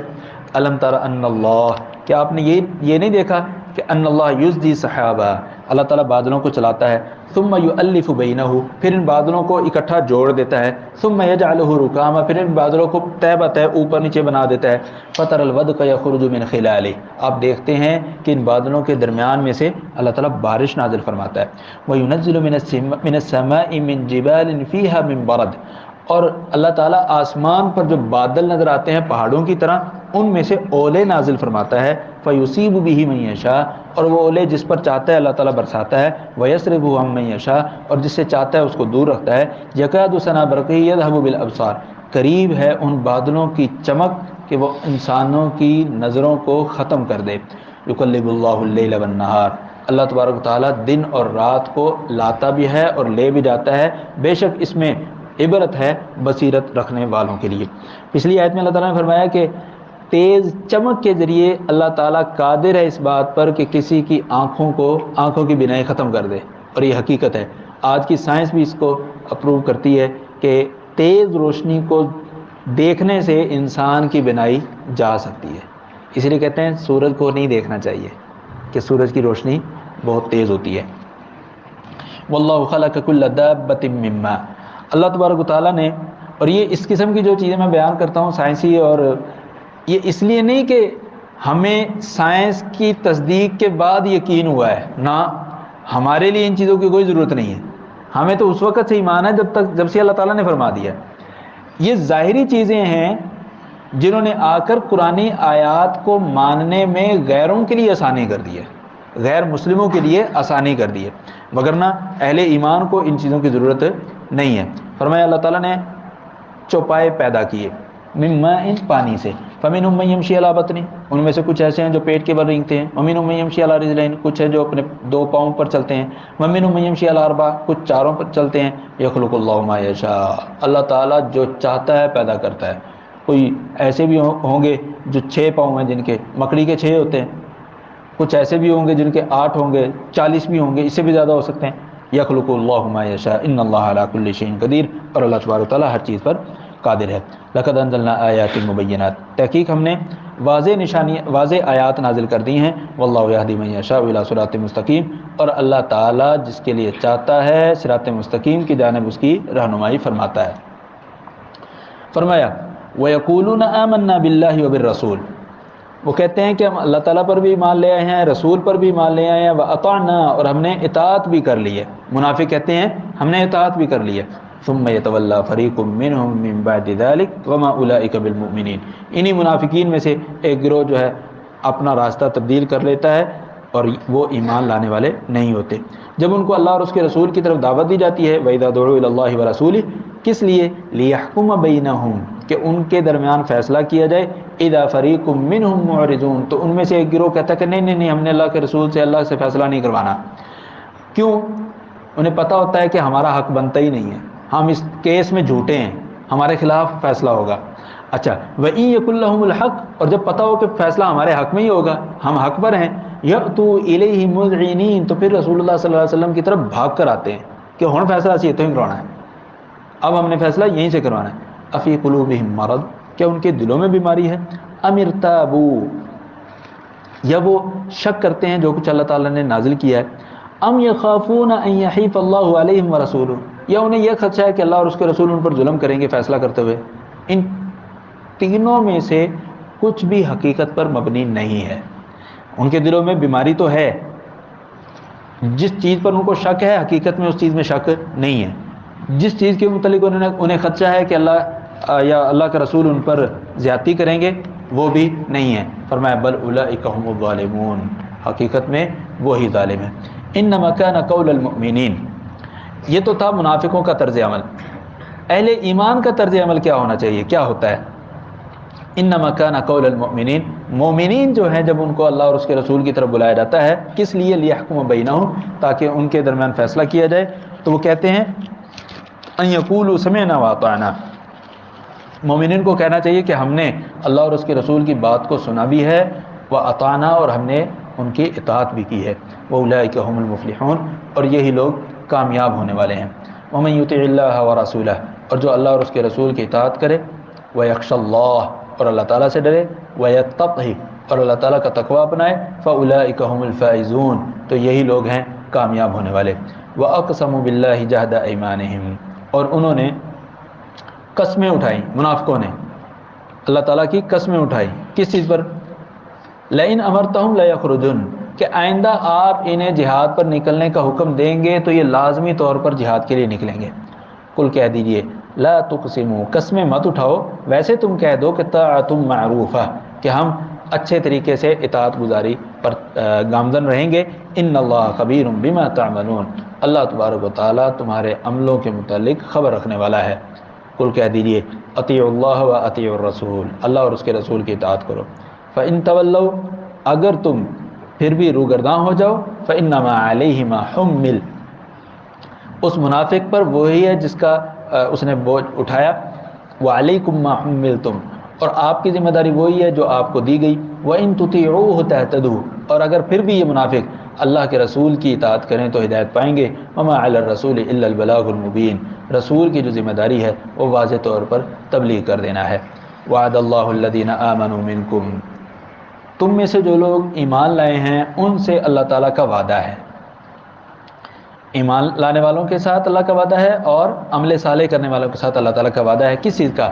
الم تر ان اللہ، کیا آپ نے یہ نہیں دیکھا کہ ان اللہ یزدی سحابہ، اللہ تعالیٰ بادلوں کو چلاتا ہے، ثم یؤلف بینہ، پھر ان بادلوں کو اکٹھا جوڑ دیتا ہے، ثم یجعلہ رکاما، پھر ان بادلوں کو تہ بتہ اوپر نیچے بنا دیتا ہے، فتر الودق یخرج من خلالہ، آپ دیکھتے ہیں کہ ان بادلوں کے درمیان میں سے اللہ تعالیٰ بارش نازل فرماتا ہے، وینزل من السماء من جبال فیہا من برد، اور اللہ تعالیٰ آسمان پر جو بادل نظر آتے ہیں پہاڑوں کی طرح، ان میں سے اولے نازل فرماتا ہے، فیصیب بہ من یشاء، اور وہ اولے جس پر چاہتا ہے اللہ تعالیٰ برساتا ہے، ویصرفہ عن من یشاء، اور جس سے چاہتا ہے اس کو دور رکھتا ہے، یکاد سنا برقہ یذہب بالابصار، قریب ہے ان بادلوں کی چمک کہ وہ انسانوں کی نظروں کو ختم کر دے۔ یقلب اللہ اللیل والنہار، اللہ تبارک و تعالیٰ دن اور رات کو لاتا بھی ہے اور لے بھی جاتا ہے، بے شک اس میں عبرت ہے بصیرت رکھنے والوں کے لیے۔ پچھلی آیت میں اللہ تعالیٰ نے فرمایا کہ تیز چمک کے ذریعے اللہ تعالیٰ قادر ہے اس بات پر کہ کسی کی آنکھوں کی بینائی ختم کر دے، اور یہ حقیقت ہے۔ آج کی سائنس بھی اس کو اپروو کرتی ہے کہ تیز روشنی کو دیکھنے سے انسان کی بینائی جا سکتی ہے، اس لیے کہتے ہیں سورج کو نہیں دیکھنا چاہیے کہ سورج کی روشنی بہت تیز ہوتی ہے۔ واللہ خلق کل دابۃ من ماء، اللہ تبارک و تعالیٰ نے، اور یہ اس قسم کی جو چیزیں میں بیان کرتا ہوں سائنسی، اور یہ اس لیے نہیں کہ ہمیں سائنس کی تصدیق کے بعد یقین ہوا ہے، نہ، ہمارے لیے ان چیزوں کی کوئی ضرورت نہیں ہے، ہمیں تو اس وقت سے ایمان ہے جب سے اللہ تعالیٰ نے فرما دیا۔ یہ ظاہری چیزیں ہیں جنہوں نے آ کر قرآنی آیات کو ماننے میں غیروں کے لیے آسانی کر دی ہے، غیر مسلموں کے لیے آسانی کر دی ہے، وگرنہ اہل ایمان کو ان چیزوں کی ضرورت نہیں ہے۔ فرمایا اللہ تعالیٰ نے چوپائے پیدا کیے، من ماء، پانی سے، فمنہم من یمشی علی بطنہ، ان میں سے کچھ ایسے ہیں جو پیٹ کے بل رینگتے ہیں، ومنہم من یمشی علی رجلین، کچھ ہیں جو اپنے دو پاؤں پر چلتے ہیں، ومنہم من یمشی علی اربع، کچھ چاروں پر چلتے ہیں، یخلق اللہ ما یشاء، اللہ تعالیٰ جو چاہتا ہے پیدا کرتا ہے۔ کوئی ایسے بھی ہوں گے جو 6 پاؤں ہیں، جن کے مکڑی کے 6 ہوتے ہیں، کچھ ایسے بھی ہوں گے جن کے 8 ہوں گے، 40 بھی ہوں گے، اس سے بھی زیادہ ہو سکتے ہیں۔ یخلق اللہ ما یشاء ان اللہ علی کل شیء قدیر، اور اللہ تبارک و تعالیٰ ہر چیز پر قادر ہے۔ لقد انزلنا آیات مبینات، تحقیق ہم نے واضح آیات نازل کر دی ہیں، واللہ یہدی من یشاء الی صراط مستقیم، اور اللہ تعالیٰ جس کے لیے چاہتا ہے صراط مستقیم کی جانب اس کی رہنمائی فرماتا ہے۔ فرمایا وَيَقُولُونَ آمَنَّا بِاللَّهِ وَبِالرَّسُولِ، وہ کہتے ہیں کہ ہم اللہ تعالیٰ پر بھی ایمان لے آئے ہیں، رسول پر بھی ایمان لے آئے ہیں، وَأَطَعْنَا، اور ہم نے اطاعت بھی کر لی ہے۔ منافق کہتے ہیں ہم نے اطاعت بھی کر لی ہے۔ ثُمَّ يَتَوَلَّى فَرِيقٌ مِّنْهُم مِّن بَعْدِ ذَلِكَ وَمَا أُولَٰئِكَ بِالْمُؤْمِنِينَ، انہی منافقین میں سے ایک گروہ جو ہے اپنا راستہ تبدیل کر لیتا ہے اور وہ ایمان لانے والے نہیں ہوتے۔ جب ان کو اللہ اور اس کے رسول کی طرف دعوت دی جاتی ہے وَإِذَا دُعُوا إِلَى اللَّهِ وَرَسُولِهِ، کس لیے؟ لِيَحْكُمَ بَيْنَهُمْ، کہ ان کے درمیان فیصلہ کیا جائے۔ اِذَا فَرِيقٌ مِّنْهُمْ مُعْرِضُونَ، تو ان میں سے ایک گروہ کہتا ہے کہ نہیں نہیں نہیں، ہم نے اللہ کے رسول سے، اللہ سے فیصلہ نہیں کروانا۔ کیوں؟ انہیں پتہ ہوتا ہے کہ ہمارا حق بنتا ہی نہیں ہے، ہم اس کیس میں جھوٹے ہیں، ہمارے خلاف فیصلہ ہوگا۔ اچھا، وَإِن يَكُن لَّهُمُ الْحَقُّ، اور جب پتہ ہو کہ فیصلہ ہمارے حق میں ہی ہوگا، ہم حق پر ہیں، يَأْتُوا إِلَيْهِ مُذْعِنِينَ، تو پھر رسول اللہ صلی اللہ علیہ وسلم کی طرف بھاگ کر آتے ہیں کہ ہن فیصلہ اسی تو ہی کروانا ہے، اب ہم نے فیصلہ یہیں سے کروانا ہے۔ أَفِي قُلُوبِهِم مَرَضٌ، کیا ان کے دلوں میں بیماری ہے؟ أَمِ ارْتَابُوا، یا وہ شک کرتے ہیں جو کچھ اللہ تعالیٰ نے نازل کیا ہے۔ ام یخافون ان یحیف اللہ علیہم ورسولہ، یا انہیں یہ خدشہ ہے کہ اللہ اور اس کے رسول ان پر ظلم کریں گے فیصلہ کرتے ہوئے۔ ان تینوں میں سے کچھ بھی حقیقت پر مبنی نہیں ہے۔ ان کے دلوں میں بیماری تو ہے، جس چیز پر ان کو شک ہے حقیقت میں اس چیز میں شک نہیں ہے، جس چیز کے متعلق انہیں خدشہ ہے کہ اللہ یا اللہ کا رسول ان پر زیادتی کریں گے وہ بھی نہیں ہے۔ فرمایا بل اولئک هم الظالمون، حقیقت میں وہی ظالم ہیں۔ انما کان قول المؤمنین، یہ تو تھا منافقوں کا طرز عمل۔ اہل ایمان کا طرز عمل کیا ہونا چاہیے، کیا ہوتا ہے؟ انما کان قول المؤمنین، مومنین جو ہیں جب ان کو اللہ اور اس کے رسول کی طرف بلایا جاتا ہے، کس لیے؟ لیحکم بینہم، تاکہ ان کے درمیان فیصلہ کیا جائے، تو وہ کہتے ہیں ان یقولوا سمعنا واطعنا، مومنین کو کہنا چاہیے کہ ہم نے اللہ اور اس کے رسول کی بات کو سنا بھی ہے، واطعنا، اور ہم نے ان کی اطاعت بھی کی ہے۔ واولئک هم المفلحون، اور یہی لوگ کامیاب ہونے والے ہیں۔ ومن یطع اللہ ورسولہ، اور جو اللہ اور اس کے رسول کی اطاعت کرے، ویخشى اللہ، اور اللہ تعالیٰ سے ڈرے، ویتقہ، اور اللہ تعالیٰ کا تقوی اپنائے، فاولئک هم الفائزون، تو یہی لوگ ہیں کامیاب ہونے والے۔ واقسموا باللہ جہد ایمانہم، اور انہوں نے قسمیں اٹھائیں، منافقوں نے اللہ تعالیٰ کی قسمیں اٹھائی، کس چیز پر؟ لئن امرتہم لیخرجن، کہ آئندہ آپ انہیں جہاد پر نکلنے کا حکم دیں گے تو یہ لازمی طور پر جہاد کے لیے نکلیں گے۔ قل کہہ دیجئے لا تقسموا، قسمیں مت اٹھاؤ، ویسے تم کہہ دو کہ طاعۃ معروفہ، کہ ہم اچھے طریقے سے اطاعت گزاری پر گامزن رہیں گے۔ ان اللہ خبیر بما تعملون، اللہ تبارک و تعالیٰ تمہارے عملوں کے متعلق خبر رکھنے والا ہے۔ قل کہہ دیجئے اطیعوا اللہ و اطیعوا الرسول، اللہ اور اس کے رسول کی اطاعت کرو۔ فإن تولوا، اگر تم پھر بھی روگرداں ہو جاؤ، فإنما علیہ ما حمل، اس منافق پر وہی ہے جس کا اس نے بوجھ اٹھایا، وعلیکم ما حملتم، اور آپ کی ذمہ داری وہی ہے جو آپ کو دی گئی۔ وإن تطیعوہ تہتدوا، اور اگر پھر بھی یہ منافق اللہ کے رسول کی اطاعت کریں تو ہدایت پائیں گے۔ وما علی الرسول الا البلاغ المبین، رسول کی جو ذمہ داری ہے وہ واضح طور پر تبلیغ کر دینا ہے۔ وعد اللہ الذین آمنوا منکم، تم میں سے جو لوگ ایمان لائے ہیں ان سے اللہ تعالیٰ کا وعدہ ہے۔ ایمان لانے والوں کے ساتھ اللہ کا وعدہ ہے، اور عمل صالح کرنے والوں کے ساتھ اللہ تعالیٰ کا وعدہ ہے۔ کس چیز کا؟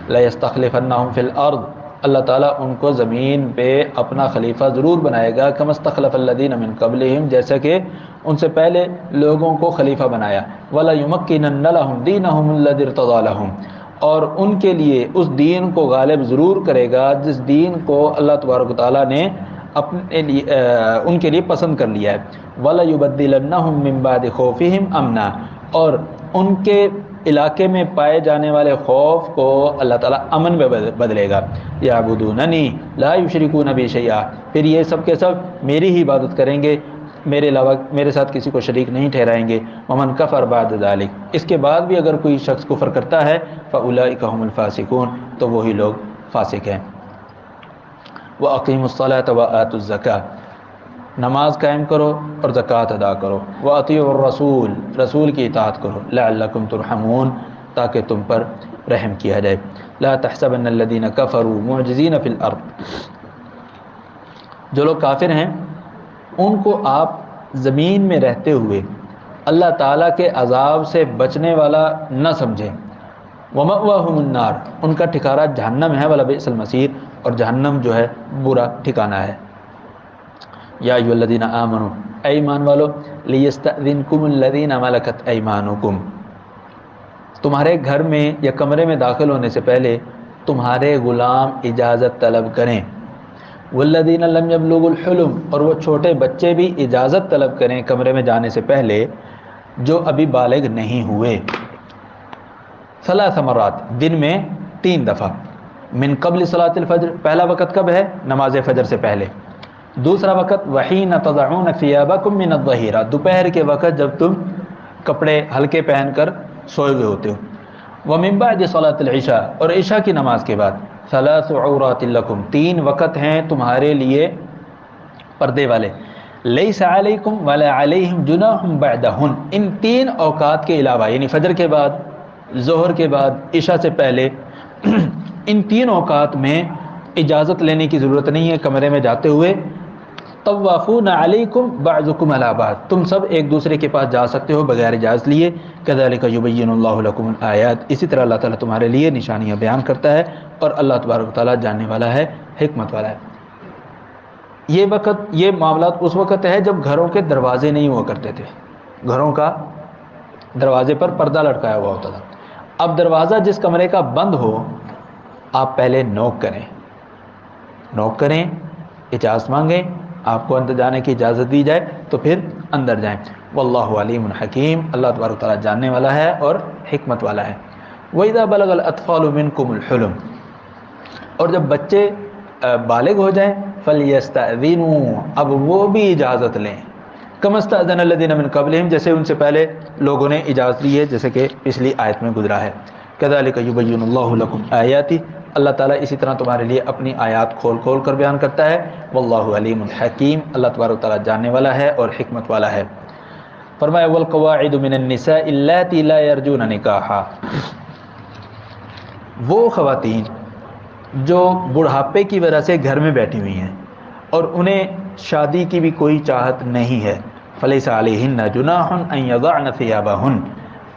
لَيَسْتَخْلِفَنَّهُمْ فِي الْأَرْضِ، اللہ تعالیٰ ان کو زمین پہ اپنا خلیفہ ضرور بنائے گا۔ كَمَا اسْتَخْلَفَ الَّذِينَ مِن قَبْلِهِمْ، جیسا کہ ان سے پہلے لوگوں کو خلیفہ بنایا۔ وَلَيُمَكِّنَنَّ لَهُمْ دِينَهُمُ الَّذِي ارْتَضَىٰ لَهُمْ، اور ان کے لیے اس دین کو غالب ضرور کرے گا جس دین کو اللہ تبارک و تعالیٰ نے اپنے لیے ان کے لیے پسند کر لیا ہے۔ وَلَيُبَدِّلَنَّهُم مِّن بَعْدِ خَوْفِهِمْ أَمْنًا، اور ان کے علاقے میں پائے جانے والے خوف کو اللہ تعالیٰ امن میں بدلے گا۔ یعبدوننی لا یشرکون بی شیئا، پھر یہ سب کے سب میری ہی عبادت کریں گے، میرے علاوہ میرے ساتھ کسی کو شریک نہیں ٹھہرائیں گے۔ ومن کفر بعد ذلک، اس کے بعد بھی اگر کوئی شخص کفر کرتا ہے، فاولئک هم الفاسقون، تو وہی لوگ فاسق ہیں۔ وَأَقِيمُوا الصَّلَاةَ وَآتُوا الزَّكَاةَ، نماز قائم کرو اور زکوٰۃ ادا کرو۔ وَأَطِيعُوا الرَّسُولَ، رسول کی اطاعت کرو۔ لَعَلَّكُمْ تُرْحَمُونَ، تاکہ تم پر رحم کیا جائے۔ لَا تَحْسَبَنَّ الَّذِينَ كَفَرُوا مُعْجِزِينَ فِي الْأَرْضِ، جو لوگ کافر ہیں ان کو آپ زمین میں رہتے ہوئے اللہ تعالیٰ کے عذاب سے بچنے والا نہ سمجھیں۔ وَمَأْوَاهُمُ النَّارُ، ان کا ٹھکانہ جہنم ہے، وَلَبِئْسَ الْمَصِيرُ، اور جہنم جو ہے برا ٹھکانہ ہے۔ یا ایھا الذین آمنوا، اے ایمان والو، لیستأذنکم الذین ملکت ایمانکم، تمہارے گھر میں یا کمرے میں داخل ہونے سے پہلے تمہارے غلام اجازت طلب کریں۔ والذین لم یبلغوا الحلم، اور وہ چھوٹے بچے بھی اجازت طلب کریں کمرے میں جانے سے پہلے جو ابھی بالغ نہیں ہوئے، ثلاث مرات، دن میں 3 دفعہ، من قبل صلاۃ الفجر، پہلا وقت کب ہے؟ نماز فجر سے پہلے، دوسرا وقت وحین تضعون ثیابکم من الظہیرہ، دوپہر کے وقت جب تم کپڑے ہلکے پہن کر سوئے ہوئے ہوتے ہو، ومن بعد صلاۃ العشاء، اور عشاء کی نماز کے بعد، ثلاث عورات لکم، 3 وقت ہیں تمہارے لیے پردے والے، لیس علیکم ولا علیہم جناح بعدہن، ان 3 اوقات کے علاوہ، یعنی فجر کے بعد، ظہر کے بعد، عشاء سے پہلے، ان 3 اوقات میں اجازت لینے کی ضرورت نہیں ہے کمرے میں جاتے ہوئے، طوافون علیکم بعضکم علی بعض، تم سب ایک دوسرے کے پاس جا سکتے ہو بغیر اجازت لیے، کذالک یبین اللہ لکم الآیات، اسی طرح اللہ تعالیٰ تمہارے لیے نشانیاں بیان کرتا ہے، اور اللہ تبارک و تعالیٰ جاننے والا ہے، حکمت والا ہے۔ یہ وقت، یہ معاملات اس وقت ہے جب گھروں کے دروازے نہیں ہوا کرتے تھے، گھروں کا دروازے پر پردہ لٹکایا ہوا ہوتا تھا۔ اب دروازہ جس کمرے کا بند ہو، آپ پہلے نوک کریں، اجازت مانگیں، آپ کو اندر جانے کی اجازت دی جائے تو پھر اندر جائیں۔ واللہ علیم حکیم، اللہ تبارک تعالیٰ جاننے والا ہے اور حکمت والا ہے۔ وَإِذَا بَلَغَ الْأَطْفَالُ مِنْكُمُ الْحُلُمَ، اور جب بچے بالغ ہو جائیں، فَلْيَسْتَأْذِنُوا، اب وہ بھی اجازت لیں، كَمَا اسْتَأْذَنَ الَّذِينَ مِنْ قَبْلِهِمْ، جیسے ان سے پہلے لوگوں نے اجازت لی ہے، جیسے کہ پچھلی آیت میں گزرا ہے۔ كَذَلِكَ يُبَيِّنُ اللَّهُ لَكُمْ آيَاتِهِ، اللہ تعالیٰ اسی طرح تمہارے لیے اپنی آیات کھول کھول کر بیان کرتا ہے۔ واللہ علیم حکیم، اللہ تبارک تعالیٰ جاننے والا ہے اور حکمت والا ہے۔ فرمایا والقواعد من النساء اللاتي لا يرجون نکاحا، وہ خواتین جو بڑھاپے کی وجہ سے گھر میں بیٹھی ہوئی ہیں اور انہیں شادی کی بھی کوئی چاہت نہیں ہے، فلیس علیہن جناح ان یضعن ثیابہن،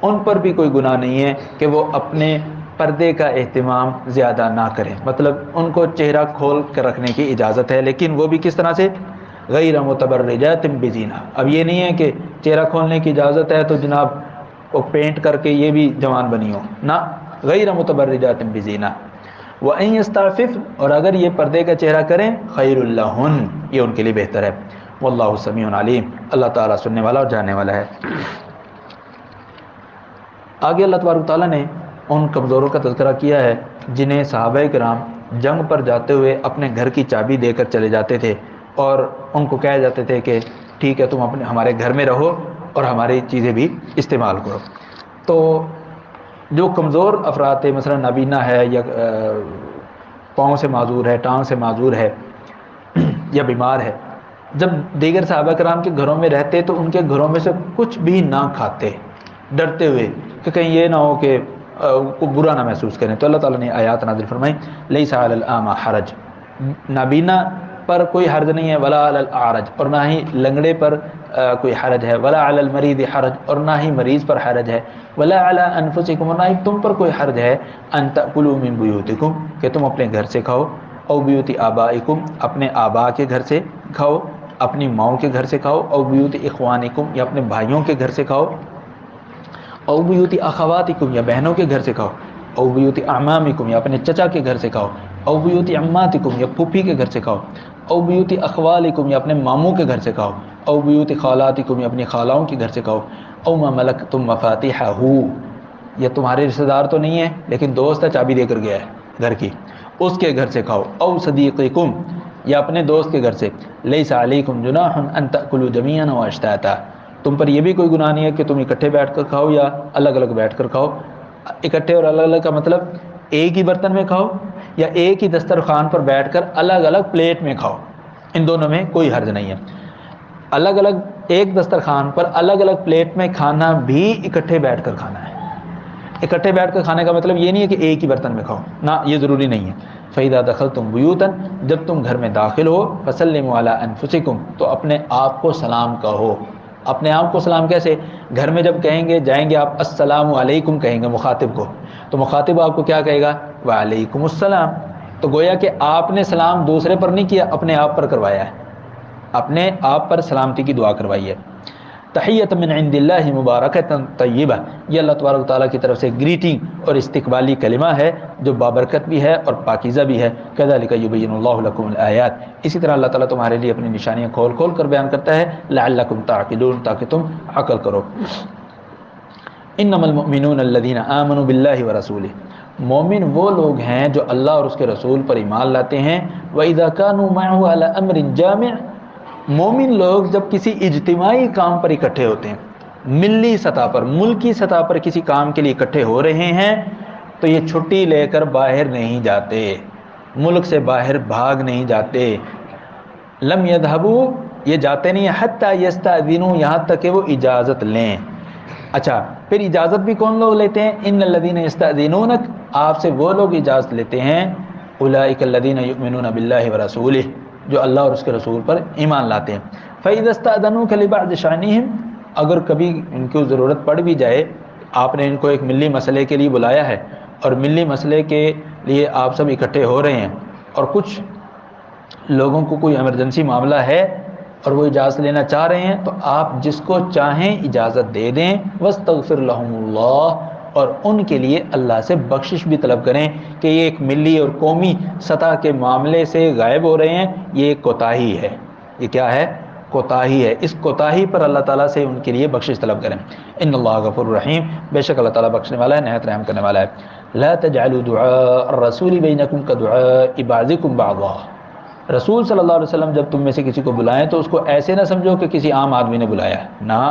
ان پر بھی کوئی گناہ نہیں ہے کہ وہ اپنے پردے کا اہتمام زیادہ نہ کریں، مطلب ان کو چہرہ کھول کر رکھنے کی اجازت ہے، لیکن وہ بھی کس طرح سے؟ غیر متبرجات بزینہ، اب یہ نہیں ہے کہ چہرہ کھولنے کی اجازت ہے تو جناب وہ پینٹ کر کے یہ بھی جوان بنی ہو، نہ، غیر متبرجات بزینہ، وَإِن يَسْتَعْفِفْنَ، اور اگر یہ پردے کا چہرہ کریں، خیر لہن، یہ ان کے لیے بہتر ہے۔ واللہ سمیع علیم، اللہ تعالیٰ سننے والا اور جاننے والا ہے۔ آگے اللہ تبارک تعالیٰ نے ان کمزوروں کا تذکرہ کیا ہے جنہیں صحابہ کرام جنگ پر جاتے ہوئے اپنے گھر کی چابی دے کر چلے جاتے تھے، اور ان کو کہا جاتے تھے کہ ٹھیک ہے تم ہمارے گھر میں رہو اور ہماری چیزیں بھی استعمال کرو۔ تو جو کمزور افراد تھے، مثلا نابینا ہے یا پاؤں سے معذور ہے، ٹانگ سے معذور ہے یا بیمار ہے، جب دیگر صحابہ کرام کے گھروں میں رہتے تو ان کے گھروں میں سے کچھ بھی نہ کھاتے، ڈرتے ہوئے کہ کہیں یہ نہ ہو کہ کو برا نہ محسوس کریں۔ تو اللہ تعالیٰ نے آیات نازل فرمائی، لیس علی الاعمی حرج، نابینا پر کوئی حرج نہیں ہے، ولا علی الاعرج، اور نہ ہی لنگڑے پر کوئی حرج ہے، ولا علی المریض حرج، اور نہ ہی مریض پر حرج ہے، ولا علی انفسکم، اور نہ ہی تم پر کوئی حرج ہے، ان تأکلوا من بیوتکم، کہ تم اپنے گھر سے کھاؤ، او بیوت آبائکم، اپنے آبا کے گھر سے کھاؤ، اپنی ماؤں کے گھر سے کھاؤ، او بیوت اخوانکم، یا اپنے بھائیوں کے گھر سے کھاؤ، او بیوت اخواتکم، یا بہنوں کے گھر سے کھاؤ، او بیوت اعمامکم، یا اپنے چچا کے گھر سے کھاؤ، او بیوت عماتکم، یا پھوپھی کے گھر سے کھاؤ، او بیوت اخوالکم، یا اپنے ماموں کے گھر سے کھاؤ، او بیوت خالاتکم، یا اپنی خالاؤں کے گھر سے کھاؤ، او ما ملکتم مفاتیحہ، یہ تمہارے رشتہ دار تو نہیں ہے لیکن دوست ہے، چابی دے کر گیا ہے گھر کی، اس کے گھر سے کھاؤ، او صدیقکم، یا اپنے دوست کے گھر سے، لیس علیکم جناح ان تأکلوا جمیعا واشتاتا، تم پر یہ بھی کوئی گناہ نہیں ہے کہ تم اکٹھے بیٹھ کر کھاؤ یا الگ الگ بیٹھ کر کھاؤ۔ اکٹھے اور الگ الگ کا مطلب ایک ہی برتن میں کھاؤ یا ایک ہی دسترخوان پر بیٹھ کر الگ الگ پلیٹ میں کھاؤ، ان دونوں میں کوئی حرج نہیں ہے۔ الگ الگ ایک دسترخوان پر الگ الگ پلیٹ میں کھانا بھی اکٹھے بیٹھ کر کھانا ہے۔ اکٹھے بیٹھ کر کھانے کا مطلب یہ نہیں ہے کہ ایک ہی برتن میں کھاؤ، نہ، یہ ضروری نہیں ہے۔ فَإِذَا دَخَلْتُمْ بُيُوتًا، جب تم گھر میں داخل ہو، فَسَلِّمُوا عَلَىٰ أَنفُسِكُمْ، تو اپنے آپ کو سلام کہو۔ اپنے آپ کو سلام کیسے؟ گھر میں جب کہیں گے، جائیں گے آپ السلام علیکم کہیں گے مخاطب کو، تو مخاطب آپ کو کیا کہے گا؟ وعلیکم السلام، تو گویا کہ آپ نے سلام دوسرے پر نہیں کیا، اپنے آپ پر کروایا ہے، اپنے آپ پر سلامتی کی دعا کروائی ہے۔ تحیت من عند اللہ مبارکۃ طیبہ، یہ اللہ تبارک و تعالیٰ کی طرف سے گریٹنگ اور استقبالی کلمہ ہے جو بابرکت بھی ہے اور پاکیزہ بھی ہے۔ کذالک یبین اللہ لکم الآیات، اسی طرح اللہ تعالیٰ تمہارے لیے اپنی نشانیاں کھول کھول کر بیان کرتا ہے، لعلکم تعقلون، تاکہ تم عقل کرو۔ انما المؤمنون الذین آمنوا باللہ ورسولہ، مومن وہ لوگ ہیں جو اللہ اور اس کے رسول پر ایمان لاتے ہیں۔ وَإِذَا كَانُوا مَعَهُ عَلَى أَمْرٍ جَامِعٍ، مومن لوگ جب کسی اجتماعی کام پر اکٹھے ہوتے ہیں، ملی سطح پر، ملکی سطح پر کسی کام کے لیے اکٹھے ہو رہے ہیں، تو یہ چھٹی لے کر باہر نہیں جاتے، ملک سے باہر بھاگ نہیں جاتے۔ لم يذهبوا، یہ جاتے نہیں حتی یستأذنوا، یہاں تک کہ وہ اجازت لیں۔ اچھا، پھر اجازت بھی کون لوگ لیتے ہیں؟ ان الذین یستأذنونک، آپ سے وہ لوگ اجازت لیتے ہیں، اولئک الذین یؤمنون باللہ ورسولہ، جو اللہ اور اس کے رسول پر ایمان لاتے ہیں۔ فَإِذَا اسْتَأْذَنُوكَ لِبَعْضِ شَأْنِهِمْ، اگر کبھی ان کو ضرورت پڑ بھی جائے، آپ نے ان کو ایک ملی مسئلے کے لیے بلایا ہے اور ملی مسئلے کے لیے آپ سب اکٹھے ہو رہے ہیں، اور کچھ لوگوں کو کوئی ایمرجنسی معاملہ ہے اور وہ اجازت لینا چاہ رہے ہیں، تو آپ جس کو چاہیں اجازت دے دیں۔ وَاسْتَغْفِرْ لَهُمُ اللَّهُ، اور ان کے لیے اللہ سے بخشش بھی طلب کریں کہ یہ ایک ملی اور قومی سطح کے معاملے سے غائب ہو رہے ہیں، یہ ایک کوتاہی ہے۔ یہ کیا ہے؟ کوتاہی ہے۔ اس کوتاہی پر اللہ تعالیٰ سے ان کے لیے بخشش طلب کریں۔ ان اللہ غفور رحیم، بے شک اللہ تعالیٰ بخشنے والا ہے، نہایت رحم کرنے والا ہے۔ لا تجعلوا دعاء الرسول بینکم کدعاء بعضکم بعضا، رسول صلی اللہ علیہ وسلم جب تم میں سے کسی کو بلائیں تو اس کو ایسے نہ سمجھو کہ کسی عام آدمی نے بلایا ہے، نہ۔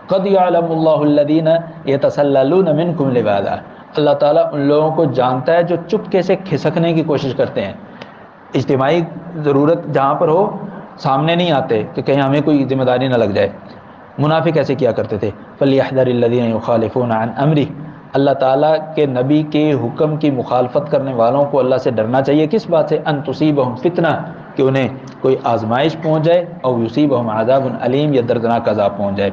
قد یعلم اللہ الذین یتسللون منکم لواذا، اللہ تعالیٰ ان لوگوں کو جانتا ہے جو چپکے سے کھسکنے کی کوشش کرتے ہیں، اجتماعی ضرورت جہاں پر ہو سامنے نہیں آتے کہ کہیں ہمیں کوئی ذمہ داری نہ لگ جائے۔ منافق ایسے کیا کرتے تھے۔ فَلْيَحْذَرِ الَّذِينَ يُخَالِفُونَ عَنْ أَمْرِهِ، اللہ تعالیٰ کے نبی کے حکم کی مخالفت کرنے والوں کو اللہ سے ڈرنا چاہیے۔ کس بات سے؟ ان تصیبہم فتنہ، کہ انہیں کوئی آزمائش پہنچ جائے، او یصیبہم عذاب علیم، یا دردناک عذاب پہنچ جائے۔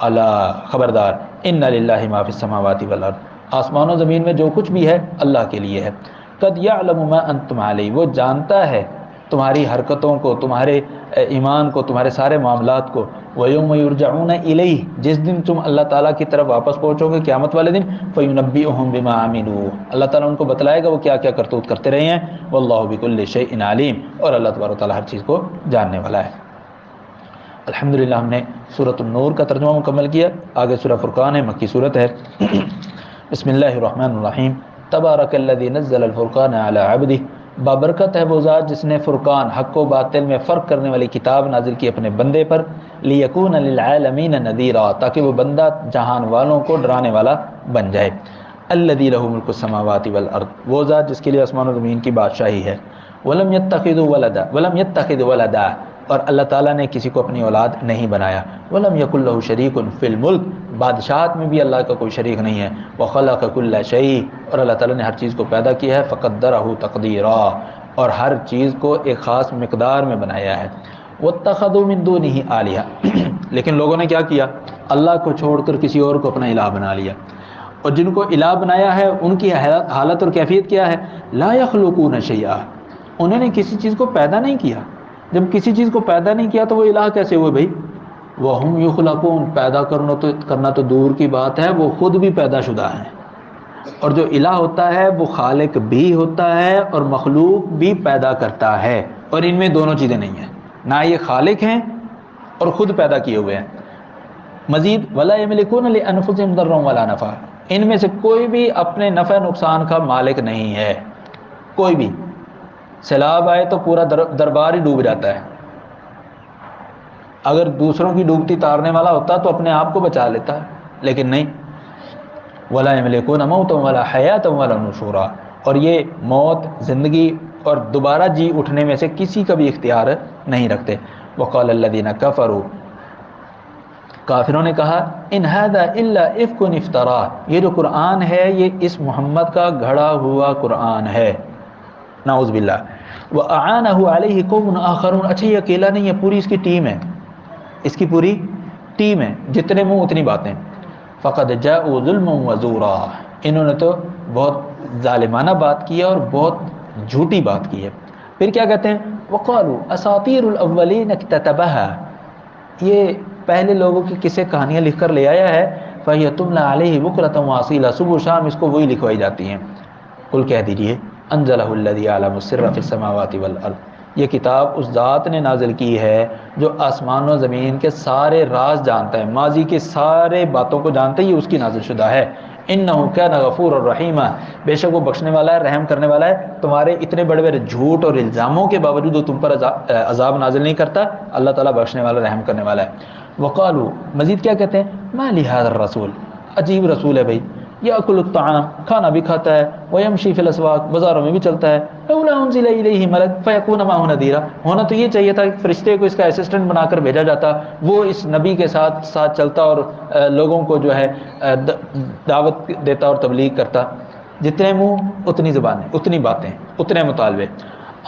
الا، خبردار، ان للہ ما فی السماوات والارض، آسمان و زمین میں جو کچھ بھی ہے اللہ کے لیے ہے۔ قد یعلم ما انتم علیہ، وہ جانتا ہے تمہاری حرکتوں کو، تمہارے ایمان کو، تمہارے سارے معاملات کو۔ وَيَوْمَ يُرْجَعُونَ إِلَيْهِ، جس دن تم اللہ تعالیٰ کی طرف واپس پہنچو گے قیامت والے دن، فَيُنَبِّئُهُم بِمَا عَمِلُوا، اللہ تعالیٰ ان کو بتلائے گا وہ کیا کیا کرتوت کرتے رہے ہیں۔ وَاللَّهُ بِكُلِّ شَيْءٍ عَلِيمٌ، اور اللہ تبارک و تعالیٰ ہر چیز کو جاننے والا ہے۔ الحمدللہ ہم نے سورۃ النور کا ترجمہ مکمل کیا۔ آگے سورہ فرقان ہے، مکی صورت ہے۔ بسم اللہ الرحمن الرحیم۔ تبارک الذی نزل الفرقان علی عبدہ، بابرکت ہے وہ ذات جس نے فرقان، حق و باطل میں فرق کرنے والی کتاب نازل کی اپنے بندے پر، لیکون للعالمین نذیرا، تاکہ وہ بندہ جہان والوں کو ڈرانے والا بن جائے۔ الذی لہ ملک السماوات والارض، وہ ذات جس کے لیے آسمان و زمین کی بادشاہی ہے۔ ولم یتخذ ولدا، اور اللہ تعالیٰ نے کسی کو اپنی اولاد نہیں بنایا۔ ولم یکن لہ شریک فی الملک، بادشاہت میں بھی اللہ کا کوئی شریک نہیں ہے۔ وخلق کل شیء، اور اللہ تعالیٰ نے ہر چیز کو پیدا کیا ہے۔ فقدرہ تقدیرا، اور ہر چیز کو ایک خاص مقدار میں بنایا ہے۔ واتخذوا من دونہ آلہہ، لیکن لوگوں نے کیا کیا؟ اللہ کو چھوڑ کر کسی اور کو اپنا الہ بنا لیا۔ اور جن کو الہ بنایا ہے ان کی حالت اور کیفیت کیا ہے؟ لا یخلقون شیئا، انہوں نے کسی چیز کو پیدا نہیں کیا۔ جب کسی چیز کو پیدا نہیں کیا تو وہ الہ کیسے ہوئے بھائی؟ وَهُمْ يُخْلَقُونَ، پیدا کرنا تو دور کی بات ہے، وہ خود بھی پیدا شدہ ہیں۔ اور جو الہ ہوتا ہے وہ خالق بھی ہوتا ہے اور مخلوق بھی پیدا کرتا ہے، اور ان میں دونوں چیزیں نہیں ہیں، نہ یہ خالق ہیں اور خود پیدا کیے ہوئے ہیں۔ مزید وَلَا يَمْلِكُونَ لِأَنفُسِهِمْ ضَرًّا وَلَا نَفْعًا، ان میں سے کوئی بھی اپنے نفع نقصان کا مالک نہیں ہے، کوئی بھی۔ سیلاب آئے تو پورا دربار ہی ڈوب جاتا ہے، اگر دوسروں کی ڈوبتی تارنے والا ہوتا تو اپنے آپ کو بچا لیتا ہے، لیکن نہیں۔ وَلَا يَمْلِكُونَ مَوْتًا وَلَا حَيَاةً وَلَا نُشُورًا، اور یہ موت، زندگی اور دوبارہ جی اٹھنے میں سے کسی کا بھی اختیار نہیں رکھتے۔ وَقَالَ الَّذِينَ كَفَرُوا، کافروں نے کہا، ان هذا الا افک افترا، یہ جو قرآن ہے یہ اس محمد کا گھڑا ہوا قرآن ہے، نعوذ باللہ۔ وَأَعَانَهُ عَلَيْهِ قَوْمٌ آخَرُونَ، اچھا یہ اکیلا نہیں ہے، پوری اس کی ٹیم ہے، اس کی پوری ٹیم ہے، جتنے منہ اتنی باتیں۔ فَقَدْ جَاءُوا ظُلْمًا وَزُورًا، انہوں نے تو بہت ظالمانہ بات کی ہے اور بہت جھوٹی بات کی ہے۔ پھر کیا کہتے ہیں؟ وَقَالُوا أَسَاطِيرُ الْأَوَّلِينَ اكْتَتَبَهَا، یہ پہلے لوگوں کی قصے کہانیاں لکھ کر لے آیا ہے، فَهِيَ تُمْلَى عَلَيْهِ بُكْرَةً وَأَصِيلًا، صبح و شام اس کو وہی لکھوائی جاتی ہیں۔ قل کہہ دیجئے انزلہ الذی یعلم السر فی السماوات والارض، یہ کتاب اس ذات نے نازل کی ہے جو آسمان و زمین کے سارے راز جانتا ہے، ماضی کے سارے باتوں کو جانتا ہے، یہ اس کی نازل شدہ ہے۔ انہ کان غفورا رحیما، بے شک وہ بخشنے والا ہے، رحم کرنے والا ہے۔ تمہارے اتنے بڑے بڑے جھوٹ اور الزاموں کے باوجود وہ تم پر عذاب نازل نہیں کرتا، اللہ تعالیٰ بخشنے والا، رحم کرنے والا ہے۔ وقالو، مزید کیا کہتے ہیں، ما لہذا الرسول، عجیب رسول ہے بھائی، یاکل الطعام، کھانا بھی کھاتا ہے، ویمشی فی الاسواق، بازاروں میں بھی چلتا ہے، لولا انزل الیہ ملک فیکون معه نذیرا، ہونا تو یہ چاہیے تھا کہ فرشتے کو اس کا اسسٹنٹ بنا کر بھیجا جاتا، وہ اس نبی کے ساتھ ساتھ چلتا اور لوگوں کو جو ہے دعوت دیتا اور تبلیغ کرتا۔ جتنے منہ اتنی زبانیں، اتنی باتیں، اتنے مطالبے۔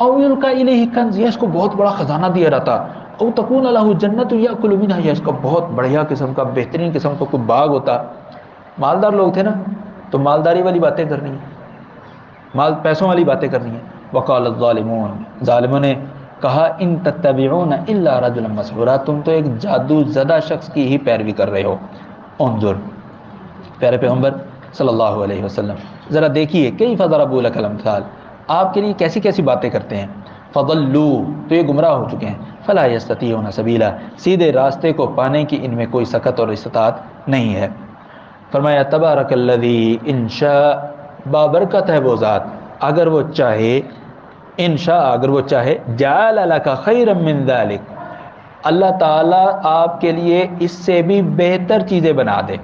او یلقى الیہ کنز، اس کو بہت بڑا خزانہ دیا جاتا، او تکون له جنت یاکل منها، اس کا بہت بڑھیا قسم کا، بہترین قسم کا کوئی باغ ہوتا۔ مالدار لوگ تھے نا، تو مالداری والی باتیں کرنی ہیں، مال پیسوں والی باتیں کرنی ہیں۔ وقال الظالمون، ظالموں نے کہا ان تتبعون الا رجلا مسحورا، تم تو ایک جادو زدہ شخص کی ہی پیروی کر رہے ہو۔ انظر، پیارے پیغمبر صلی اللہ علیہ وسلم ذرا دیکھیے، کیف ضربوا لک الامثال، آپ کے لیے کیسی کیسی باتیں کرتے ہیں۔ فضلوا، تو یہ گمراہ ہو چکے ہیں۔ فلا یستطیعون سبیلا، سیدھے راستے کو پانے کی ان میں کوئی سکت اور استطاعت نہیں ہے۔ فرمایا تبارک الذی انشاء، بابرکت ہے وہ ذات اگر وہ چاہے، انشاء اگر وہ چاہے، جعل لک خیرا من ذلک، اللہ تعالیٰ آپ کے لیے اس سے بھی بہتر چیزیں بنا دے۔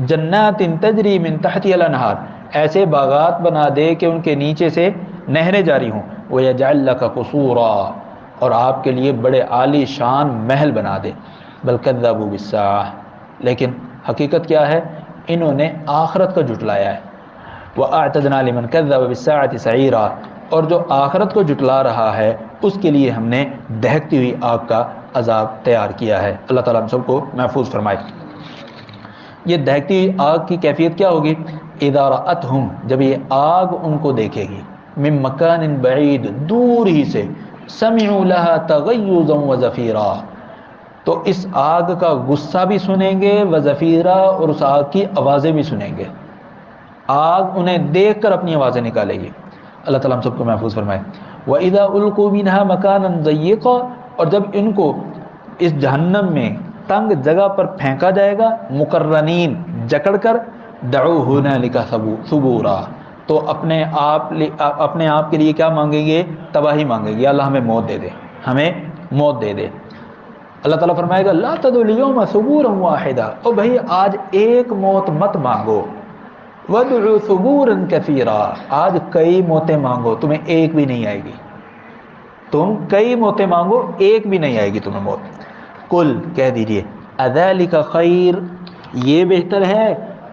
جنات تجری من تحتها الانہار، ایسے باغات بنا دے کہ ان کے نیچے سے نہریں جاری ہوں۔ ویجعل لک قصورا، اور آپ کے لیے بڑے عالی شان محل بنا دے۔ بل کذبوا بالساعہ، لیکن حقیقت کیا ہے، انہوں نے آخرت کو جھٹلایا ہے۔ وَأَعْتَدْنَا لِمَنْ كَذَّبَ بِالسَّاعَةِ سَعِيرًا، اور جو آخرت کو جھٹلا رہا ہے اس کے لیے ہم نے دہکتی ہوئی آگ کا عذاب تیار کیا ہے۔ اللہ تعالیٰ ہم سب کو محفوظ فرمائے۔ یہ دہکتی ہوئی آگ کی کیفیت کیا ہوگی، اِذَا رَأَتْهُمْ، جب یہ آگ ان کو دیکھے گی، مِن مَكَانٍ بَعِيدٍ، دور ہی سے، سَمِعُوا لَهَا تَغَيُّظًا وَزَفِيرًا، تو اس آگ کا غصہ بھی سنیں گے، وزفیرہ، اور اس آگ کی آوازیں بھی سنیں گے۔ آگ انہیں دیکھ کر اپنی آوازیں نکالے گی۔ اللہ تعالیٰ ہم سب کو محفوظ فرمائے۔ وَإِذَا أُلْقُوا مِنْهَا مَكَانًا ضَيِّقًا، اور جب ان کو اس جہنم میں تنگ جگہ پر پھینکا جائے گا، مقرنین، جکڑ کر، دعوا هُنَالِكَ ثُبُورًا، تو اپنے آپ کے لیے کیا مانگیں گے، تباہی مانگیں گے، اللہ ہمیں موت دے دے، ہمیں موت دے دے۔ اللہ تعالیٰ فرمائے گا لا تدعوا اليوم ثبورا واحدا، او بھائی آج ایک موت مت مانگو، وادعوا ثبورا كثيرا، آج کئی موتیں مانگو، تمہیں ایک بھی نہیں آئے گی، تم کئی موتیں مانگو، ایک بھی نہیں آئے گی تمہیں موت۔ قل، کہہ دیجئے، اذالک خیر، یہ بہتر ہے،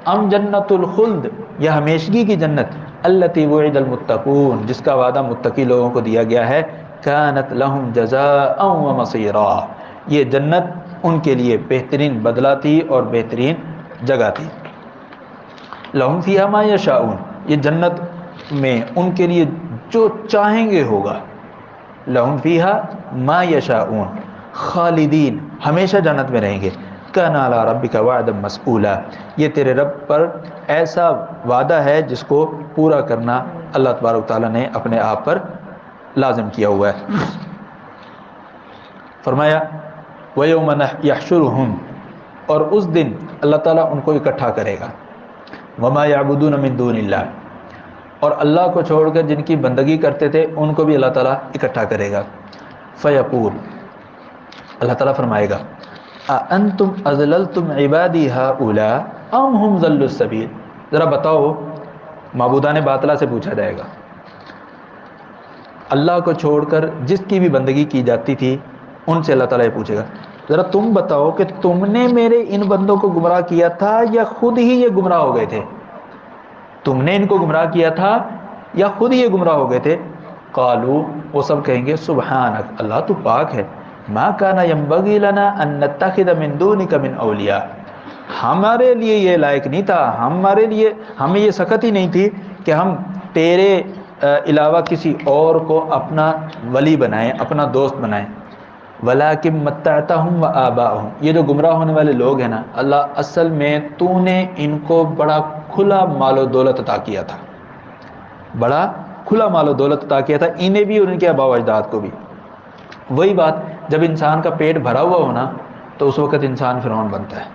ام جنت الخلد، یا ہمیشگی کی جنت، التی وعد المتقون، جس کا وعدہ متقی لوگوں کو دیا گیا ہے، کانت لہم جزاء ومصیرا، یہ جنت ان کے لیے بہترین بدلہ تھی اور بہترین جگہ تھی۔ لہم فیہا ما یشاؤون، یہ جنت میں ان کے لیے جو چاہیں گے ہوگا۔ لہم فیہا ما یشاؤون، خالدین، ہمیشہ جنت میں رہیں گے۔ کان علی ربک وعدا مسئولا، یہ تیرے رب پر ایسا وعدہ ہے جس کو پورا کرنا اللہ تبارک تعالیٰ نے اپنے آپ پر لازم کیا ہوا ہے۔ فرمایا وَيَوْمَ يَحْشُرُهُمْ، اور اس دن اللہ تعالیٰ ان کو اکٹھا کرے گا، وَمَا يَعْبُدُونَ مِن دُونِ اللَّهِ، اور اللہ کو چھوڑ کر جن کی بندگی کرتے تھے ان کو بھی اللہ تعالیٰ اکٹھا کرے گا۔ فَيَقُولُ، اللہ تعالیٰ فرمائے گا أَأَنْتُمْ أَضْلَلْتُمْ عِبَادِي هَؤُلَاءِ أَمْ هُمْ ضَلُّوا السَّبِيلَ، ذرا بتاؤ، معبودان باطلہ سے پوچھا جائے گا، اللہ کو چھوڑ کر جس کی بھی بندگی کی جاتی تھی ان سے اللہ تعالیٰ یہ پوچھے گا، ذرا تم بتاؤ کہ تم نے میرے ان بندوں کو گمراہ کیا تھا یا خود ہی یہ گمراہ ہو گئے تھے؟ تم نے ان کو گمراہ کیا تھا یا خود ہی یہ گمراہ ہو گئے تھے؟ قالوا، وہ سب کہیں گے سبحانک، اللہ تو پاک ہے، ما کان ینبغی لنا ان نتخذ من دونک من اولیاء، ہمارے لیے یہ لائق نہیں تھا، ہمیں یہ سخت ہی نہیں تھی کہ ہم تیرے علاوہ کسی اور کو اپنا ولی بنائیں، اپنا دوست بنائیں۔ وَلَٰكِن مَتَّعْتَهُمْ وَآبَاءَهُمْ، یہ جو گمراہ ہونے والے لوگ ہیں نا، اللہ اصل میں تو نے ان کو بڑا کھلا مال و دولت عطا کیا تھا، بڑا کھلا مال و دولت عطا کیا تھا، انہیں بھی اور ان کے آباء و اجداد کو بھی۔ وہی بات، جب انسان کا پیٹ بھرا ہوا ہونا تو اس وقت انسان فرعون بنتا ہے۔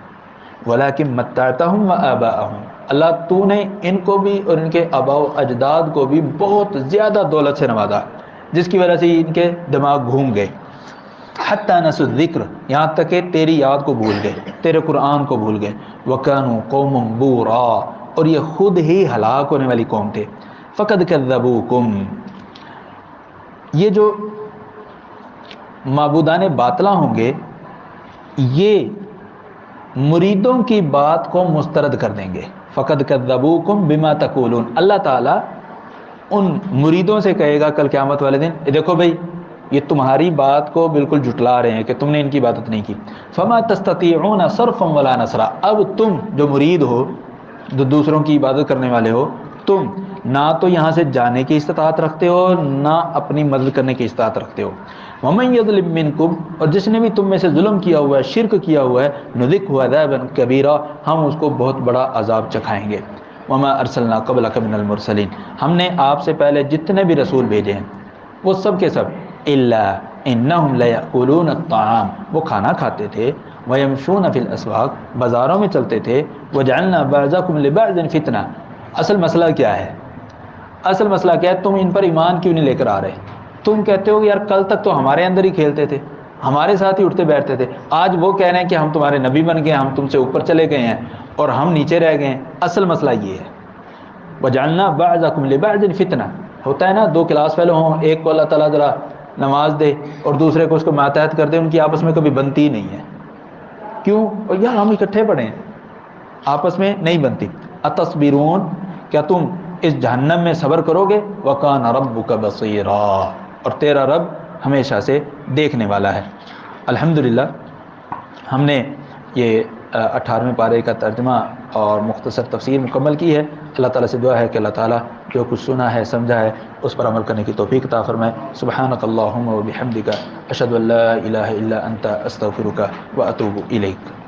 وَلَٰكِن مَتَّعْتَهُمْ وَآبَاءَهُمْ، اللہ تو نے ان کو بھی اور ان کے آباء و اجداد کو بھی بہت زیادہ دولت سے نوازا، جس کی وجہ سے ان کے دماغ گھوم گئے۔ حتیٰ نسوا الذکر، یہاں تک کہ تیری یاد کو بھول گئے، تیرے قرآن کو بھول گئے۔ وَكَانُوا قَوْمًا بُورًا، اور یہ خود ہی ہلاک ہونے والی قوم تھے۔ فَقَدْ كَذَّبُوكُمْ، یہ جو معبودان باطلہ ہوں گے یہ مریدوں کی بات کو مسترد کر دیں گے۔ فَقَدْ كَذَّبُوكُمْ بِمَا تَقُولُونَ، اللہ تعالیٰ ان مریدوں سے کہے گا کل قیامت والے دن، دیکھو بھائی یہ تمہاری بات کو بالکل جھٹلا رہے ہیں کہ تم نے ان کی عبادت نہیں کی۔ فَمَا تَسْتَطِيعُونَ صَرْفًا وَلَا نَصْرًا، اب تم جو مرید ہو، جو دوسروں کی عبادت کرنے والے ہو، تم نہ تو یہاں سے جانے کی استطاعت رکھتے ہو، نہ اپنی مدد کرنے کی استطاعت رکھتے ہو۔ وَمَن يَظْلِم مِّنكُمْ، اور جس نے بھی تم میں سے ظلم کیا ہوا ہے، شرک کیا ہوا ہے، نُذِقْهُ عَذَابًا كَبِيرًا، ہم اس کو بہت بڑا عذاب چکھائیں گے۔ وَمَا أَرْسَلْنَا قَبْلَكَ مِنَ الْمُرْسَلِينَ، ہم نے آپ سے پہلے جتنے بھی رسول بھیجے ہیں وہ سب کے سب إِلَّا إِنَّهُمْ لَيَأْكُلُونَ الطَّعَامَ، وہ کھانا کھاتے تھے، وَيَمْشُونَ فِي الْأَسْوَاقِ، بازاروں میں چلتے تھے، وَجَعَلْنَا بَعْضَكُمْ لِبَعْضٍ فِتْنَةً، اصل مسئلہ کیا ہے؟ اصل مسئلہ کیا ہے؟ تم ان پر ایمان کیوں نہیں لے کر آ رہے؟ تم کہتے ہو کہ یار کل تک تو ہمارے اندر ہی کھیلتے تھے، ہمارے ساتھ ہی اٹھتے بیٹھتے تھے، آج وہ کہہ رہے ہیں کہ ہم تمہارے نبی بن گئے، ہم تم سے اوپر چلے گئے ہیں اور ہم نیچے رہ گئے ہیں۔ اصل مسئلہ یہ ہے، وَجَعَلْنَا بَعْضَكُمْ لِبَعْضٍ فِتْنَةً، ہوتا ہے نا دو کلاس فیلو ہوں، ایک کو اللہ تعالیٰ ذرا نماز دے اور دوسرے کو اس کو ماتحت کر دے، ان کی آپس میں کبھی بنتی ہی نہیں ہے۔ کیوں؟ اور یار ہم اکٹھے پڑھے ہیں، آپس میں نہیں بنتی۔ اتصبرون، کیا تم اس جہنم میں صبر کرو گے؟ وَكَانَ رَبُّكَ بَصِيرًا، اور تیرا رب ہمیشہ سے دیکھنے والا ہے۔ الحمدللہ ہم نے یہ 18ویں پارے کا ترجمہ اور مختصر تفسیر مکمل کی ہے۔ اللہ تعالیٰ سے دعا ہے کہ اللہ تعالیٰ جو کچھ سنا ہے سمجھا ہے اس پر عمل کرنے کی توفیق عطا فرمائے۔ سبحانک اللہم و بحمدک، اشہد ان لا الہ الا انت، استغفرک و اتوب الیک۔